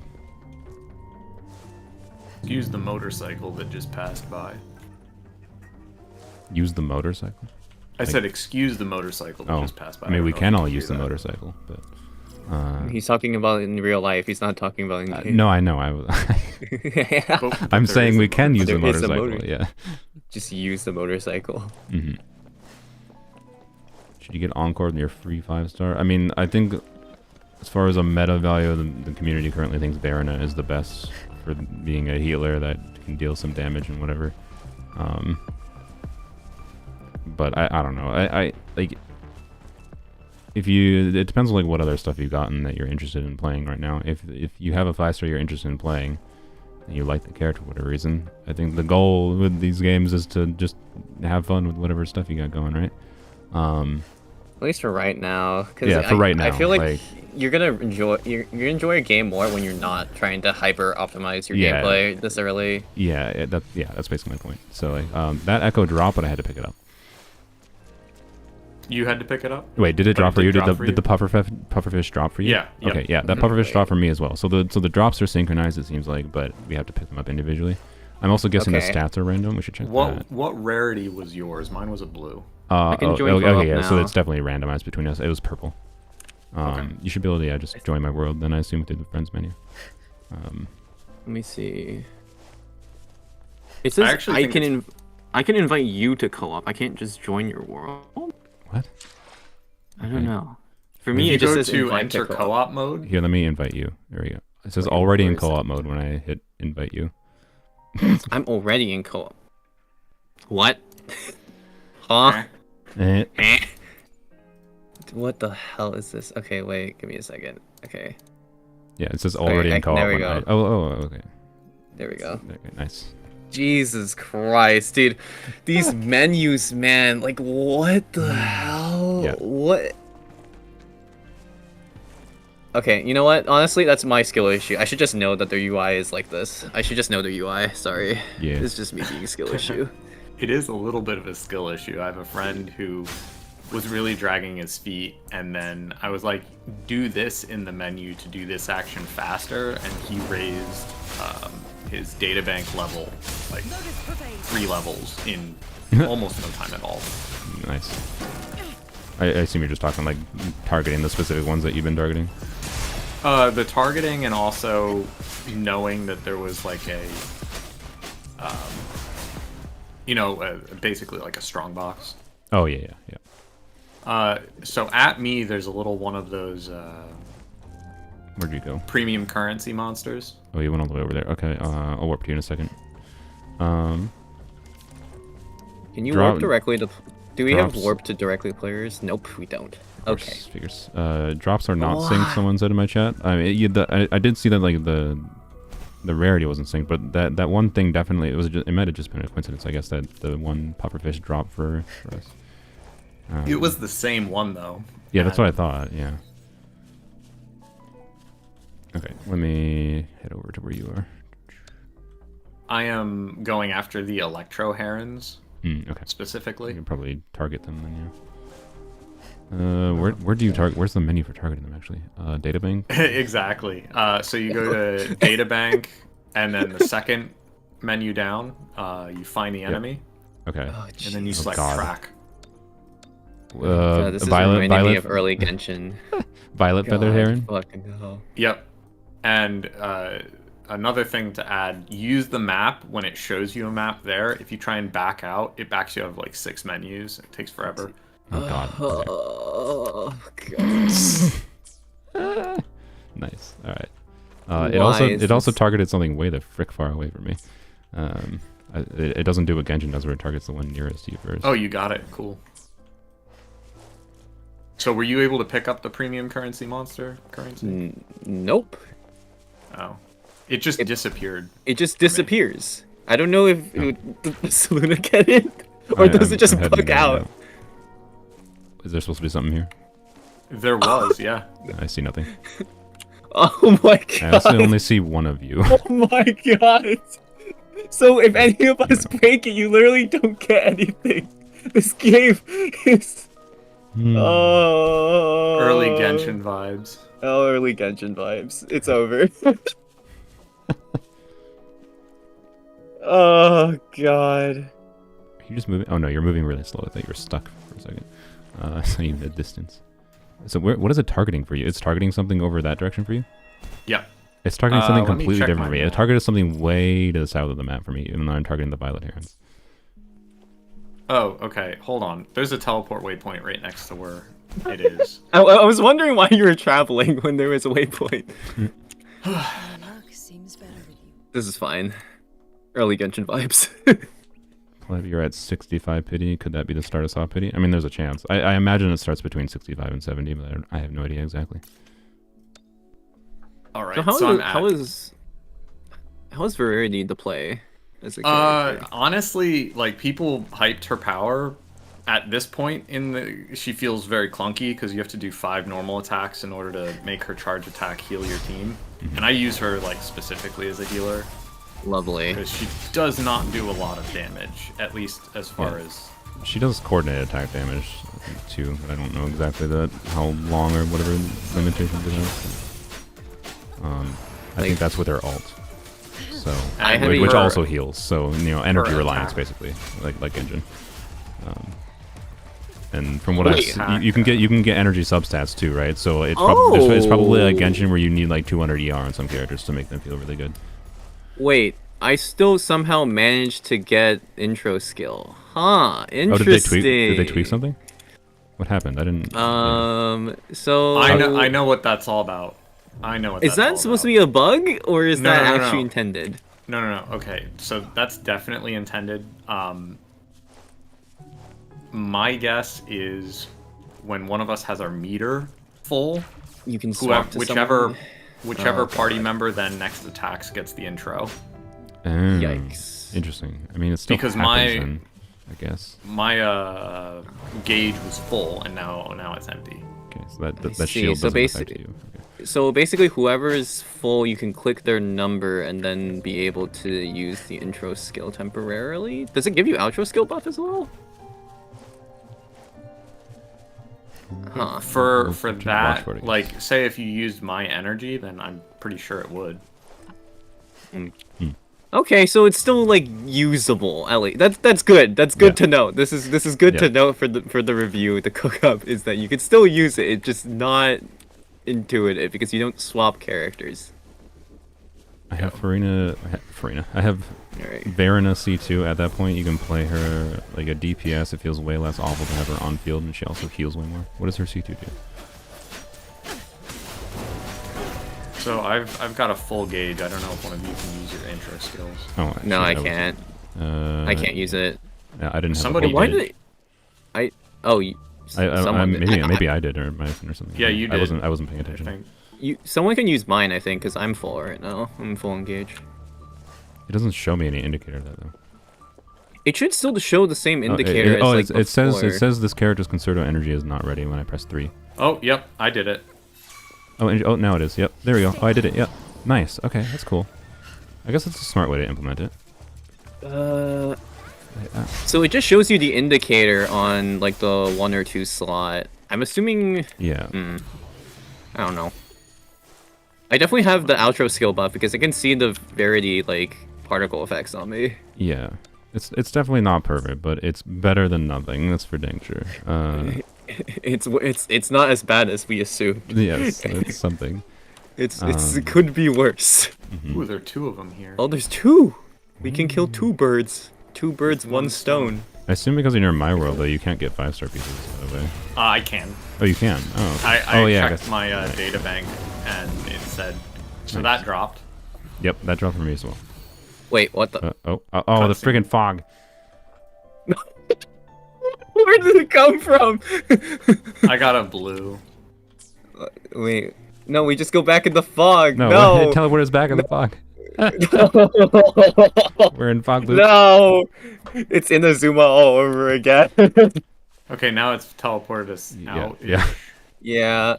Use the motorcycle that just passed by. Use the motorcycle? I said excuse the motorcycle that just passed by. I mean, we can all use the motorcycle, but... He's talking about it in real life. He's not talking about it in no, I know. I'm saying we can use the motorcycle, yeah. Just use the motorcycle. Mm-hmm. Should you get Encore in your free 5-star? I mean, I think as far as a meta value, the community currently thinks Varina is the best for being a healer that can deal some damage and whatever. But I don't know. I like, if you, it depends on like what other stuff you've gotten that you're interested in playing right now. If you have a 5-star you're interested in playing, and you like the character for whatever reason, I think the goal with these games is to just have fun with whatever stuff you got going, right? At least for right now. Yeah, for right now. I feel like you're gonna enjoy a game more when you're not trying to hyper optimize your gameplay this early. Yeah, that's basically my point. So like, that Echo dropped, but I had to pick it up. You had to pick it up? Wait, did it drop for you? Did the you? pufferfish drop for you? Yeah. Yep. Okay, yeah, that pufferfish dropped for me as well. So the drops are synchronized, it seems like, but we have to pick them up individually. I'm also guessing the stats are random. We should check that. What rarity was yours? Mine was a blue. I can join okay, yeah. now. So it's definitely randomized between us. It was purple. Okay. You should be able to just join my world. Then I assume through the friends menu. Let me see. It says I can invite you to co-op. I can't just join your world. What? I don't know. For If me, you it just go says to invite enter co-op. co-op mode. Here, let me invite you. There we go. It says Wait, already where in is co-op mode when I hit invite you. I'm already in co-op. What? Huh? Eh. What the hell is this? Okay, wait. Give me a second. Okay. Yeah, it says already in co-op. there we when go. Okay. There we go. Okay, nice. Jesus Christ, dude. These menus, man. Like, what the hell? Yeah. What? Okay, you know what? Honestly, that's my skill issue. I should just know that their UI is like this. I should just know their UI. Sorry. Yeah. It's just me being a skill issue. It is a little bit of a skill issue. I have a friend who was really dragging his feet, and then I was like, do this in the menu to do this action faster, and he raised his databank level like 3 levels in almost no time at all. Nice. I assume you're just talking like targeting the specific ones that you've been targeting. The targeting, and also knowing that there was like a, basically like a strong box. Oh yeah. So at me, there's a little one of those Where'd you go? premium currency monsters. Oh, you went all the way over there. Okay, I'll warp to you in a second. Can you Drop- warp directly to... Do we have drops. warp to directly players? Nope, we don't. Okay. Figures. Drops are not What? synced. Someone said in my chat. I mean, I did see that like the rarity wasn't synced, but that one thing definitely it might have just been a coincidence. I guess that the one pufferfish dropped for us. It was the same one though. Yeah, that's what I thought. Yeah. Okay, let me head over to where you are. I am going after the electro herons Okay. You specifically. can probably target them then. Yeah. Where do you target? Where's the menu for targeting them actually? Databank. Exactly. So you go to databank, and then the second menu down, you find the enemy, Okay. Oh, and then you select God. track. this is reminding me of early Genshin. Violet feathered heron. Fucking hell. Yep. And another thing to add, use the map when it shows you a map there. If you try and back out, it backs you out of like 6 menus. It takes forever. Oh God. Okay. Oh, God. Nice. All right. It also this... targeted something way the frick far away from me. It doesn't do what Genshin does, where it targets the one nearest to you first. Oh, you got it. Cool. So were you able to pick up the premium currency monster currency? Nope. Oh, it just disappeared. It just disappears. I don't know if does Luna get it, or does it just I'm heading bug there out? now. Is there supposed to be something here? There was, yeah. I see nothing. Oh my God. I also only see one of you. Oh my God. So if any of us break it, you literally don't get anything. This game is... Oh. Early Genshin vibes. Oh, early Genshin vibes. It's over. Oh God. Are you just moving? Oh no, you're moving really slow. I thought you were stuck for a second. I saw you mid distance. So what is it targeting for you? It's targeting something over that direction for you? Yeah. It's targeting something let me completely check different for my me. It map. targeted something way to the south of the map for me, even though I'm targeting the violet herons. Oh, okay. Hold on. There's a teleport waypoint right next to where it is. I was wondering why you were traveling when there was a waypoint. My luck seems better with you. This is fine. Early Genshin vibes. Well, if you're at 65 pity, could that be the start of soft pity? I mean, there's a chance. I imagine it starts between 65 and 70, but I have no idea exactly. All right. So I'm how is Verity to play as a character? Honestly, like people hyped her power. At this point she feels very clunky because you have to do 5 normal attacks in order to make her charge attack heal your team. And I use her like specifically as a healer Lovely. because she does not do a lot of damage, at least as far as She does coordinated attack damage too. I don't know exactly how long or whatever limitations it has. I think that's with her ult. So which also heals. So energy reliance basically, like Engine. And from what I've seen, you can get energy substats too, right? So it's probably like Genshin where you need like 200 ER on some characters to make them feel really good. Wait, I still somehow managed to get intro skill. Huh, interesting. Oh, did they tweak something? What happened? I didn't... So... I know what that's all about. I know what is that supposed to be a bug, or is that actually intended? No. Okay, so that's definitely intended. My guess is when one of us has our meter full, you can swap to whichever party member then next attacks gets the intro. Yikes. Interesting. I mean, it's still because I guess my gauge was full and now it's empty. Okay, so that shield doesn't affect you. Okay. So basically, whoever is full, you can click their number and then be able to use the intro skill temporarily. Does it give you outro skill buff as well? Huh. For that, like, say if you used my energy, then I'm pretty sure it would. Okay, so it's still like usable. At least that's good. That's good to know. This is good to know for the review. The cook up is that you can still use it. It's just not intuitive because you don't swap characters. I have Farina. I have Verina C2. At that point, you can play her like a DPS. It feels way less awful to have her on field, and she also heals way more. What does her C2 do? So I've got a full gauge. I don't know if one of you can use your intro skills. Oh, actually, no, I can't. I can't use it. Yeah, I didn't have somebody. Why did I? Oh, maybe I did or something. Yeah, you did. I wasn't paying attention. Someone can use mine, I think, because I'm full right now. I'm full engage. It doesn't show me any indicator of that though. It should still show the same indicator. It says this character's concerto energy is not ready when I press 3. Oh, yep, I did it. Oh, now it is. Yep, there we go. Oh, I did it. Yep, nice. Okay, that's cool. I guess that's a smart way to implement it. So it just shows you the indicator on like the 1 or 2 slot. I'm assuming. Yeah. I don't know. I definitely have the outro skill buff because I can see the Verity like particle effects on me. Yeah, it's definitely not perfect, but it's better than nothing. That's for dang sure. It's not as bad as we assumed. Yes, it's something. It could be worse. Ooh, there are 2 of them here. Oh, there's 2. We can kill 2 birds. 2 birds, 1 stone. I assume because you're in my world though, you can't get 5-star pieces by the way. I can. Oh, you can. Oh. I checked my data bank and it said. So that dropped. Yep, that dropped for me as well. Wait, what the? The friggin' fog. Where did it come from? I got a blue. Wait, no, we just go back in the fog. No. Teleport's back in the fog. We're in fog loop. No, it's Inazuma all over again. Okay, now it's teleported us out. Yeah. Yeah.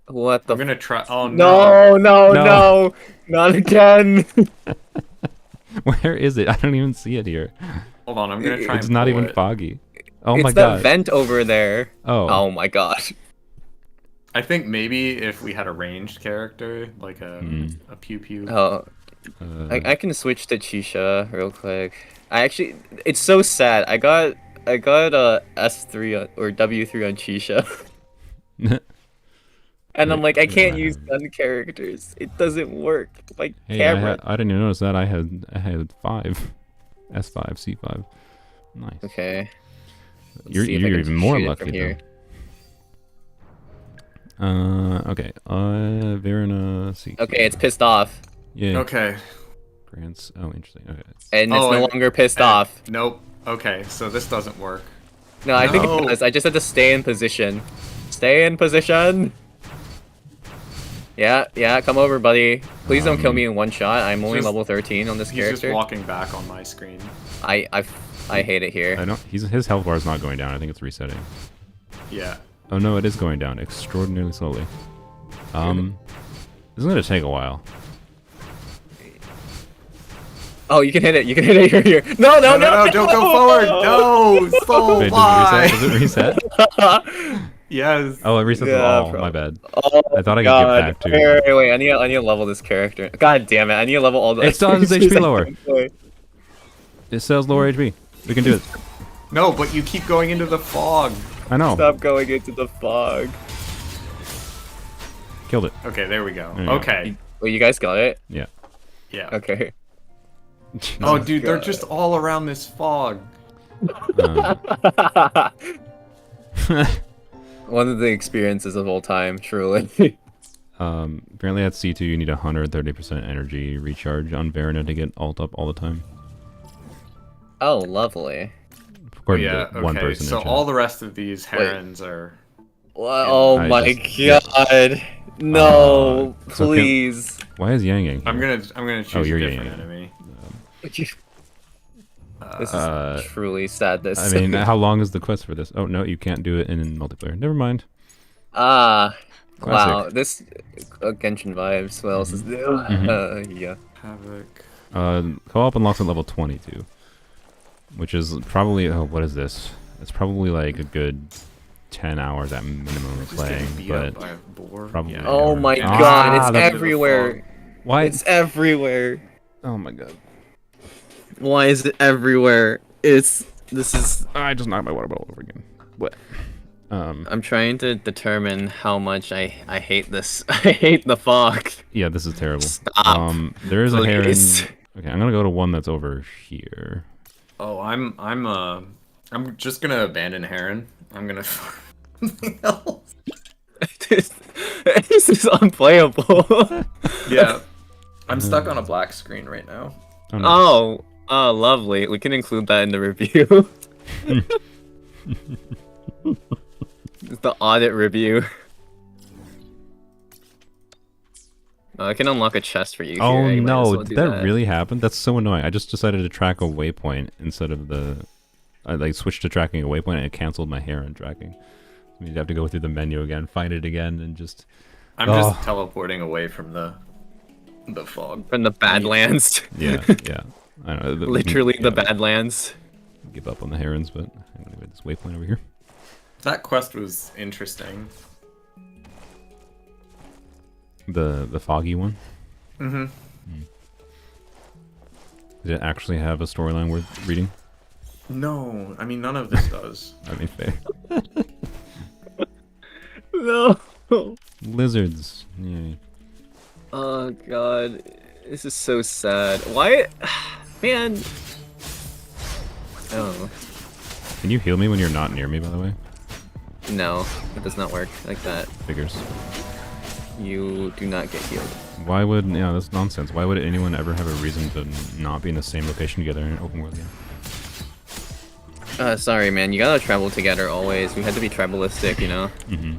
What the? I'm gonna try. Oh no! No! Not again. Where is it? I don't even see it here. Hold on, I'm gonna try. It's not even foggy. Oh my god! It's that vent over there. Oh my god. I think maybe if we had a ranged character, like a pew pew. Oh. I can switch to Chisha real quick. It's so sad. I got a S3 or W3 on Chisha. And I'm like, I can't use gun characters. It doesn't work. Like camera. I didn't even notice that. I had 5, S5, C5. Nice. Okay. You're even more lucky though. Okay. Verina C. Okay, it's pissed off. Yeah. Okay. Grants. Oh, interesting. Okay. And it's no longer pissed off. Nope. Okay, so this doesn't work. No, I think it does. I just had to stay in position. Stay in position. Yeah, come over, buddy. Please don't kill me in one shot. I'm only level 13 on this character. He's just walking back on my screen. I hate it here. I know his health bar is not going down. I think it's resetting. Yeah. Oh no, it is going down extraordinarily slowly. This is gonna take a while. Oh, you can hit it. You can hit it here. No, no, no, no, don't go forward. No, so Wait, why? does it reset? Yes. Oh, it resets it Yeah, all. bro. My bad. Oh, I thought I could God. get back to. Wait. I need to level this character. God damn it! I need to level all the. It still has its HP lower. Wait. It sells lower HP. We can do it. No, but you keep going into the fog. I know. Stop going into the fog. Killed it. Okay, there we go. There you go. Okay. Wait, you guys got it? Yeah. Yeah. Okay. Oh, dude, they're God. just all around this fog. One of the experiences of all time, truly. Apparently at C2 you need 130% energy recharge on Verina to get ult up all the time. Oh, lovely. According Yeah, to one okay, person so in chat. all the rest of these herons are... Oh I my just- god. No, so can- please. Why is Yang Yang? I'm here? gonna choose Oh, you're a different Yang. enemy. This is truly sadness. I mean, how long is the quest for this? Oh, no, you can't do it in multiplayer. Never mind. wow. Classic. This Genshin vibes. What else is new? Yeah. Havoc. Co-op unlocks at level 22. Which is probably... Oh, what is this? It's probably like a good 10 hours at minimum of Just getting playing, beat up but... by a boar. probably- Yeah. Oh my Ah, god, it's that's- everywhere. Why? It's everywhere. Oh my god. Why is it everywhere? This is... I just knocked my water bottle over again. What? I'm trying to determine how much I hate this. I hate the fog. Yeah, this is terrible. Stop. There is a heron. Please. Okay, I'm gonna go to one that's over here. Oh, I'm just gonna abandon heron. I'm gonna something else. this is unplayable. Yeah. I'm stuck on a black screen right now. Oh, no. Oh, lovely. We can include that in the review. It's the audit review. I can unlock a chest for you. Oh here. You might as no, well did do that really happen? That's so annoying. I just decided to track a waypoint instead of the... I like switched to tracking a waypoint and it canceled my heron tracking. You'd have to go through the menu again, find it again, and just... I'm just teleporting away from the fog. From the Badlands. Yeah, yeah. I don't know. Literally yeah, the Badlands. Give up on the herons, but I'm gonna get this waypoint over here. That quest was interesting. The foggy one? Mm-hmm. Did it actually have a storyline worth reading? No, I mean none of this does. I mean, fair. No. Lizards. Yay. Oh god. This is so sad. Why? Man. I don't know. Can you heal me when you're not near me, by the way? No, it does not work like that. Figures. You do not get healed. Why would... Yeah, that's nonsense. Why would anyone ever have a reason to not be in the same location together in an open world game? Sorry man, you gotta travel together always. We had to be tribalistic, you know? Mm-hmm.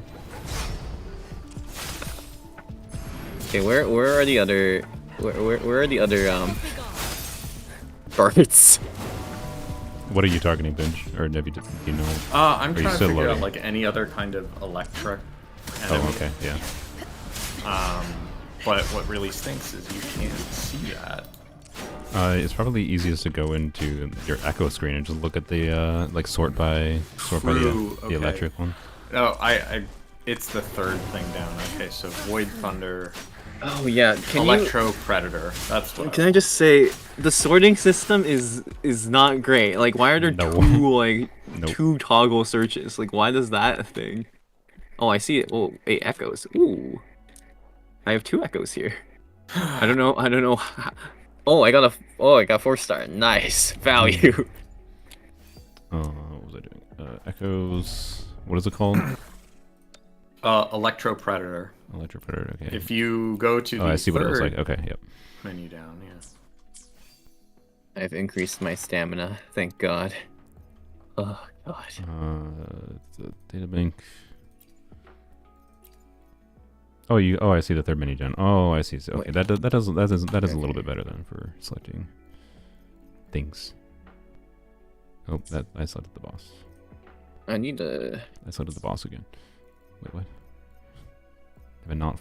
Okay, where are the other... Where are the other, birds? What are you targeting, Binge? Or have you, do you know? I'm Are you trying to still figure out loading? like any other kind of electric enemy. Oh, okay, yeah. But what really stinks is you can't see that. It's probably easiest to go into your echo screen and just look at the like sort by True, the okay. electric one. No, it's the third thing down. Okay, so Void Thunder, Oh yeah, Electro Predator. That's what. Can I just say the sorting system is not great. Like, why are there No. Nope. two toggle searches? Like, why does that thing? Oh, I see it. Oh, 8 echoes. Ooh, I have 2 echoes here. I don't know. Oh, I got 4-star. Nice value. What was I doing? Echoes. What is it called? Electro Predator. Electro Predator. Okay. If you go to the I see what it looks third like. Okay. Yep. menu down, yeah. I've increased my stamina. Thank God. Oh God. The data bank. Oh, I see the third menu down. Oh, I see. So, okay, that is a little bit better then for selecting things. Oh, that I selected the boss. I need to. I selected the boss again. Wait, what? Have I not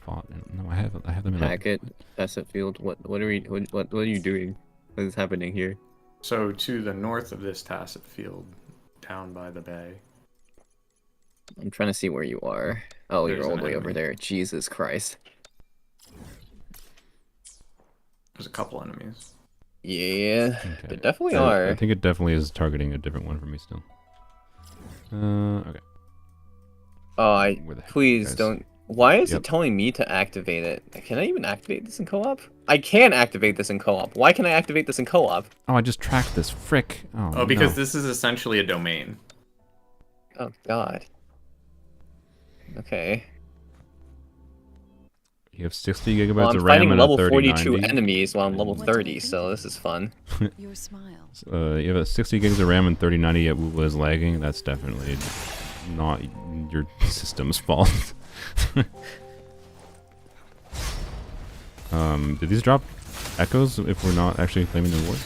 fought. No, I have them in like... Packet, asset field. What are what are you doing? What is happening here? So to the north of this tacit field, down by the bay. I'm trying to see where you are. Oh, There's you're all an the way over enemy. there. Jesus Christ. There's a couple enemies. Yeah, Okay. there definitely I are. think it definitely is targeting a different one for me still. Okay. Oh, Where the heck are you please guys? don't. Why is Yep. it telling me to activate it? Can I even activate this in co-op? I can activate this in co-op. Why can I activate this in co-op? Oh, I just tracked this. Frick. Oh, Oh, because no. this is essentially a domain. Oh God. Okay. You have 60 gigabytes Well, I'm of RAM fighting and a level 42 3090. enemies while I'm level What do I 30, think so of this is fun. Your smile. You have a 60 gigs of RAM and 3090, yet WuWa is lagging. That's definitely not your system's fault. Did these drop echoes if we're not actually claiming the ward?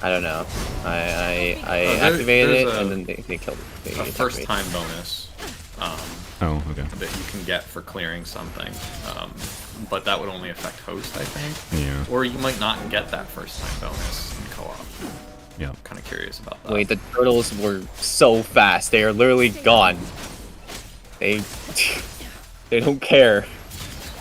I don't know. I there- activated it there's and then they killed it. They A attacked me. first time bonus Oh, okay. that you can get for clearing something. But that would only affect host, I think. Yeah. Or you might not get that first time bonus in co-op. Yeah. I'm kind of curious about that. Wait, the turtles were so fast. They are literally gone. They they don't care.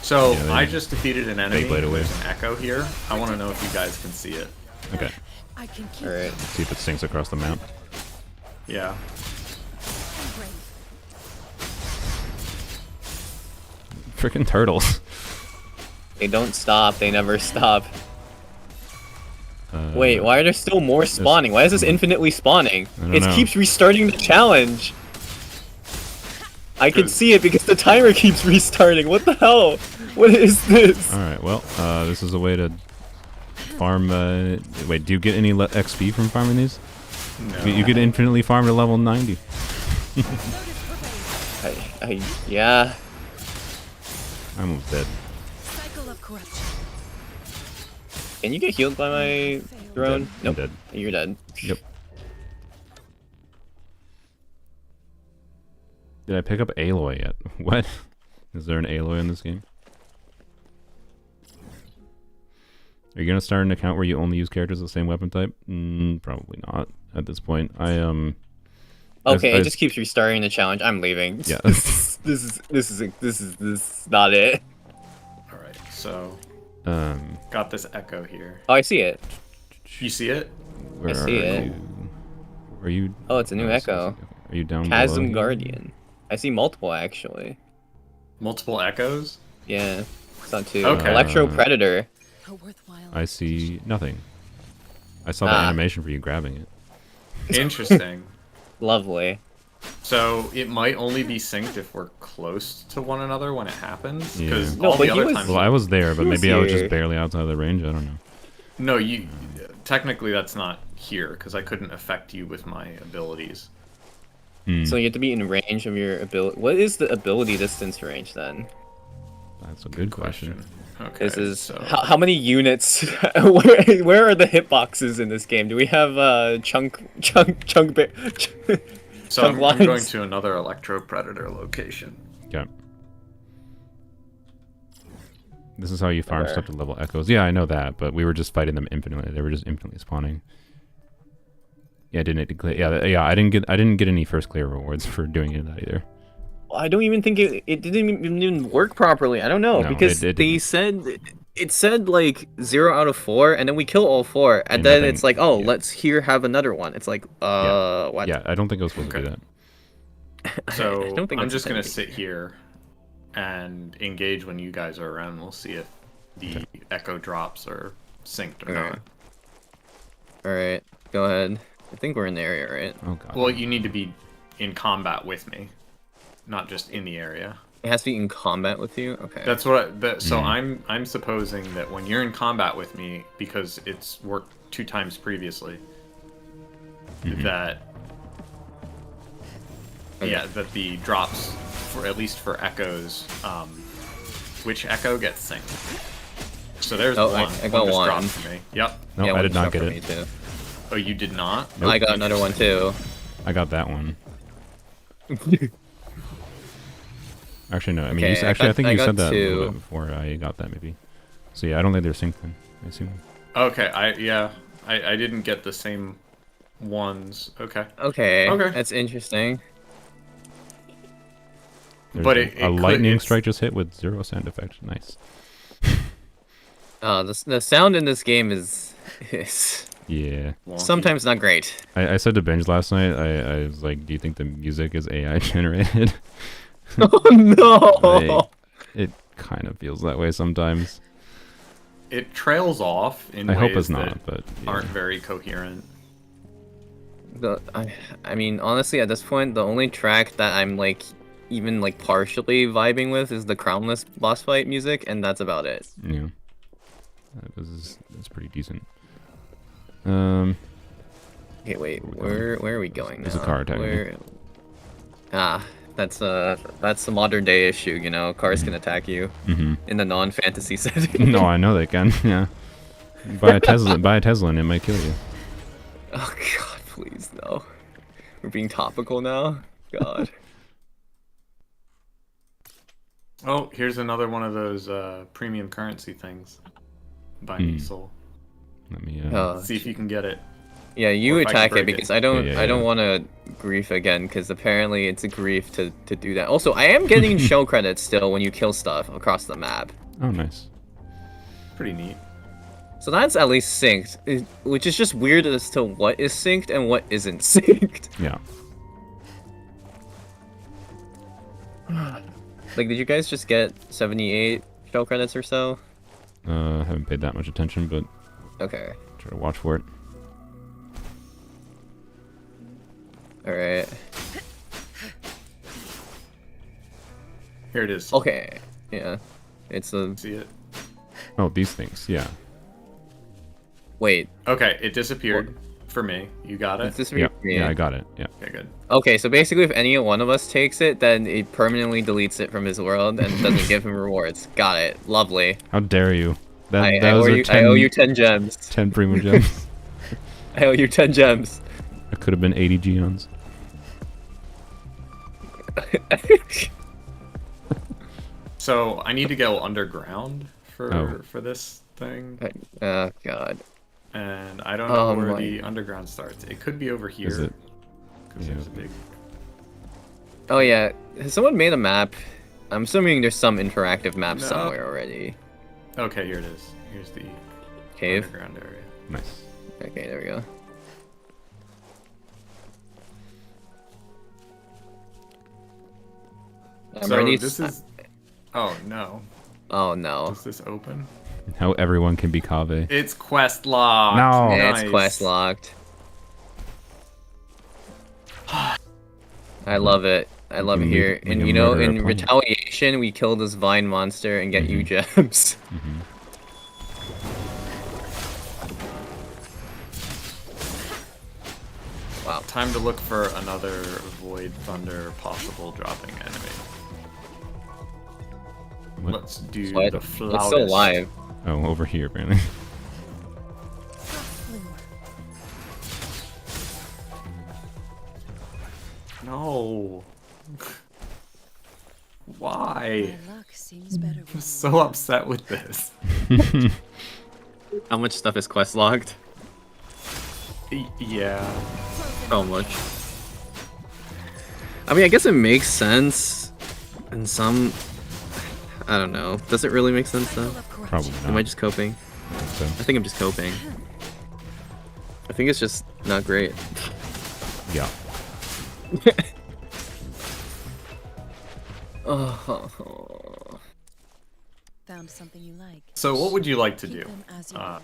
So Yeah, I just defeated an enemy. blade away. There's an echo here. I want to know if you guys can see it. Okay. I can keep All right. Let's see if it sinks across the map. Yeah. Freaking turtles. They don't stop. They never stop. Uh, Wait, why are there still more spawning? Why is this infinitely spawning? I don't It know. keeps restarting the challenge. I can Good. see it because the timer keeps restarting. What the hell? What is this? Alright, well, this is a way to farm, wait, do you get any XP from farming these? No. You could infinitely farm to level 90. Yeah. I'm almost dead. cycle of corruption. Can you get healed by my drone? I'm Nope. dead. You're dead. Yep. Did I pick up Aloy yet? What? Is there an Aloy in this game? Are you gonna start an account where you only use characters of the same weapon type? Probably not at this point. Okay, I- it just keeps restarting the challenge. I'm leaving. Yeah. this is not it. All right. So Um, got this echo here. Oh, I see it. You see it? where see are it. you? Are you? Oh, it's a new echo. Are you down Chasm below here? Guardian. I see multiple actually. Multiple echoes? Yeah, it's not two. Okay. Electro Predator. A worthwhile. I see nothing. I saw the Ah. animation for you grabbing it. Interesting. Lovely. So it might only be synced if we're close to one another when it happens. Because Yeah. No, all but the he other was- times. Well, I was there, but He was maybe I was just here. barely outside the range. I don't know. No, you. Technically, that's not here because I couldn't affect you with my abilities. So you have to be in range of your ability. What is the ability distance range then? That's a good question. Okay. This is so how many units? Where are the hitboxes in this game? Do we have chunk? So chunk I'm lines? going to another Electro Predator location. Yeah. This is how you farm Okay. stuff to level echoes. Yeah, I know that, but we were just fighting them infinitely. They were just infinitely spawning. Yeah, I didn't clear. Yeah. I didn't get any first clear rewards for doing any of that either. I don't even think it didn't even work properly. I don't know No, because it they didn't. said it said like 0 out of 4, and then we kill all 4, and And then nothing- it's like, oh, yeah. let's have another one. It's like, what? Yeah, I don't think I was supposed to do Okay. that. So I don't think I'm that's just gonna intended. sit here and engage when you guys are around. We'll see if the echo drops are synced or Okay. not. All right, go ahead. I think we're in the area, right? Oh god. Well, you need to be in combat with me, not just in the area. It has to be in combat with you. Okay. That's what. So Hmm. I'm supposing that when you're in combat with me, because it's worked 2 times previously, Mm-hmm. that yeah, that the drops for at least for echoes, which echo gets synced. So there's Oh, one. I got just one. dropped to me. Yep. No, Yeah, I one did not struck get for it. me, too. Oh, you did not? I got another one too. I got that one. Actually, no. I mean, Okay, I think I you got said that a little two. bit before I got that, maybe. So yeah, I don't think they're synced then. I assume. Okay, I didn't get the same ones. Okay. Okay, Okay. that's interesting. There's But a lightning strike just hit with 0 sound effect. Nice. The sound in this game is Yeah. wonky. sometimes not great. I said to Benj last night, I was like, do you think the music is AI generated? Oh no! It kind of feels that way sometimes. It trails off in I ways hope it's that not, but yeah. aren't very coherent. I mean, honestly, at this point, the only track that I'm like even like partially vibing with is the Crownless boss fight music, and that's about it. Yeah. That's pretty decent. Okay, wait, where are we going now? There's a car attacking me. That's a modern day issue, you know. Cars can attack you in the non-fantasy setting. No, I know they can. Yeah. Buy a Tesla, and it might kill you. Oh god, please no. We're being topical now. God. Oh, here's another one of those premium currency things. Buy me soul. Let me. See if you can get it. Yeah, you Or if I can attack it break because it. I don't Yeah, I don't yeah. want to grief again because apparently it's a grief to do that. Also, I am getting show credits still when you kill stuff across the map. Oh, nice. Pretty neat. So that's at least synced, which is just weird as to what is synced and what isn't synced. Yeah. Like, did you guys just get 78 show credits or so? Haven't paid that much attention, but Okay. try to watch for it. Alright. Here it is. Okay. Yeah. It's a... See it? Oh, these things. Yeah. Wait. Okay, it disappeared for me. You got It's it? this Yeah. weird? Yeah, I got it. Yeah. Okay, good. Okay, so basically if any one of us takes it, then it permanently deletes it from his world and doesn't give him rewards. Got it. Lovely. How dare you? I Those are 10, owe you 10 gems. 10 premium gems. I owe you 10 gems. It could have been 80 geons. So I need to go underground for Oh. this thing, Oh, God. and I don't know Oh where my. the underground starts. It could be over here. Is it? Because Yeah. there's a big. Oh, yeah. Has someone made a map? I'm assuming there's some interactive map No. somewhere already. Okay, here it is. Here's the Cave? underground area. Nice. Okay, there we go. I'm So ready. this is. Oh no! Oh, no. Does this open? How everyone can be Kaveh. It's quest locked. No. Yeah, Nice. it's quest locked. I love it. I love it can here. meet- we And can you know, murder a in planet. retaliation, we kill this vine monster and get you gems. Wow. Time to look for another Void Thunder possible dropping enemy. What? Let's do What? the It's flautist. still live. Oh, over here, apparently. No. Why? My luck seems better I'm with so upset with this. How much stuff is quest logged? Yeah. So much. I mean, I guess it makes sense. And some... I don't know. Does it really make sense though? Probably Am I not. just coping? So, I think I'm just coping. I think it's just not great. yeah. Oh. Found something you like. So what would you like to Keep do? them as you Uh, will.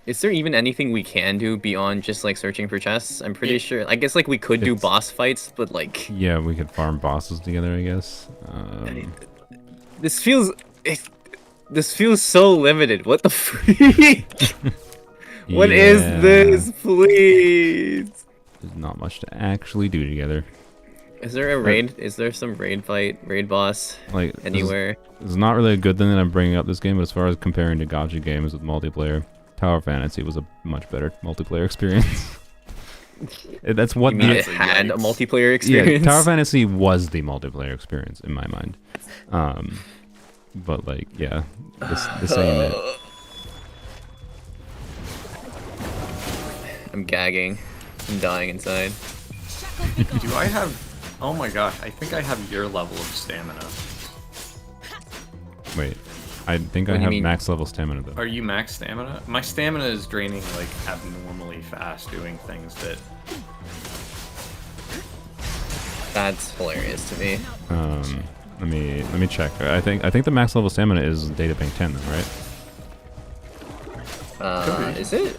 Is there even anything we can do beyond just like searching for chests? I'm pretty sure. I guess like we could do It's- boss fights, but like Yeah, we could farm bosses together, I guess. this feels this feels so limited. What the freak? What is yeah, this, please? There's not much to actually do together. Is there a raid? Is there some raid fight, raid boss Like anywhere? It's not really a good thing that I'm bringing up this game, but as far as comparing to Gacha games with multiplayer, Tower Fantasy was a much better multiplayer experience. That's what You mean the it had a Yikes. multiplayer experience? Yeah, Tower Fantasy was the multiplayer experience in my mind. But like, yeah, this ain't it. I'm gagging. I'm dying inside. Do I have... Oh my gosh, I think I have your level of stamina. Wait, I think What I do you have mean? max level stamina though. Are you max stamina? My stamina is draining like abnormally fast doing things that... That's hilarious to me. Let me check. I think the max level stamina is Databank 10 then, right? Is it?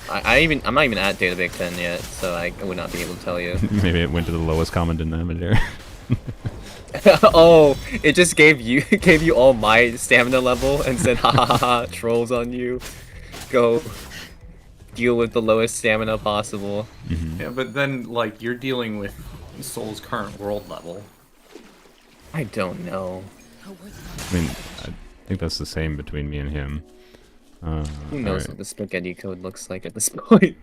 I'm not even at Database 10 yet, so I would not be able to tell you. Maybe it went to the lowest common denominator. Oh, it just gave you all my stamina level and said, ha ha ha ha, trolls on you. Go deal with the lowest stamina possible. Yeah, but then, like, you're dealing with Soul's current world level. I don't know. Oh, I mean, I think that's the same between me and him. Who knows Alright. what the spaghetti code looks like at this point?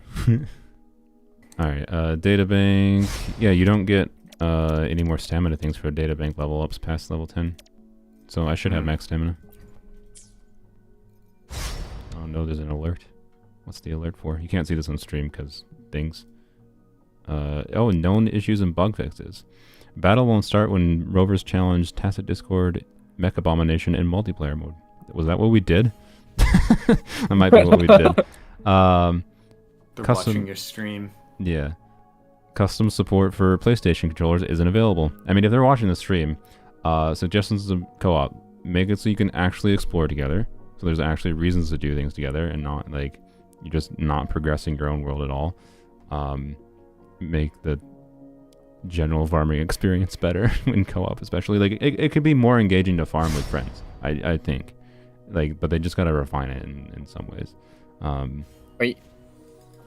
Alright, Databank. Yeah, you don't get any more stamina things for Databank level ups past level 10. So I should have max stamina. Oh no, there's an alert. What's the alert for? You can't see this on stream because things. Oh, known issues and bug fixes. Battle won't start when rovers challenge Tacit Discord, Mech Abomination, in multiplayer mode. Was that what we did? That might be what we did. They're Custom- watching your stream. Yeah. Custom support for PlayStation controllers isn't available. I mean, if they're watching the stream, suggestions of co-op, make it so you can actually explore together. So there's actually reasons to do things together and not like you're just not progressing your own world at all. Make the general farming experience better in co-op, especially. Like it could be more engaging to farm with friends, I think. Like, but they just gotta refine it in some ways.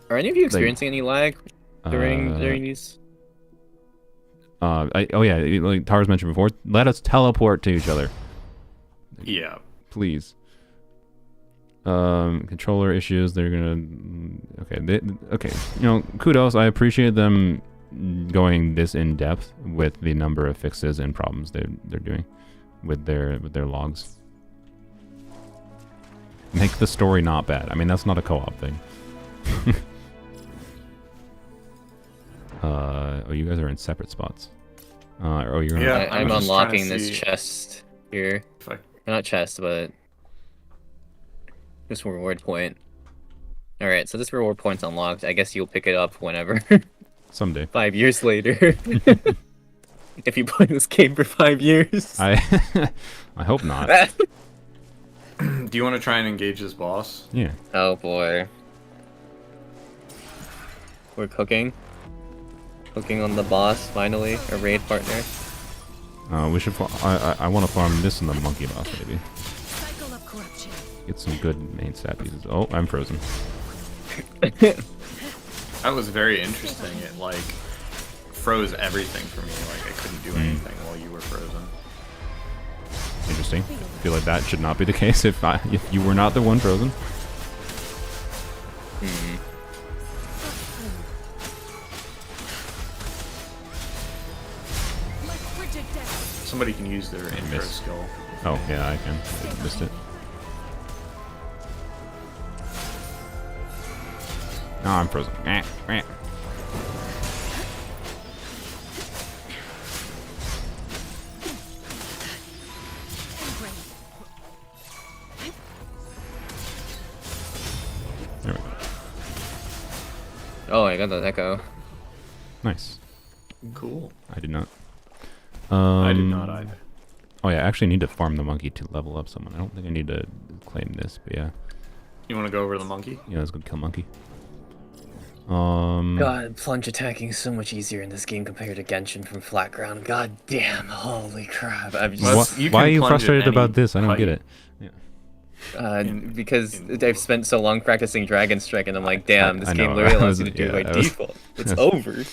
Are any of you experiencing any lag during these? Oh yeah, like Tars mentioned before, let us teleport to each other, Yeah. please. Controller issues, they're gonna... Okay, okay, you know, kudos, I appreciate them going this in-depth with the number of fixes and problems they're doing with their logs. Make the story not bad. I mean, that's not a co-op thing. Oh, you guys are in separate spots. Oh, you're... Yeah. I'm was just trying to unlocking this see chest here. if I- Not chest, but this reward point. Alright, so this reward point's unlocked. I guess you'll pick it up whenever. Someday. 5 years later. If you play this game for 5 years. I hope not. Do you want to try and engage this boss? Yeah. Oh boy. We're cooking. Cooking on the boss, finally. A raid partner. We should... I want to farm this in the monkey boss, maybe. cycle of corruption. Get some good main stat pieces. Oh, I'm frozen. That was very interesting. It, like, froze everything for me. Like, I couldn't do anything while you were frozen. Interesting. I feel like that should not be the case if you were not the one frozen. Like frigid death. Somebody can use their intro missed. skill. Oh, yeah, I can. Missed it. No, I'm frozen. There we go. Oh, I got the echo. Nice. Cool. I did not. I did not either. Oh yeah, I actually need to farm the monkey to level up someone. I don't think I need to claim this, but yeah. You want to go over the monkey? Yeah, let's go kill monkey. God, plunge attacking is so much easier in this game compared to Genshin from flat ground. God damn, holy crap. I'm just, Well, Wh- you why can are you plunge at frustrated any about this? I don't get height. it. Yeah. because I've spent so long practicing Dragon Strike, and I'm like, damn, this I game know, literally I allows was- you to do it yeah, by I was- default. It's over.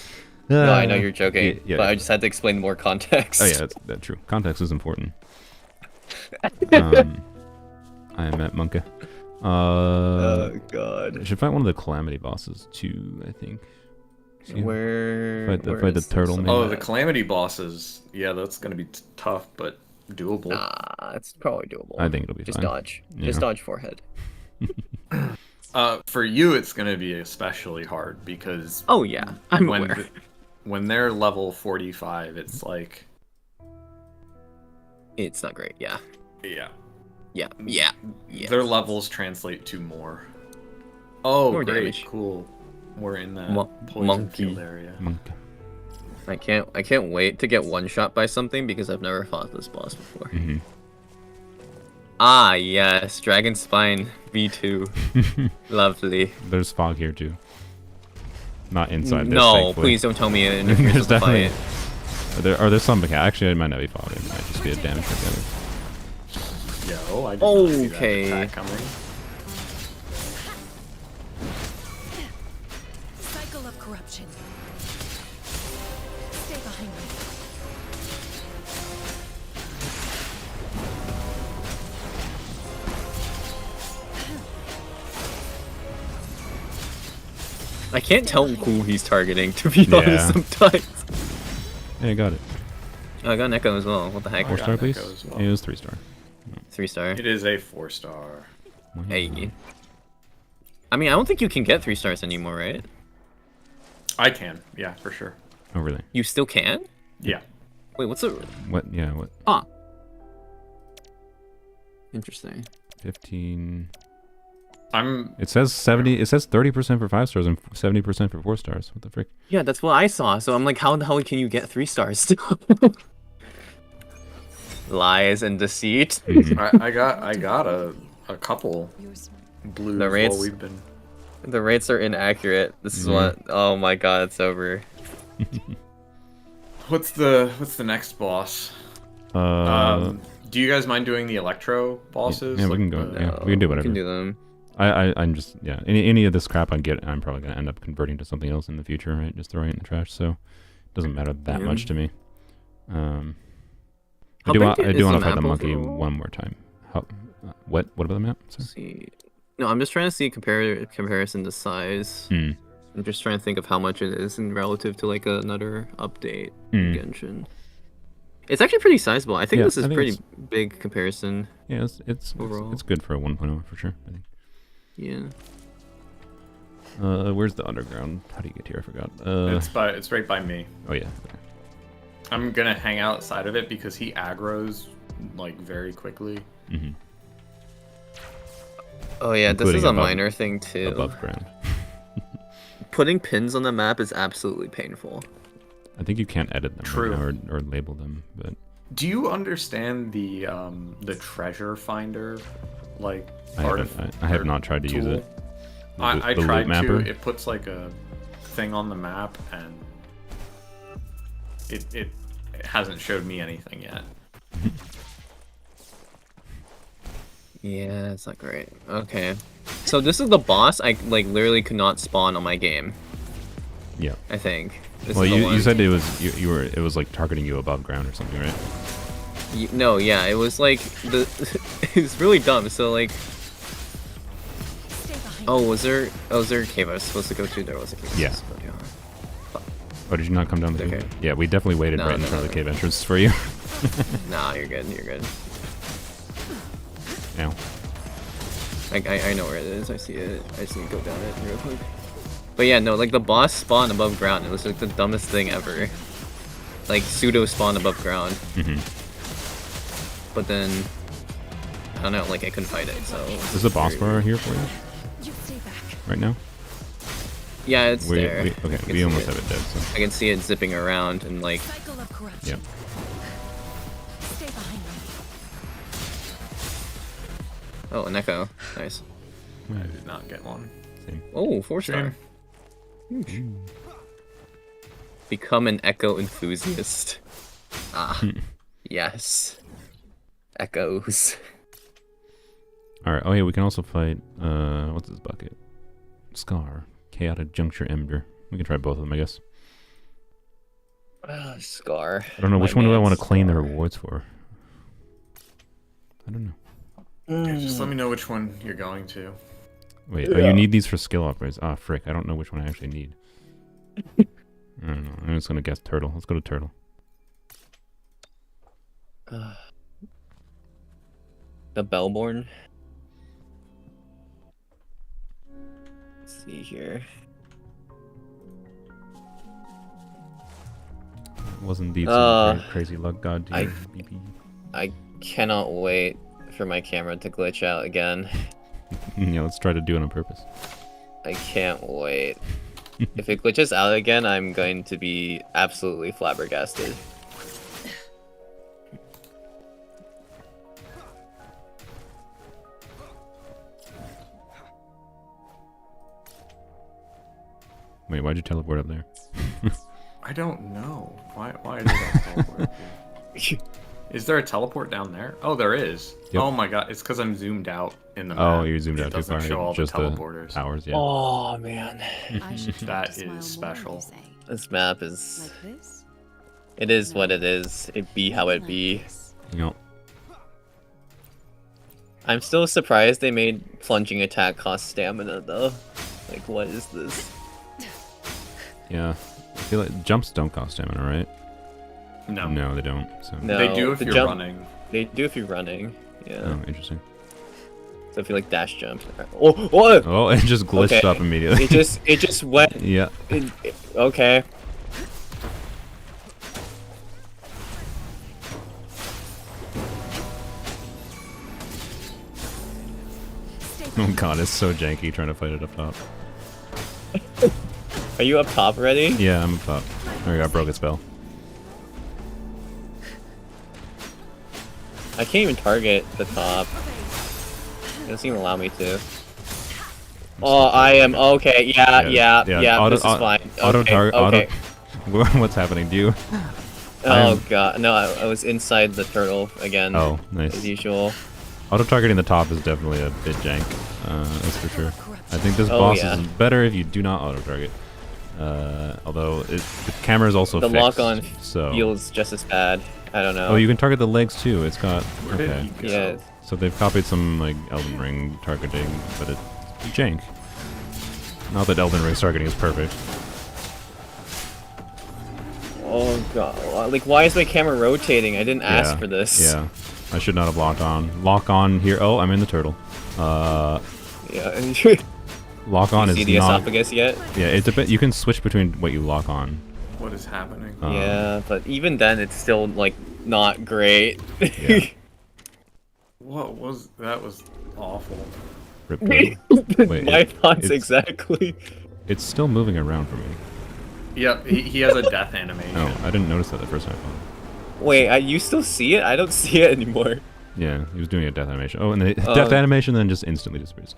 No, I know you're joking, yeah, but yeah. I just had to explain more context. Oh yeah, that's true. Context is important. I am at Monka. Oh god. god. I should fight one of the Calamity bosses too, I think. See? Where? Fight the, where fight the is turtle this? man. Oh, the Calamity bosses. Yeah, that's gonna be tough, but doable. Nah, it's probably doable. I think it'll be Just fine. dodge. Yeah. Just dodge forehead. For you, it's gonna be especially hard because Oh yeah, I'm when aware. when they're level 45, it's like It's not great. Yeah. yeah, Yeah. Yeah. Yeah. their levels translate to more. Oh, More great, damage. Cool. We're in that poison Monkey. field area. Okay. I can't wait to get one shot by something because I've never fought this boss before. Mhm. Ah yes, Dragon Spine V2. Lovely. There's fog here too. Not inside this. No, thankfully. please don't tell me it interferes There's with the definitely. fight. There's some mechanic. Actually, it might not be fog. It might just be a damage mechanic. Yo, I did not see that Okay. attack coming. Cycle of corruption. Stay behind me. I can't tell who he's targeting, to be Yeah. honest, sometimes. Hey, I got it. Oh, I got an Echo as well. What the heck? Oh, 4-star, got please. Neko as well. Yeah, it was 3-star. 3-star. It is a 4-star. Hey. I mean, I don't think you can get 3 stars anymore, right? I can, yeah, for sure. Oh, really? You still can? Yeah. Wait, what's the... What? Yeah, what? Ah. Interesting. 15. I'm It says 70. It says 30% for 5 stars and 70% for 4 stars. What the frick? Yeah, that's what I saw. So I'm like, how the hell can you get 3 stars still? Lies and deceit. Mhm. I got a couple Yours. blues The rates- while we've been. The rates are inaccurate. This is what... Oh my god, it's over. What's the next boss? Do you guys mind doing the Electro bosses? yeah, we can Like go- the- yeah. we can do We whatever. can do them. I'm just any of this crap I get, I'm probably gonna end up converting to something else in the future, right? Just throwing it in the trash. So it doesn't matter that Yeah. much to me. I How do big want is I the do want to fight map the monkey overall? one more time. How? What? What about the map? Sorry. Let's see. No, I'm just trying to see comparison to size. Hmm. I'm just trying to think of how much it is in relative to like another update in Genshin. It's actually pretty sizable. I think Yeah, this is I think pretty it's- big comparison. Yeah, it's Overall. it's good for a 1.0 for sure. I think. Yeah. Where's the underground? How do you get here? I forgot. It's right by me. Oh yeah. I'm gonna hang outside of it because he aggroes like very quickly. Mm-hmm. Oh yeah, this Including is a above- minor thing too. Above ground. Putting pins on the map is absolutely painful. I think you can't edit them True. right now or label them, but Do you understand the treasure finder, like I have not tried to use tool? it. I The loot tried mapper? to. It puts like a thing on the map, and it hasn't showed me anything yet. Yeah, it's not great. Okay. So this is the boss I like literally could not spawn on my game, Yeah. I think. This Well, is the you one. said it was you were it was like targeting you above ground or something, right? No, yeah, it was like the it's really dumb. So like Stay behind oh, was there a cave I was supposed to go to? There was a cave. I was Yeah. supposed to go to. Oh, did you not come down the Okay. cave? Yeah, we definitely waited No, right in no, front of no, the cave entrance for you. Nah, you're good. You're good. Now, I know where it is. I see it. I just need to go down it real quick. But yeah, no, like the boss spawned above ground. It was like the dumbest thing ever. Like pseudo spawn above ground. mm-hmm. But then I don't know. Like I couldn't fight it. So Is the boss bar here for you you. Stay back. right now? yeah, it's there. Okay, I can we see almost it. have it dead. So I can see it zipping around and like Cycle of corruption. yeah. Stay behind me. oh, an echo. Nice. I did not get one. Same. Oh, 4-star. Shame. Become an echo enthusiast. Ah, yes. Echoes. All right. Oh yeah, we can also fight. What's this bucket? Scar. Chaotic Juncture Ember. We can try both of them, I guess. Scar. I don't know My which one do I man, want to claim the Scar. rewards for. I don't know. Yeah, just let me know which one you're going to. Wait, oh, you need these for skill upgrades. Ah, frick, I don't know which one I actually need. I don't know. I'm just gonna guess turtle. Let's go to turtle. The Bellborn. Let's see here. Wasn't indeed some crazy luck god I- dear. BP. I cannot wait for my camera to glitch out again. Yeah, let's try to do it on purpose. I can't wait. If it glitches out again, I'm going to be absolutely flabbergasted. Wait, why'd you teleport up there? I don't know. Why did I teleport here? Is there a teleport down there? Oh, there is. Yep. Oh my god, it's because I'm zoomed out in the map. Oh, you're zoomed out too doesn't far. show all Just the teleporters. towers, yeah. Oh man, I should try That to smile is more, special. you say. this map is. Like this? It is what it is. It be how it Like be. this. Yep. I'm still surprised they made plunging attack cost stamina though. Like, what is this? Yeah. I feel like jumps don't cost stamina, right? No. No, they don't. So. No, They do if the you're jump- running. They do if you're running. Yeah. Oh, interesting. So if you like dash jump. Oh, what? Oh, it just glitched Okay. up immediately. It just went. Yeah. Okay. Stay Oh god, it's so janky trying to fight it up top. Are you up top already? Yeah, I'm up top. There we go, I broke its spell. I can't even target the top. It doesn't even allow me to. Oh, I am okay. Yeah. Auto, This is fine. Auto Okay, target. okay. Auto. What's happening? Do you? Oh I'm- god, no, I was inside the turtle again. Oh, nice. As usual. Auto targeting the top is definitely a bit jank. That's for sure. I think this Oh, boss yeah. is better if you do not auto target. Although the camera is also The fixed, lock-on so. feels just as bad. I don't know. Oh, you can target the legs too. It's got Where did okay. he go? Yeah. So they've copied some like Elden Ring targeting, but it's jank. Not that Elden Ring's targeting is perfect. Oh god, like why is my camera rotating? I didn't ask for this. Yeah, I should not have locked on. Lock on here. Oh, I'm in the turtle. Yeah. You Lock on see is the not. esophagus yet? Yeah, it's a bit. You can switch between what you lock on. What is happening? Yeah, but even then, it's still like not great. Yeah. What was that? Was awful. Rip turtle. Wait, My thoughts it's- exactly. It's still moving around for me. Yep, he has a death animation. Oh, I didn't notice that the first time. Wait, you still see it? I don't see it anymore. Yeah, he was doing a death animation. Oh, and the death animation then just instantly disappears.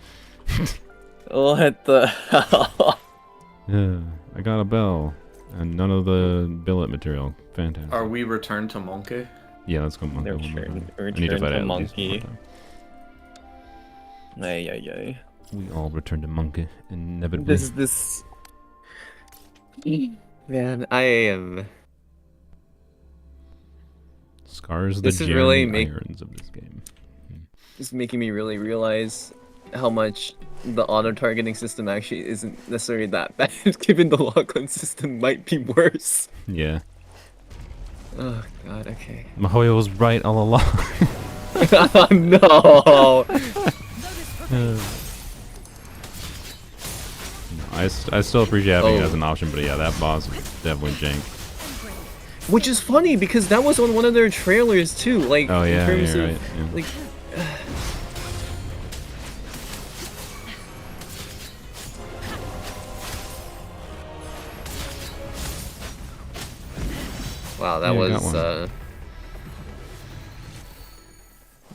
What the hell? Yeah, I got a bell and none of the billet material. Fantastic. Are we returned to Monkey? Yeah, let's go monkey. one more Return- time. I need to return fight to it at least one more monkey. time. Ay. We all return to monkey inevitably. This. Man, I am. Scars the This is really Jeremy make- irons of this game. It's making me really realize how much the auto targeting system actually isn't necessarily that bad, given the lock-on system might be worse. Yeah. Oh god, okay. Mahoya was right all along. Oh no! I still appreciate having it Oh. as an option, but yeah, that boss is definitely jank. Which is funny because that was on one of their trailers too. Like, Oh yeah, in terms you're of right. Yeah. like. Wow, that Yeah, you got was one.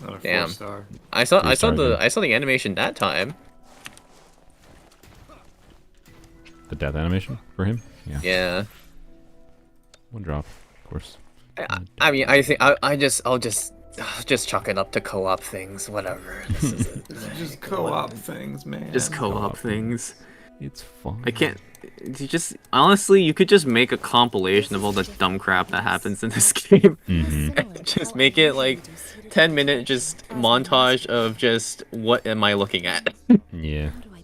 Another Damn. 4-star. I saw Restarted. I saw the animation that time. The death animation for him? Yeah. Yeah. One drop, of course. I mean, I think I'll just chalk it up to co-op things. Whatever. This is it. Just co-op things, man. Just co-op Co-op things. It's fun. I can't. You just honestly, you could just make a compilation of all the dumb crap that happens in this game. Mm-hmm. Just make it like 10-minute just montage of just what am I looking at. Yeah. How do I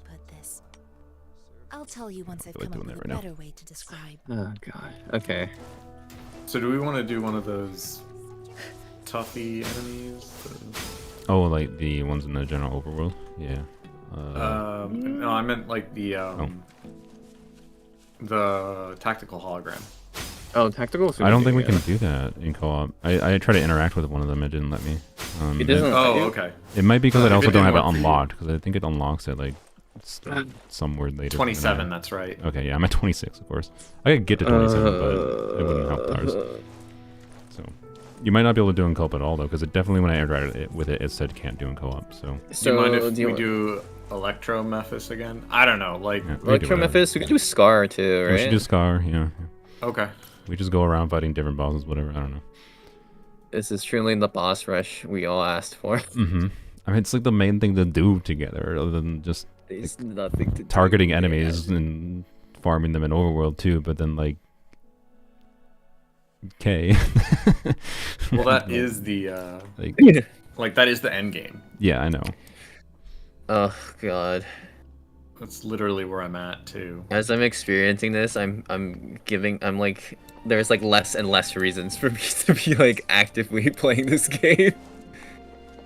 I'll tell you once I've feel like come up doing with that a right now. better way to describe. Oh god. Okay. So do we want to do one of those toughy enemies? Oh, like the ones in the general overworld? Yeah. No, I meant like the tactical hologram. Oh, tactical. I don't think we can do that in co-op. I tried to interact with one of them, it didn't let me. It doesn't. Oh, okay. It might be because I If also it don't have didn't it work for you. unlocked, because I think it unlocks it like somewhere later. 27, that's right. Okay, yeah, I'm at 26, of course. I could get to 27, but it wouldn't help ours. So, you might not be able to do it in co-op at all, though, because it definitely, when I interacted with it, it said can't do in co-op, so... Do you mind if we do Electromephis again? I don't know, like... Yeah, we can do whatever. Electromephis, we could do Scar too, right? We should do Scar, yeah. Okay. We just go around fighting different bosses, whatever, I don't know. This is truly the boss rush we all asked for. Mm-hmm. I mean, it's like the main thing to do together, other than just There's nothing to targeting do. enemies and farming them in Overworld too, but then like... Okay. Well, that is the, like, that is the end game. Yeah, I know. Oh god. That's literally where I'm at, too. As I'm experiencing this, I'm like, there's like less and less reasons for me to be like actively playing this game.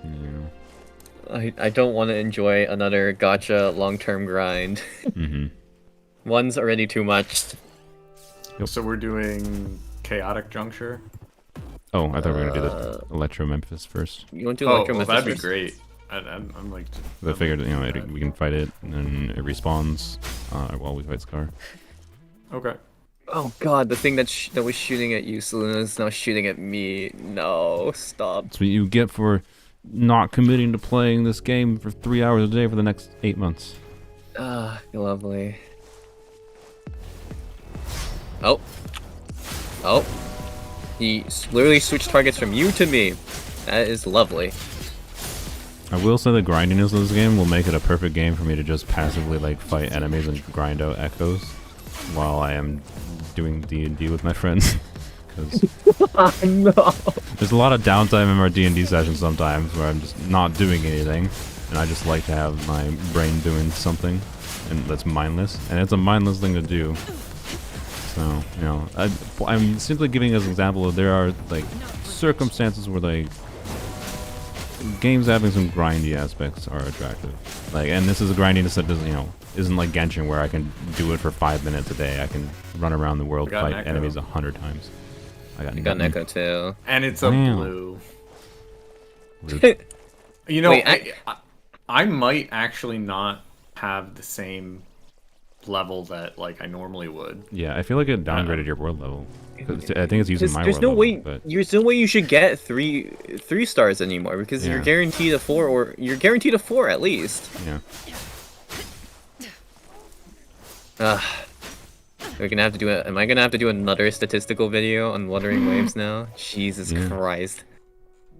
Yeah. I don't want to enjoy another gacha long-term grind. Mm-hmm. One's already too much. Yep. So we're doing Chaotic Juncture? Oh, I thought we were gonna do the Electro Memphis first. You want to do Oh, Electro well, Memphis that'd be first? great. I'm like... I figured, you know, we can fight it, and then it respawns while we fight Scar. Okay. Oh god, the thing that was shooting at you, Selena, is now shooting at me. No, stop. That's what you get for not committing to playing this game for 3 hours a day for the next 8 months. Ah, lovely. Oh. Oh. He literally switched targets from you to me. That is lovely. I will say the grindiness of this game will make it a perfect game for me to just passively like fight enemies and grind out echoes while I am doing D&D with my friends. Because No. there's a lot of downtime in our D&D sessions sometimes where I'm just not doing anything, and I just like to have my brain doing something, and that's mindless, and it's a mindless thing to do. So, you know, I'm simply giving as an example of there are like circumstances where like games having some grindy aspects are attractive. Like, and this is a grindiness that doesn't, you know, isn't like Genshin where I can do it for 5 minutes a day. I can run around the world, got an fight echo. enemies 100 times. I got You got an nothing. echo too. And it's a Damn. blue. Rude. You know, Wait, I might actually not have the same level that like I normally would. Yeah, I feel like it downgraded your world level. 'Cause I think it's using my There's world no level, way. but There's no way you should get three stars anymore because you're Yeah. guaranteed a 4, or you're guaranteed a 4 at least. yeah. We're gonna have to do it. Am I gonna have to do another statistical video on Wuthering Waves now? Jesus Yeah. Christ.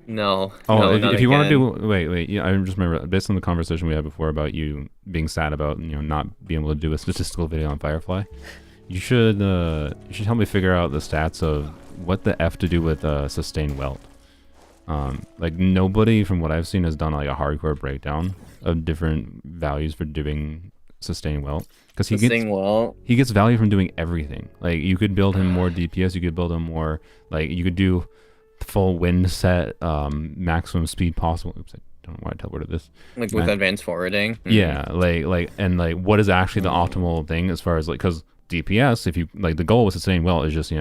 No. Oh, no, if, not if you want to again. do, wait, yeah, I just remember based on the conversation we had before about you being sad about not being able to do a statistical video on Firefly. You should help me figure out the stats of what the F to do with sustained welt. Like nobody from what I've seen has done like a hardcore breakdown of different values for doing sustained welt because he gets value from doing everything. Like you could build him more DPS, you could build him more, like you could do full wind set, maximum speed possible. Oops, I don't know why I teleported this. Like with advanced forwarding. Yeah, and what is actually the optimal thing as far as like, because DPS, if you like, the goal with sustaining well is just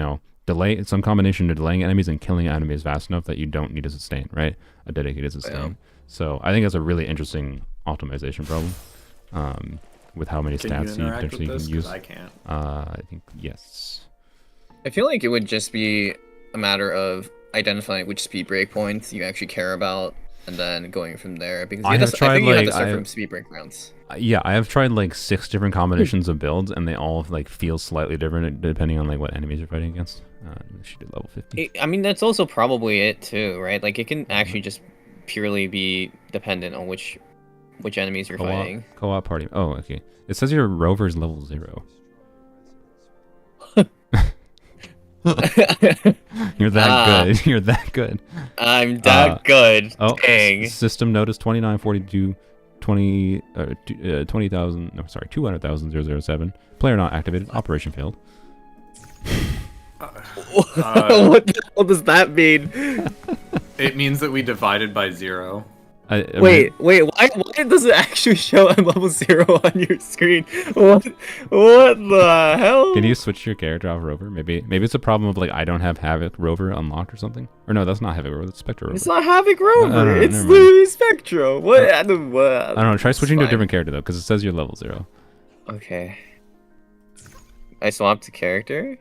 delay some combination of delaying enemies and killing enemies fast enough that you don't need a sustain, right? A dedicated sustain. Yeah. So I think that's a really interesting optimization problem. With how many Can you stats you interact potentially with this? can use. 'Cause I can't. I think yes. I feel like it would just be a matter of identifying which speed breakpoints you actually care about, and then going from there. Because I I have think tried, you have like, to start from speed break rounds. Yeah, I have tried like 6 different combinations of builds, and they all like feel slightly different depending on like what enemies you're fighting against. She did level 50. I mean, that's also probably it too, right? Like it can actually just purely be dependent on which enemies you're fighting. Co-op party. Oh, okay. It says your rover's level 0. You're that good. You're that good. I'm that good. Oh, Dang. system notice 2942 20,000. No, sorry, 200,000 Player not activated. Operation failed. What the hell does that mean? It means that we divided by 0. Wait, why does it actually show I'm level 0 on your screen? What the hell? Can you switch your character off Rover? Maybe it's a problem of like I don't have Havoc Rover unlocked or something. Or no, that's not Havoc Rover. That's Spectre Rover. It's not Havoc Rover. No, It's never mind. literally Spectro. What? I don't know. Try switching to a fine. different character though, because it says you're level 0. Okay. I swapped to character.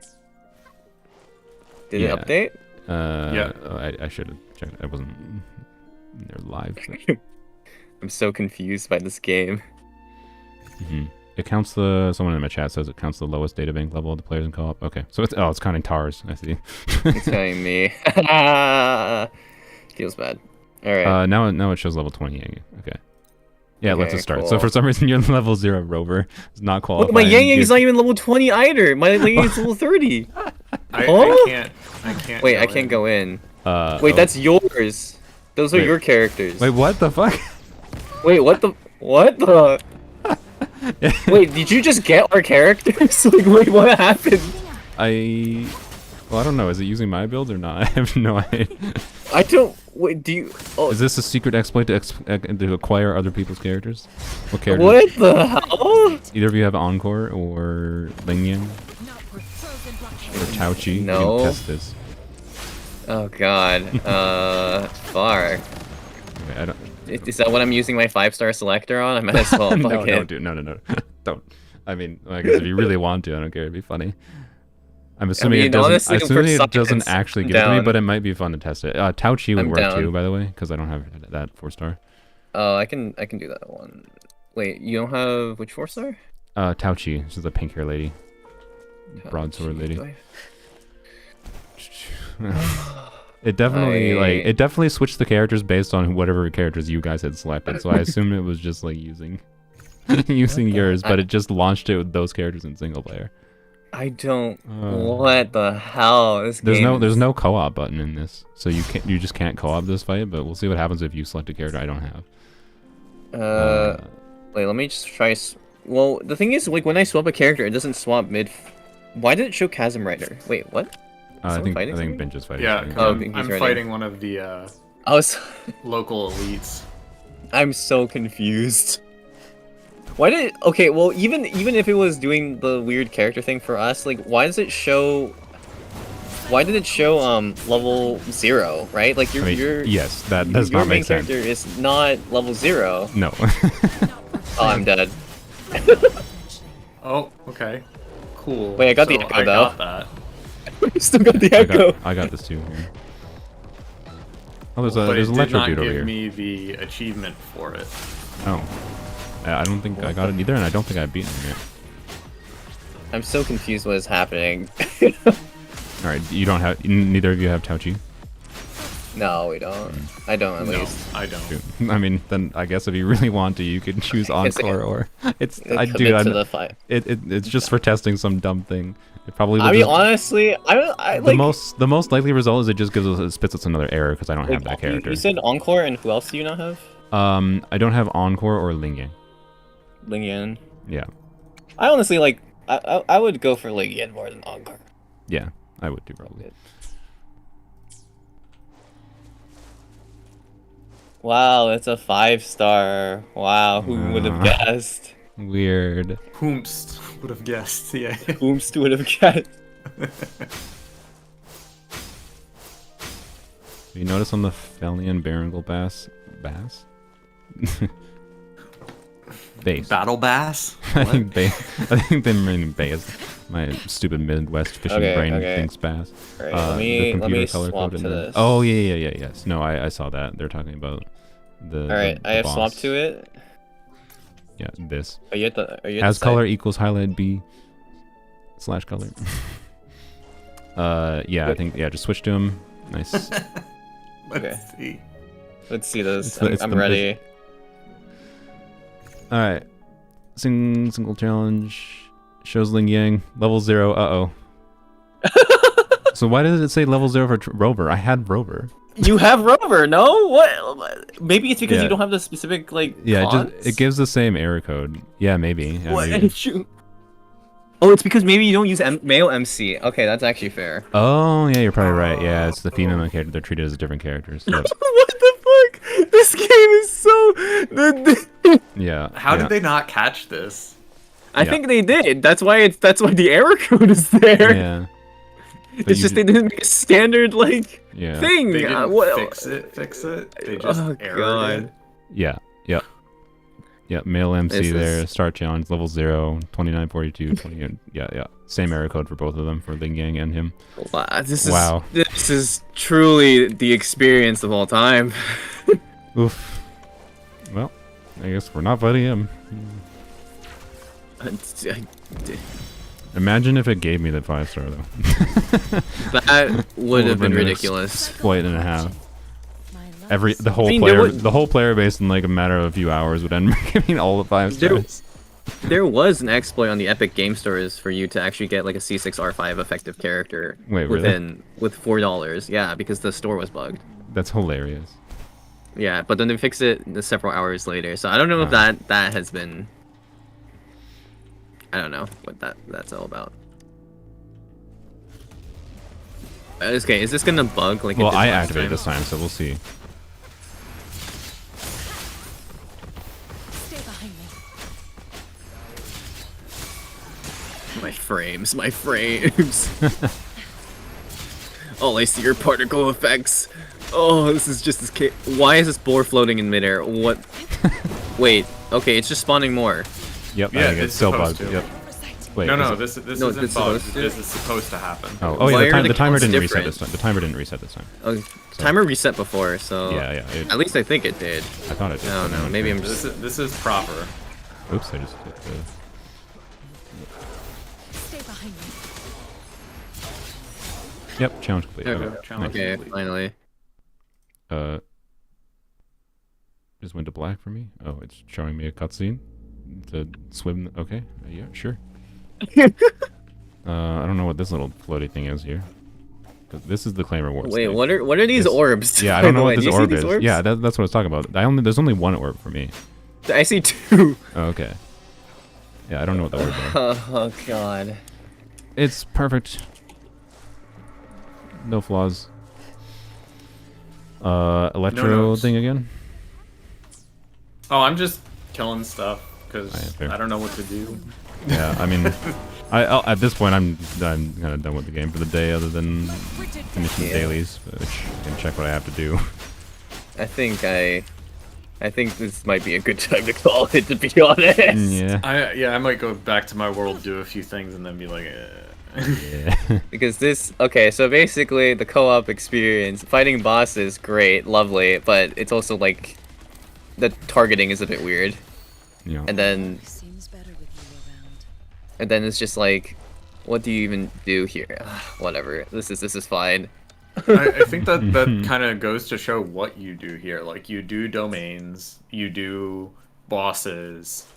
Did Yeah. it update? Yeah. I should have checked. I wasn't there live. So. I'm so confused by this game. It counts the. Someone in my chat says it counts the lowest data bank level of the players in co-op. Okay, so it's counting tars. I see. It's telling me. Feels bad. All right. Now it shows level 20 Yang. Okay. Yeah, it lets Okay, us start. cool. So for some reason, you're level 0 Rover. It's not Look, qualified. my Yang Yang's not even level 20 either. My Yang Yang's level 30. I Huh? can't. Wait, I can't go in. Wait, oh. that's yours. Those are Wait. your characters. Wait, what the fuck? Wait, what the? Wait, did you just get our characters? Like, wait, what happened? Well, I don't know. Is it using my build or not? I have no idea. I don't. Wait, do you? Oh, Is this a secret exploit to acquire other people's characters? What characters? what the hell? Either of you have Encore or Lingyang or Tao Chi? You No. can test this. Oh God. Far. Okay, I don't. Is that what I'm using my 5-star selector on? I might as well. No, fuck no, it. dude, no. Don't. I mean, I guess if you really want to, I don't care. It'd be funny. I'm assuming mean, it doesn't. honestly, I'm assuming for it doesn't science, actually I'm give it to me, down. but it might be fun to test it. Tao Chi would I'm work down. too, by the way, because I don't have that 4-star. Oh, I can do that one. Wait, you don't have which 4-star? Tao Chi, she's a pink hair lady, broadsword lady. Do I- It definitely switched the characters based on whatever characters you guys had selected. So I assumed it was just like using yours, but it just launched it with those characters in single player. I don't. What the hell? This There's game there's is- no co-op button in this, so you just can't co-op this fight. But we'll see what happens if you select a character I don't have. Wait, let me just try. Well, the thing is, like, when I swap a character, it doesn't swap mid. Why did it show Chasm Rider? Wait, what? I Someone think fighting something? Benj is fighting. Yeah, something. Oh, I'm he's running. fighting one of the I was. local elites. I'm so confused. Why did it... Okay, well, even if it was doing the weird character thing for us, like, why does it show... Why did it show, level 0, right? Like, I mean, yes, that does your not main make sense. character is not level 0. No. Oh, I'm dead. Oh, okay. Cool. Wait, I got the So echo, I though. got that. I still got the echo. I got this too. Here. Oh, But there's it an did electro not dude over give here. me the achievement for it. Oh. I don't think I got it either, and I don't think I've beaten him yet. I'm so confused what is happening. Alright, you don't have. Neither of you have Tao Chi? No, we don't. I don't, at No, least. I don't. Shoot. I mean, then I guess if you really want to, you could choose guess I Encore can- or. It's. Commit Dude, to the fight. it's just for testing some dumb thing. It probably will I mean, just- honestly, I the like... the most likely result is it just it spits us another error because I don't have like, that character. You said Encore, and who else do you not have? I don't have Encore or Lingyang. Ling Yan. Yeah, I honestly, like... I would go for Ling Yan more than Encore. yeah, I would do probably. Wow, it's a 5-star. Wow, who would have guessed? Weird. Whomst would have guessed, yeah. Whomst would have guessed? You notice on the Felian Berengal bass? Base. Battle Bass? I think they mean bass. My stupid Midwest fishing Okay, brain okay. thinks bass. Alright, The let me computer color swap code to in there. this. Oh yeah, yes. No, I saw that. They're talking about the. Alright, the I have boss. swapped to it. Yeah, this. Are you at the As side? color equals highlight B / color. Yeah, I think just switch to him. Nice. Let's see. Let's see this. It's the- it's I'm the- ready. All right. Single challenge shows Ling Yang level 0. So why does it say level 0 for Rover? I had Rover. You have Rover, no? What? Maybe it's because Yeah. you don't have the specific like. Yeah, cons? it gives the same error code. Yeah, maybe. Yeah, What? maybe. Oh, it's because maybe you don't use male MC. Okay, that's actually fair. Oh, yeah, you're probably right. Yeah, it's the female character. They're treated as different characters. Yep. What the fuck? This game is so. Yeah. How yeah. did they not catch this? I Yeah. think they did. That's why the error code is there. Yeah. But It's you just d- they didn't make a standard like Yeah. thing. They didn't What? fix it. They just Oh, errored God. it. Yeah. Yep. Yep. Male MC This there. is- Start challenge level 0, 2942, 20. Yeah, yeah. Same error code for both of them, for Ling Yang and him. Wow, Wow. This is truly the experience of all time. Oof. Well, I guess we're not fighting him. Imagine if it gave me that 5-star though. That would have been an ridiculous. Exploit and a half. My love The whole I mean, there player, would- the whole player base in like a matter of a few hours would end up giving all the 5 There- stars. There was an exploit on the Epic Game Stores for you to actually get like a C6R5 effective character Wait, really? with $4. Yeah, because the store was bugged. That's hilarious. Yeah, but then they fixed it several hours later. So I don't know if that has been. I don't know what that's all about. Okay, is this gonna bug like? it Well, did I last activated time? this time, so we'll see. Stay behind me. My frames. All I see are particle effects. Oh, this is just this. Why is this boar floating in midair? What? Wait. Okay, it's just spawning more. Yep, Yeah, I think it's it's still supposed bugged. to. Yep. Wait, No, is no, it- this No, isn't this is bugged. supposed to- This is supposed to happen. Oh Why yeah, are the timer counts didn't reset different? this time. The timer didn't reset this time. Oh, timer reset before, so. Yeah, yeah. At least I think it did. I thought it did. I don't but know. I'm Maybe sure. I'm just. This is proper. Oops, I just hit the... Stay behind me. Yep, challenge complete. There we Okay, go, challenge. nice. Okay, finally. Just went to black for me. Oh, it's showing me a cutscene to swim. Okay, yeah, sure. I don't know what this little floaty thing is here. 'Cause this is the claim rewards. Wait, thing. what are these This- orbs? Yeah, I by don't the know way? what this Do you see orb these is. orbs? Yeah, that's what I was talking about. There's only one orb for me. I see two. Oh, okay. Yeah, I don't know what the orbs are. Oh god. It's perfect. No flaws. Electro notes. thing again? Oh, I'm just killing stuff because fair. I don't know what to do. Yeah, I mean, at this point I'm kind of done with the game for the day, other than finishing Yeah. dailies, which I can check what I have to do. I think this might be a good time to call it, to be honest. Yeah. I might go back to my world, do a few things, and then be like, Yeah. Because okay, so basically the co-op experience, fighting bosses, great, lovely, but it's also like, the targeting is a bit weird. Yeah. And then Seems better with you around. it's just like, what do you even do here? Whatever, this is fine. I think that kind of goes to show what you do here. Like, you do domains, you do bosses.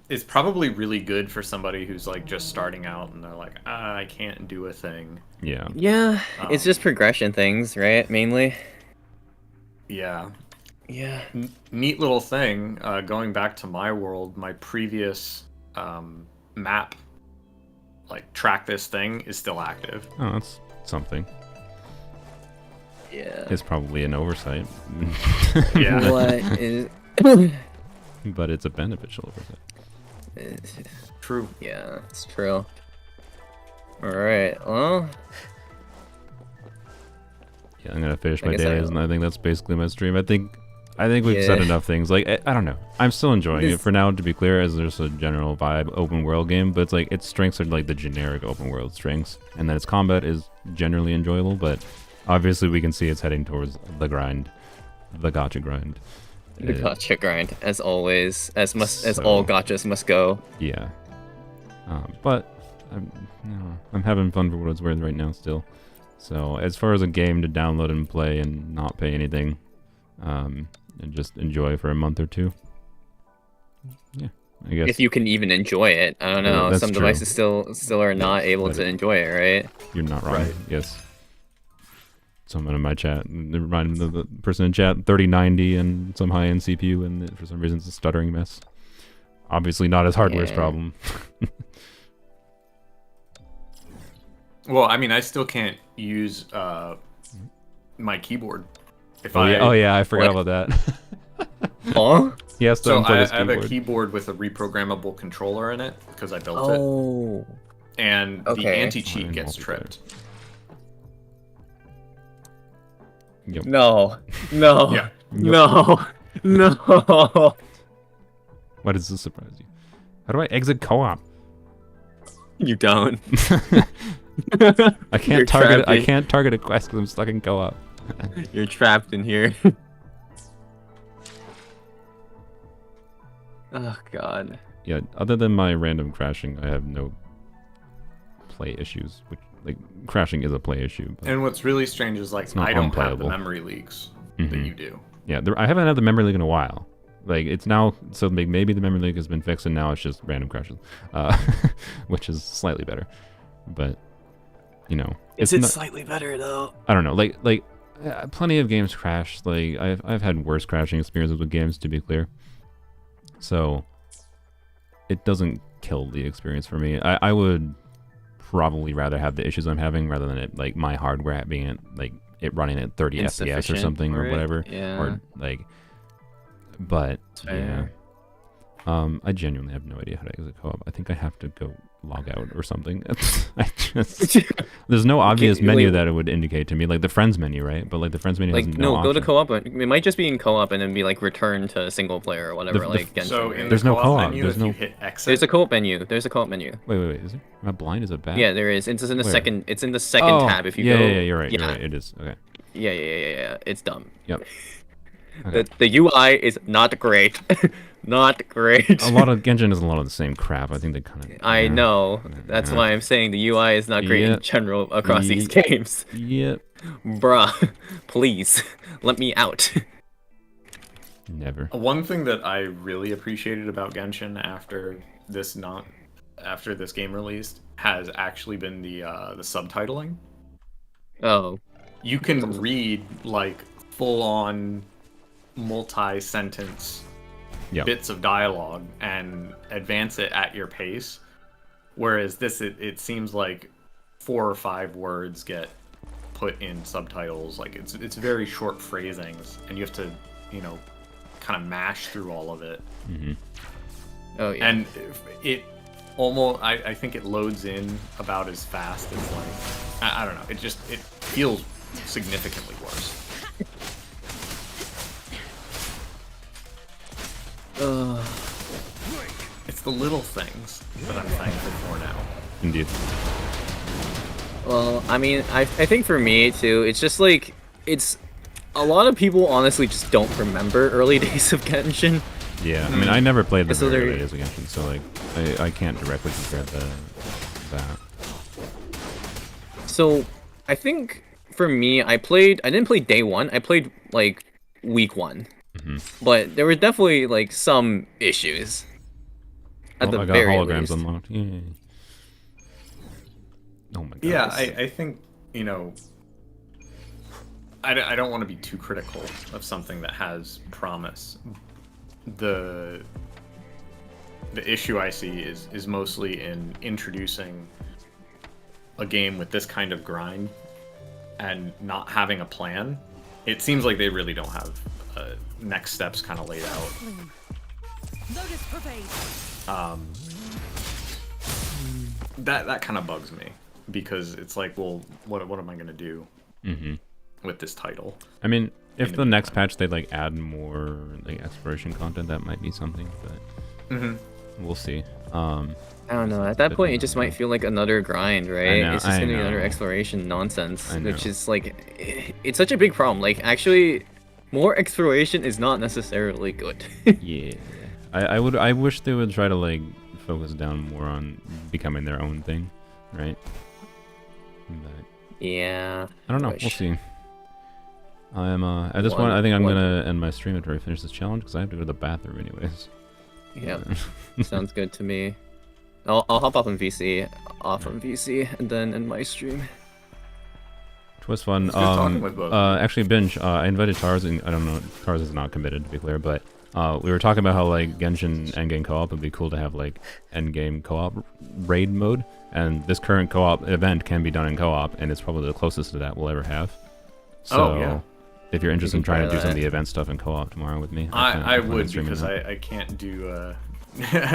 It's probably really good for somebody who's like just starting out and they're like, I can't do a thing. Yeah. Yeah, it's just progression things, right? Mainly. Yeah. Yeah. Neat little thing. Going back to my world, my previous map, like track this thing, is still active. Oh, that's something. Yeah. It's probably an oversight. Yeah. What is? But it's a beneficial oversight. True. Yeah, it's true. Alright, well, Yeah, I'm gonna finish I my guess dailies, and I think that's basically my stream. I think we've said Yeah. enough things. Like, I don't know. I'm still enjoying it This- for now, to be clear, as there's a general vibe open world game, but it's like its strengths are like the generic open world strengths, and then its combat is generally enjoyable, but obviously we can see it's heading towards the grind, the gacha grind. the gacha grind, as always, as So- all gachas must go. Yeah. But I'm having fun for what it's worth right now still. So as far as a game to download and play and not pay anything, and just enjoy for a month or two. Yeah, I guess If you can even enjoy it, I don't Yeah, know. that's Some true. devices still are not able but to enjoy it, right? you're not wrong. Right. Yes. someone in my chat. It reminded me of the person in chat, 3090 and some high-end CPU, and for some reason it's a stuttering mess. Obviously not his hardware's problem. Well, I mean, I still can't use my keyboard. If Oh yeah, I forgot about that. Huh? He has to So unplug I his have a keyboard. keyboard with a reprogrammable controller in it because I built it, Oh. and the Okay. anti-cheat Fine, gets multiplayer. tripped. Yep. No. No. Yeah. No. No. Why does this surprise you? How do I exit co-op? You don't. I can't You're target. trapped I in- can't target a quest because I'm stuck in co-op. You're trapped in here. Oh god. Yeah. Other than my random crashing, I have no play issues. Which like crashing is a play issue. But And what's really strange is like not I don't have the unplayable. memory leaks that Mhm. you do. yeah, I haven't had the memory leak in a while. Like it's now, so maybe the memory leak has been fixed, and now it's just random crashes, which is slightly better. But you know, Is it's it not, slightly better though? I don't know. Like plenty of games crash. Like I've had worse crashing experiences with games, to be clear. So it doesn't kill the experience for me. I would probably rather have the issues I'm having rather than it like my hardware being at, like it running at 30 FPS or Insufficient something for or it? whatever. Yeah. Or like, but Fair. yeah. I genuinely have no idea how to exit co-op. I think I have to go log out or something. I just there's no obvious menu that it would indicate to me, like the friends menu, right? But like the friends menu Like has no, no go to option. co-op. It might just be in co-op and then be like return to single player or whatever. The- like Genshin. So right? in There's the no co-op co-op, menu, there's if no- you hit exit, There's a co-op menu. There's a co-op menu. Wait, is it? Am I blind? Is it bad? Yeah, there is. It's in the Where? second. It's in the second Oh, tab. If you yeah, go. yeah, you're right. Yeah. You're right. It is. Okay. Yeah. It's dumb. Yep. Okay. The UI is not great. Not great. A lot of Genshin is a lot of the same crap. I think they kind of. I know. That's Yeah. why I'm saying the UI is not great in Yep. general across these Yep. games. Yep. Bruh, please let me out. Never. one thing that I really appreciated about Genshin after this game released has actually been the subtitling. Oh, You can read like full-on multi-sentence Yep. bits of dialogue and advance it at your pace, whereas this it seems like 4 or 5 words get put in subtitles. Like it's very short phrasings, and you have to kind of mash through all of it. Mm-hmm. oh yeah. And it almost I think it loads in about as fast as like I don't know, it feels significantly worse. It's the little things that I'm thankful for now. Indeed. Well, I mean, I think for me too, it's just like it's a lot of people honestly just don't remember early days of Genshin. Yeah. I mean, I never played the So very there- early days of Genshin, so like, I can't directly compare that. So I think for me, I didn't play day one. I played like week one, but there were definitely like some issues. At the I got very holograms least. unlocked. Yay. Oh my god. Yeah, I think, I don't want to be too critical of something that has promise. The issue I see is mostly in introducing a game with this kind of grind and not having a plan. It seems like they really don't have next steps kind of laid out. Bloom. Lotus pervade. That kind of bugs me because it's like, well, what am I gonna do with this title? I mean, if In the the next meantime. patch they like add more like exploration content, that might be something, but we'll see. I don't know. At that point, it just might feel like another grind, right? know, It's just I gonna be another know. exploration nonsense, I which know. is like, it's such a big problem. Like, actually, more exploration is not necessarily good. Yeah. I wish they would try to like focus down more on becoming their own thing, right? But Yeah. I don't know. Wish. We'll see. I'm at this One- point I think I'm one- gonna end my stream after I finish this challenge because I have to go to the bathroom anyways. Yep. Sounds good to me. I'll hop off on VC, and then end my stream. It was fun. It's good talking with both of you. Actually, Binge, I invited Tars, and I don't know, Tars is not committed, to be clear, but we were talking about how, like, Genshin endgame co-op would be cool to have, like, endgame co-op raid mode, and this current co-op event can be done in co-op, and it's probably the closest to that we'll ever have. So, yeah. if you're interested in can trying to try do some of that. the event stuff in co-op tomorrow with me, I plan on would, streaming because that. I can't do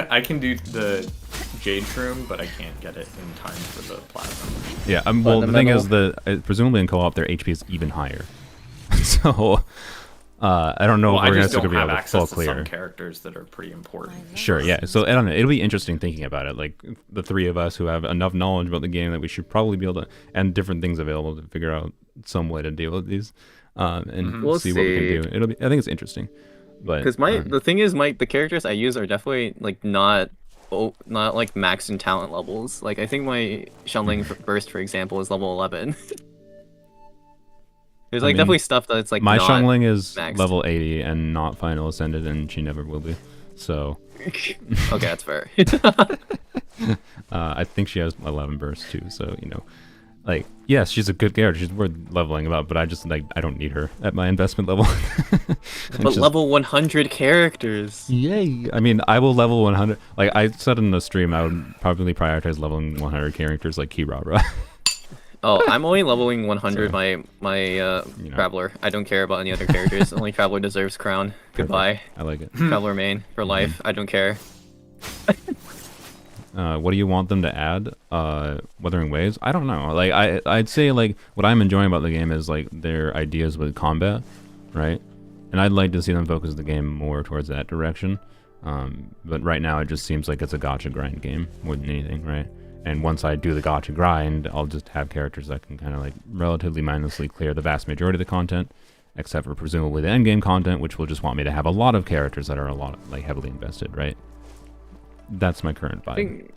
I can do the Jade Shroom, but I can't get it in time for the Platinum. Yeah, well, the Platinum thing medal. is that presumably in co-op their HP is even higher. So, I don't know Well, if I we're just going to don't be have able to full access to some clear. characters that are pretty important. Sure, yeah. So I don't know. It'll be interesting thinking about it. Like the three of us who have enough knowledge about the game that we should probably be able to, and different things available to figure out some way to deal with these, and We'll see what we see. can do. It'll be. I think it's interesting. But Because the thing is, the characters I use are definitely like not like max in talent levels. Like I think my Shenling burst, for example, is level 11. There's I like mean, definitely stuff that's like my not Xiangling is maxed. level 80 and not final ascended, and she never will be. So Okay, that's fair. I think she has 11 bursts too. So like yes, she's a good character. She's worth leveling up, but I just I don't need her at my investment level. But level 100 characters. Yay! I mean, I will level 100. Like I said in the stream, I would probably prioritize leveling 100 characters like Kirara. Oh, I'm only leveling 100 So, my Traveler. I don't care about any other characters. Only Traveler deserves crown. Goodbye. I like it. Traveler main for life. I don't care. What do you want them to add? Wuthering Waves? I don't know. Like I'd say like what I'm enjoying about the game is like their ideas with combat, right? And I'd like to see them focus the game more towards that direction. But right now it just seems like it's a gacha grind game more than anything, right? And once I do the gacha grind, I'll just have characters that can kind of like relatively mindlessly clear the vast majority of the content, except for presumably the endgame content, which will just want me to have a lot of characters that are a lot like heavily invested, right? That's my current vibe.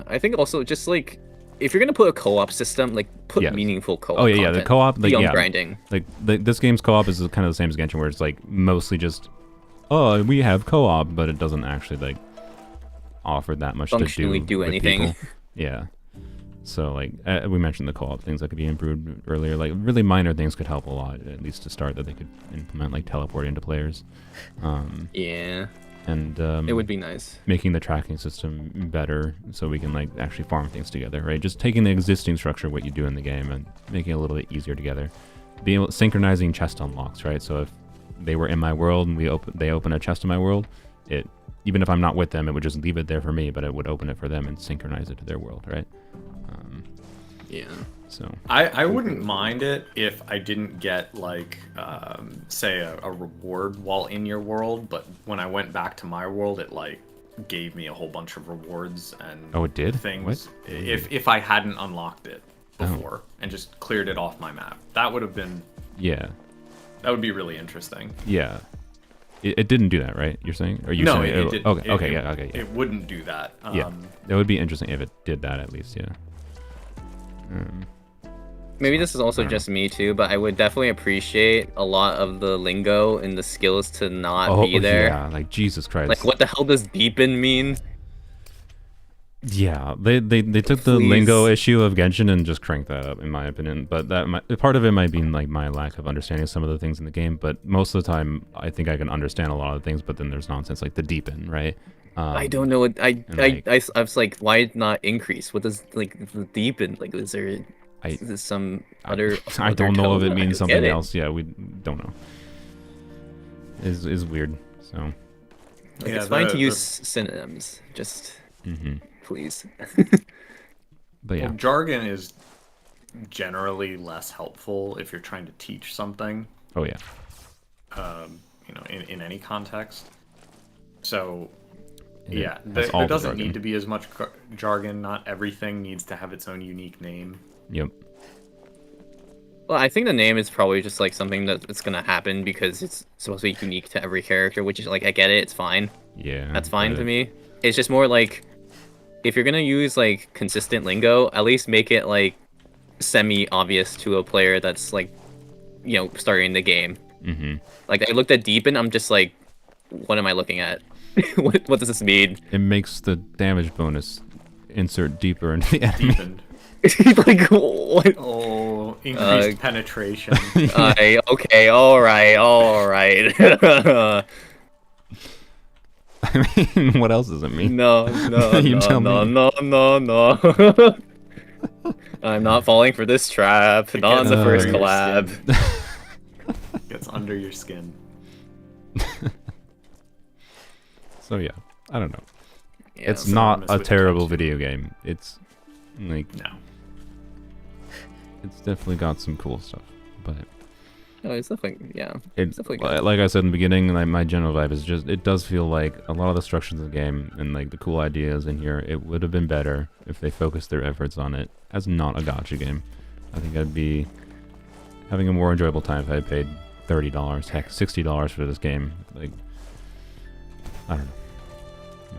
I think also just like if you're gonna put a co-op system, like put Yes. meaningful co-op. Oh yeah, the content co-op, like beyond yeah, grinding. like this game's co-op is kind of the same as Genshin, where it's like mostly just, oh, we have co-op, but it doesn't actually like offer that much Functionally to do with anything. people. Yeah. So like we mentioned the co-op things that could be improved earlier. Like really minor things could help a lot, at least to start, that they could implement, like teleporting to players. Yeah, And it would be nice. making the tracking system better so we can like actually farm things together, right? Just taking the existing structure of what you do in the game and making it a little bit easier together. Being able synchronizing chest unlocks, right? So if they were in my world and they open a chest in my world, even if I'm not with them, it would just leave it there for me, but it would open it for them and synchronize it to their world, right? Yeah. So I wouldn't mind it if I didn't get like say a reward while in your world, but when I went back to my world, it like gave me a whole bunch of rewards and it did? things. What? If I hadn't unlocked it before and just cleared it off my map, that would have been that would be really interesting. Yeah. It didn't do that, right? You're saying? Or you No, saying it did. Okay, it, okay. It wouldn't do that. Yeah. That would be interesting if it did that at least, yeah. Maybe this is also just me too, but I would definitely appreciate a lot of the lingo and the skills to not be there. Yeah, like Jesus Christ. Like, what the hell does deepen mean? Yeah, they took the Please. lingo issue of Genshin and just cranked that up, in my opinion. But part of it might be like my lack of understanding of some of the things in the game. But most of the time, I think I can understand a lot of things. But then there's nonsense like the deepen, right? I don't know. I was like, why not increase? What does like the deepen? Like, is there some other? I don't know if it means don't something get it. else. Yeah, we don't know. Is weird. So. Like, it's fine to use synonyms. Just please. But yeah. Well, jargon is generally less helpful if you're trying to teach something. Oh yeah. In any context. So. Yeah, there all the doesn't jargon. need to be as much jargon. Not everything needs to have its own unique name. Yep. Well, I think the name is probably just like something that's gonna happen because it's supposed to be unique to every character, which is like, I get it, it's fine. Yeah. That's fine to me. It's just more like, if you're gonna use like consistent lingo, at least make it like semi-obvious to a player that's like, starting the game. Like, I looked at deepen, I'm just like, what am I looking at? what does this mean? It makes the damage bonus insert deeper into the enemy. Deepened. Like, what? Oh, increased penetration. Okay, all right. I mean, what else does it mean? No, You tell me. no. I'm not falling for this trap. It Not on gets the first under your collab. skin. Gets under your skin. So yeah, I don't know. Yeah, It's so not honest a with terrible Genshin. video game. It's like No. it's definitely got some cool stuff, but no, it's definitely it's definitely good. like I said in the beginning, like my general vibe is just it does feel like a lot of the structures of the game and like the cool ideas in here. It would have been better if they focused their efforts on it as not a gacha game. I think I'd be having a more enjoyable time if I had paid $30, heck, $60 for this game. Like, I don't know.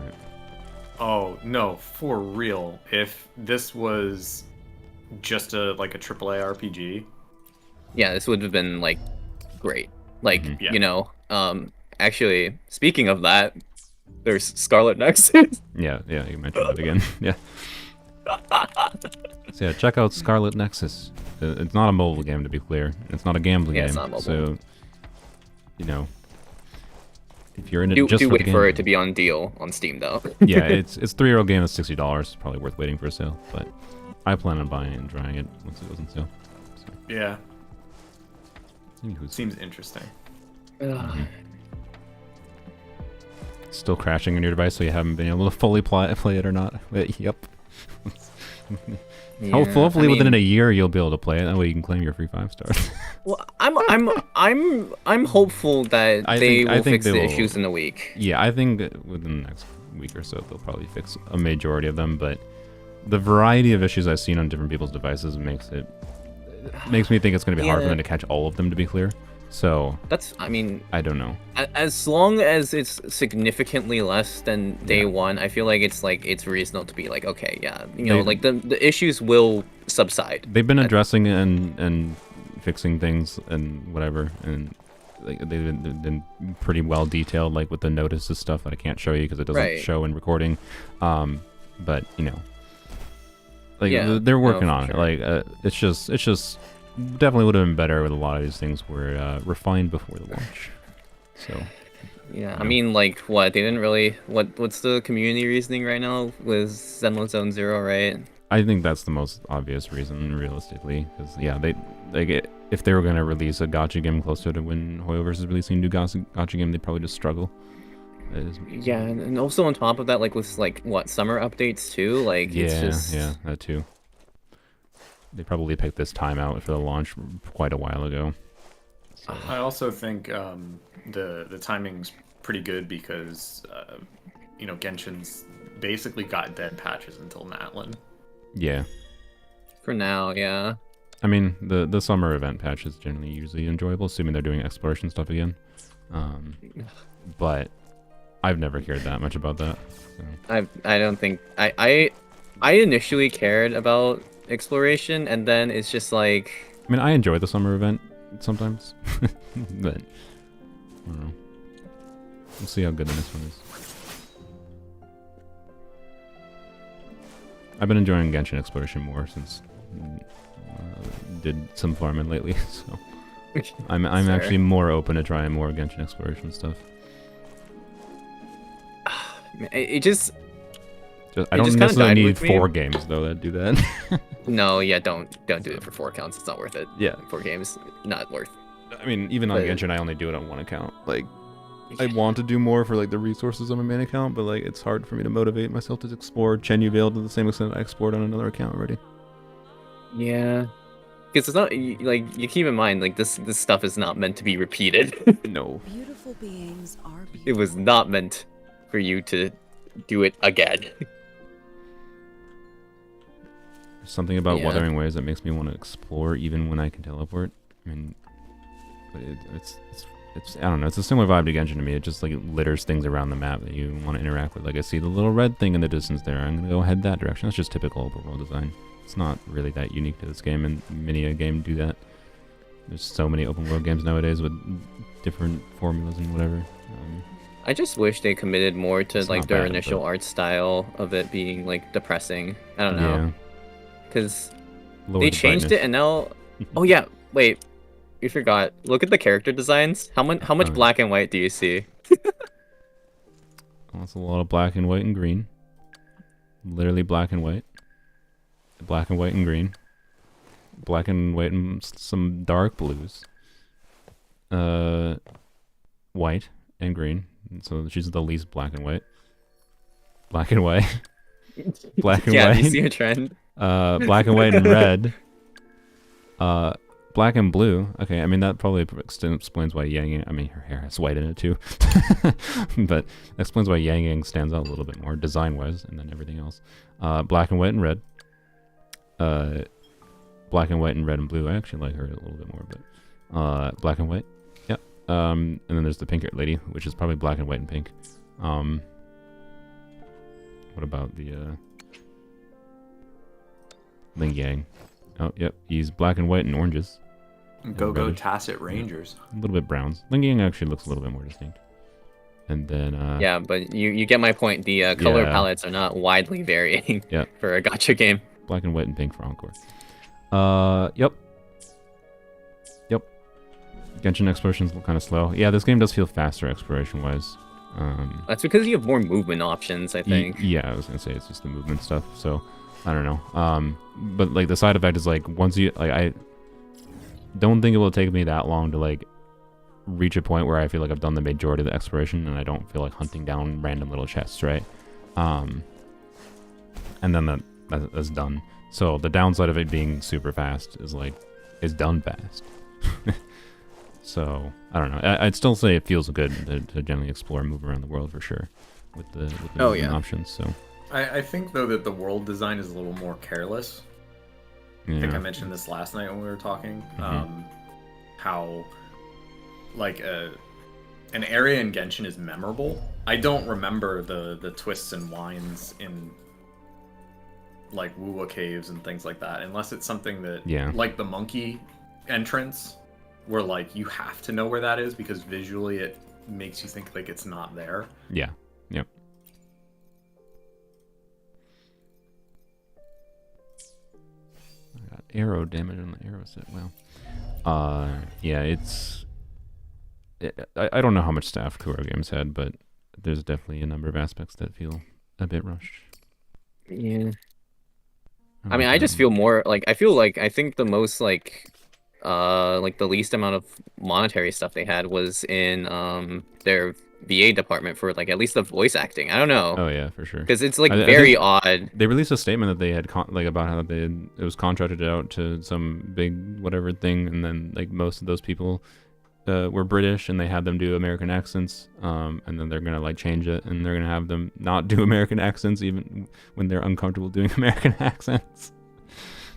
Right. Oh no, for real. If this was just a AAA RPG, Yeah, this would have been like great. Like, Yeah. you know, actually, speaking of that, there's Scarlet Nexus. Yeah, you mentioned it again. Yeah. So yeah, check out Scarlet Nexus. It's not a mobile game, to be clear. It's not a gambling Yeah, game. it's not mobile. So, you know, if you're in it do just do for wait the for game, it to be on deal on Steam though. yeah, it's a 3-year-old game that's $60. It's probably worth waiting for a sale, but I plan on buying it and trying it once it goes on sale. So, yeah, anywho's seems interesting. still crashing on your device, so you haven't been able to fully play it or not. Yep. Yeah, Hopefully I within mean, a year you'll be able to play it. That way you can claim your free 5 stars. well, I'm hopeful that I they think- I will think fix they the will. issues in a week. Yeah, I think that within the next week or so they'll probably fix a majority of them, but the variety of issues I've seen on different people's devices makes me think it's going to be hard for Yeah. them to catch all of them, to be clear. So, I mean, I don't know. as long as it's significantly less than day one, I feel like it's reasonable to be like, okay, yeah, you know, They- like the issues will subside. They've been addressing and fixing things and whatever, and like they've been pretty well detailed, like with the notices stuff that I can't show you because it doesn't Right. show in recording. But you know, like Yeah, they're working no, on for it. sure. Like it's just definitely would have been better with a lot of these things were refined before the launch. So Yeah, I Yeah. mean, like, what they didn't really. What's the community reasoning right now with Zenless Zone Zero, right? I think that's the most obvious reason, realistically, because yeah, if they were gonna release a gacha game closer to when Hoyoverse is releasing a new gacha game, they'd probably just struggle. Yeah, and also on top of that, like with summer updates too. Like, it's just Yeah, that too. They probably picked this time out for the launch quite a while ago. So, I also think the timing's pretty good because Genshin's basically got dead patches until Natlin. yeah, for now. Yeah. I mean the summer event patch is generally usually enjoyable, assuming they're doing exploration stuff again. But I've never cared that much about that. So. I don't think I initially cared about exploration, and then it's just like, I mean, I enjoy the summer event sometimes, but I don't know. We'll see how good the next one is. I've been enjoying Genshin Exploration more since did some farming lately, so I'm Fair. actually more open to trying more Genshin Exploration stuff. it just I It don't just kinda necessarily died need with me. 4 games though that do that. no, yeah, don't do it for 4 accounts. It's not worth it. Yeah. 4 games, not worth. I mean, even on But- Genshin, I only do it on 1 account. Like, I want to do more for like the resources on my main account, but like it's hard for me to motivate myself to explore Chenyu Vale to the same extent I explored on another account already. Yeah, because it's not like, you keep in mind, like, this stuff is not meant to be repeated. No. Beautiful beings are beautiful. It was not meant for you to do it again. There's something about Yeah. Wuthering Waves that makes me want to explore even when I can teleport. I mean, but it's I don't know. It's a similar vibe to Genshin to me. It just like litters things around the map that you want to interact with. Like I see the little red thing in the distance there. I'm gonna go head that direction. That's just typical open world design. It's not really that unique to this game, and many a game do that. There's so many open world games nowadays with different formulas and whatever. I just wish they committed more to It's like not their bad, initial but- art style of it being like depressing. I don't know, Yeah. because Lower they the changed brightness. it, and now Oh yeah, wait, you forgot. Look at the character designs. How much Oh. black and white do you see? That's a lot of black and white and green. Literally black and white. Black and white and green. Black and white and some dark blues. White and green. So she's the least black and white. Black and white. Black and Yeah, white. do you see a trend? Black and white and red. Black and blue. Okay, I mean that probably explains why Yang Yang. I mean her hair has white in it too, but that explains why Yang Yang stands out a little bit more design-wise, and then everything else. Black and white and red. Black and white and red and blue. I actually like her a little bit more, but black and white. Yeah. And then there's the pink-haired lady, which is probably black and white and pink. What about the Ling Yang? Oh, yep. He's black and white and oranges. Go reddish. Tacit Rangers. A little bit browns. Ling Yang actually looks a little bit more distinct. And then Yeah, but you get my point. The color Yeah. palettes are not widely varying Yeah. for a gacha game. black and white and pink for Encore. Yep. Yep. Genshin exploration's kind of slow. Yeah, this game does feel faster exploration-wise. That's because you have more movement options, I think. Yeah, I was gonna say it's just the movement stuff. So I don't know. But like the side effect is like once you like I don't think it will take me that long to like reach a point where I feel like I've done the majority of the exploration and I don't feel like hunting down random little chests, right? And then that's done. So the downside of it being super fast is like it's done fast. So I don't know. I'd still say it feels good to generally explore and move around the world for sure with the Oh, movement yeah. options. So I think though that the world design is a little more careless. I think I yeah, mentioned this last night when we were talking. Mhm. How like an area in Genshin is memorable. I don't remember the twists and winds in like WuWa caves and things like that, unless it's something that Yeah. like the monkey entrance, where like you have to know where that is because visually it makes you think like it's not there. yeah, yep. I got arrow damage on the arrow set. Wow. Yeah, it's. I don't know how much staff Kuro Games had, but there's definitely a number of aspects that feel a bit rushed. Yeah. I mean, I just feel more like I think the most like the least amount of monetary stuff they had was in their VA department for like at least the voice acting. I don't know. Oh yeah, for sure. Because it's like I very think odd. They released a statement that they had like about how it was contracted out to some big whatever thing, and then like most of those people were British, and they had them do American accents, and then they're gonna like change it, and they're gonna have them not do American accents even when they're uncomfortable doing American accents.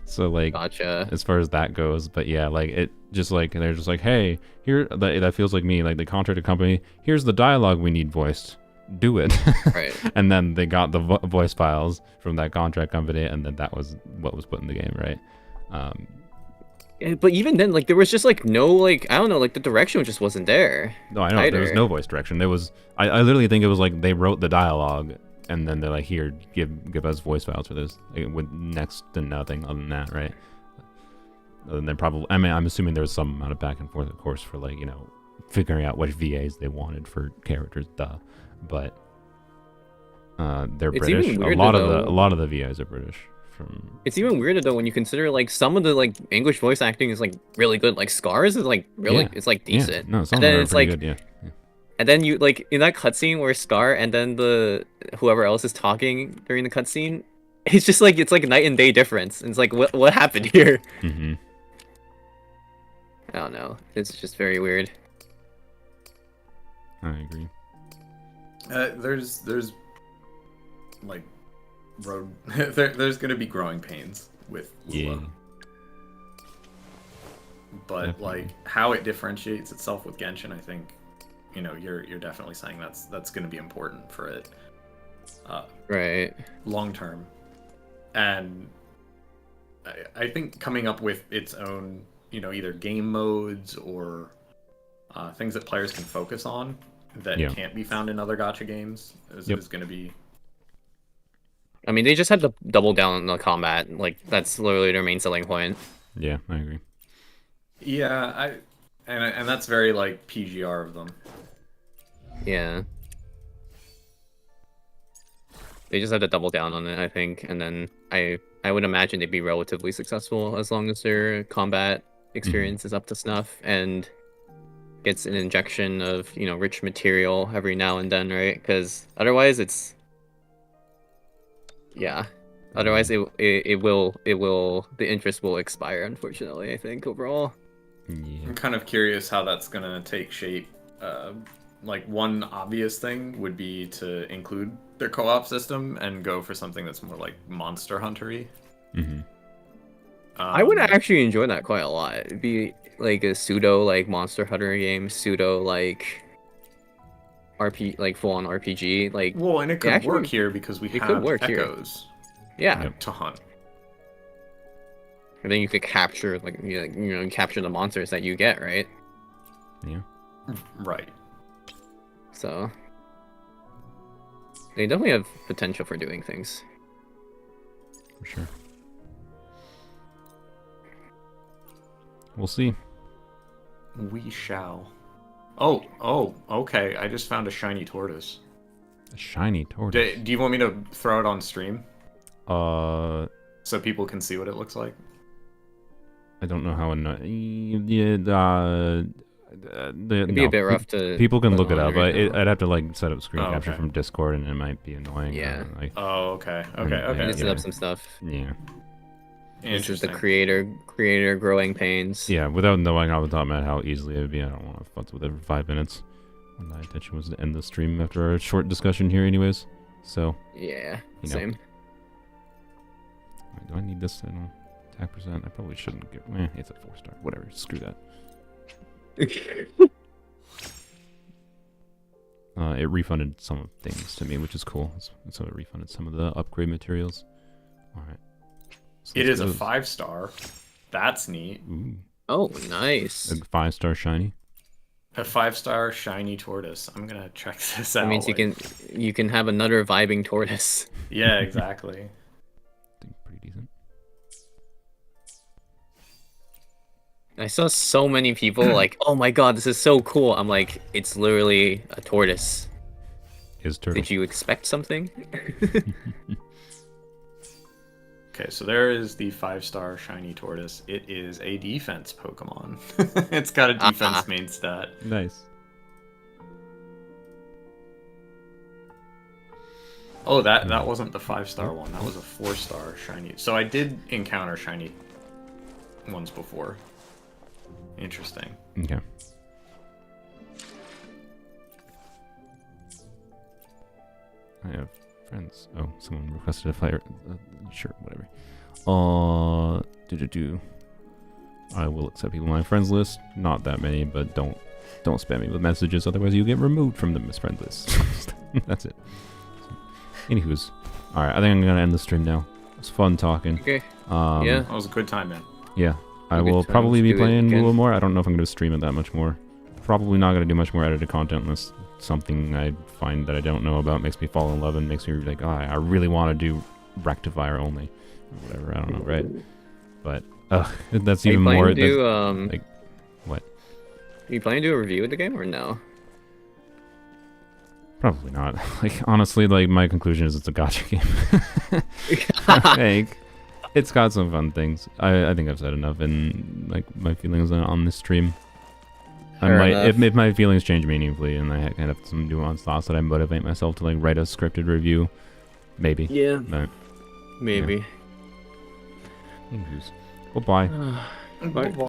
So like, Gotcha. as far as that goes, but yeah, like it just like they're just like, hey, here that feels like me, like they contracted company. Here's the dialogue we need voiced. Do it. Right. And then they got the voice files from that contract company, and then that was what was put in the game, right? Yeah, but even then, like there was just like no like I don't know, like the direction just wasn't there. No, I know there was either. no voice direction. There was I literally think it was like they wrote the dialogue, and then they're like, here, give us voice files for this, like, with next to nothing other than that, right? Other than probably, I mean, I'm assuming there was some amount of back and forth, of course, for like, you know, figuring out which VAs they wanted for characters, but they're It's British. even A weirder, lot of the VAs are British. From It's even weirder though when you consider like some of the like English voice acting is like really good. Like Scars is like really Yeah. it's like yeah, decent. no, some And of then them are it's pretty like good, yeah. and then you like in that cutscene where Scar and then the whoever else is talking during the cutscene, it's just like it's like night and day difference. And it's like what happened here? Mm-hmm. I don't know. It's just very weird. I agree. There's like road there's gonna be growing pains with Yeah. WuWa. But Definitely. like how it differentiates itself with Genshin, I think, you know, you're definitely saying that's gonna be important for it Right. long term. And I think coming up with its own, you know, either game modes or things that players can focus on that Yeah. can't be found in other gacha games is going to be. I mean they just had to double down on the combat. Like that's literally their main selling point. Yeah, I agree. Yeah, and that's very like PGR of them. Yeah. They just have to double down on it, I think, and then I would imagine they'd be relatively successful as long as their combat experience is up to snuff and gets an injection of, you know, rich material every now and then, right? Because otherwise it's yeah. Otherwise it will the interest will expire, unfortunately, I think, overall. Yeah. I'm kind of curious how that's gonna take shape. Like one obvious thing would be to include their co-op system and go for something that's more like Monster Hunter-y. Mm-hmm. I would actually enjoy that quite a lot. It'd be like a pseudo like Monster Hunter game, pseudo like like full on RPG. Like Well, and it could actually, work here because we it could have work here. echoes Yeah. Yep. to hunt. And then you could capture like you know capture the monsters that you get, right? Yeah. Right. So they definitely have potential for doing things. For sure. We'll see. We shall. Oh, okay. I just found a shiny tortoise. A shiny tortoise. Do you want me to throw it on stream I so people can see what it looks like? don't know how. It'd be a bit rough to. People can put look it on up. right now. I'd have to like set up screen Oh, capture okay. from Discord, and it might be annoying. Yeah. Oh, okay. Yeah, Okay. Just set yeah. up some stuff. Yeah. This is the Interesting. creator growing pains. Yeah. Without knowing off the top of my head how easily it would be, I don't want to futz with it for 5 minutes. My intention was to end the stream after our short discussion here, anyways. So. Yeah. You know. Same. Wait, do I need this? I don't. Attack percent. I probably shouldn't get. It's a 4-star. Whatever. Screw that. It refunded some of things to me, which is cool. So it refunded some of the upgrade materials. All right. So It let's is a go. 5-star. That's neat. Ooh, Oh, nice. a 5-star shiny. A 5-star shiny tortoise. I'm gonna check this out. That means you can have another vibing tortoise. Yeah, exactly. I think pretty decent. I saw so many people like, oh my god, this is so cool. I'm like, it's literally a tortoise. Is turtle. Did you expect something? Okay, so there is the 5-star shiny tortoise. It is a defense Pokemon. It's got a defense main stat. Nice. Oh, that wasn't the 5-star one. That was a 4-star shiny. So I did encounter shiny ones before. Interesting. Okay. I have friends. Oh, someone requested a fire. Sure, whatever. Do. I will accept people on my friends list. Not that many, but don't spam me with messages. Otherwise, you get removed from the friend list. That's it. So, anywho's, all right. I think I'm gonna end the stream now. It was fun talking. Okay. Yeah. That was a good time, man. Yeah. I Good will times, probably be do it playing again. WuWa more. I don't know if I'm going to stream it that much more. Probably not going to do much more edited content unless something I find that I don't know about makes me fall in love and makes me like, oh, I really want to do Rectifier only. Or whatever, I don't know, right? But, that's Are you even planning more... to do, like, what? Are you planning to do a review of the game or no? Probably not. Like, honestly, like, my conclusion is it's a gacha game. Like, it's got some fun things. I think I've said enough, and like my feelings on this stream. If my feelings change meaningfully, and I kind of have some nuanced thoughts that I motivate myself to like write a scripted review, maybe. Yeah. But Maybe. anywho's, well, bye. Bye.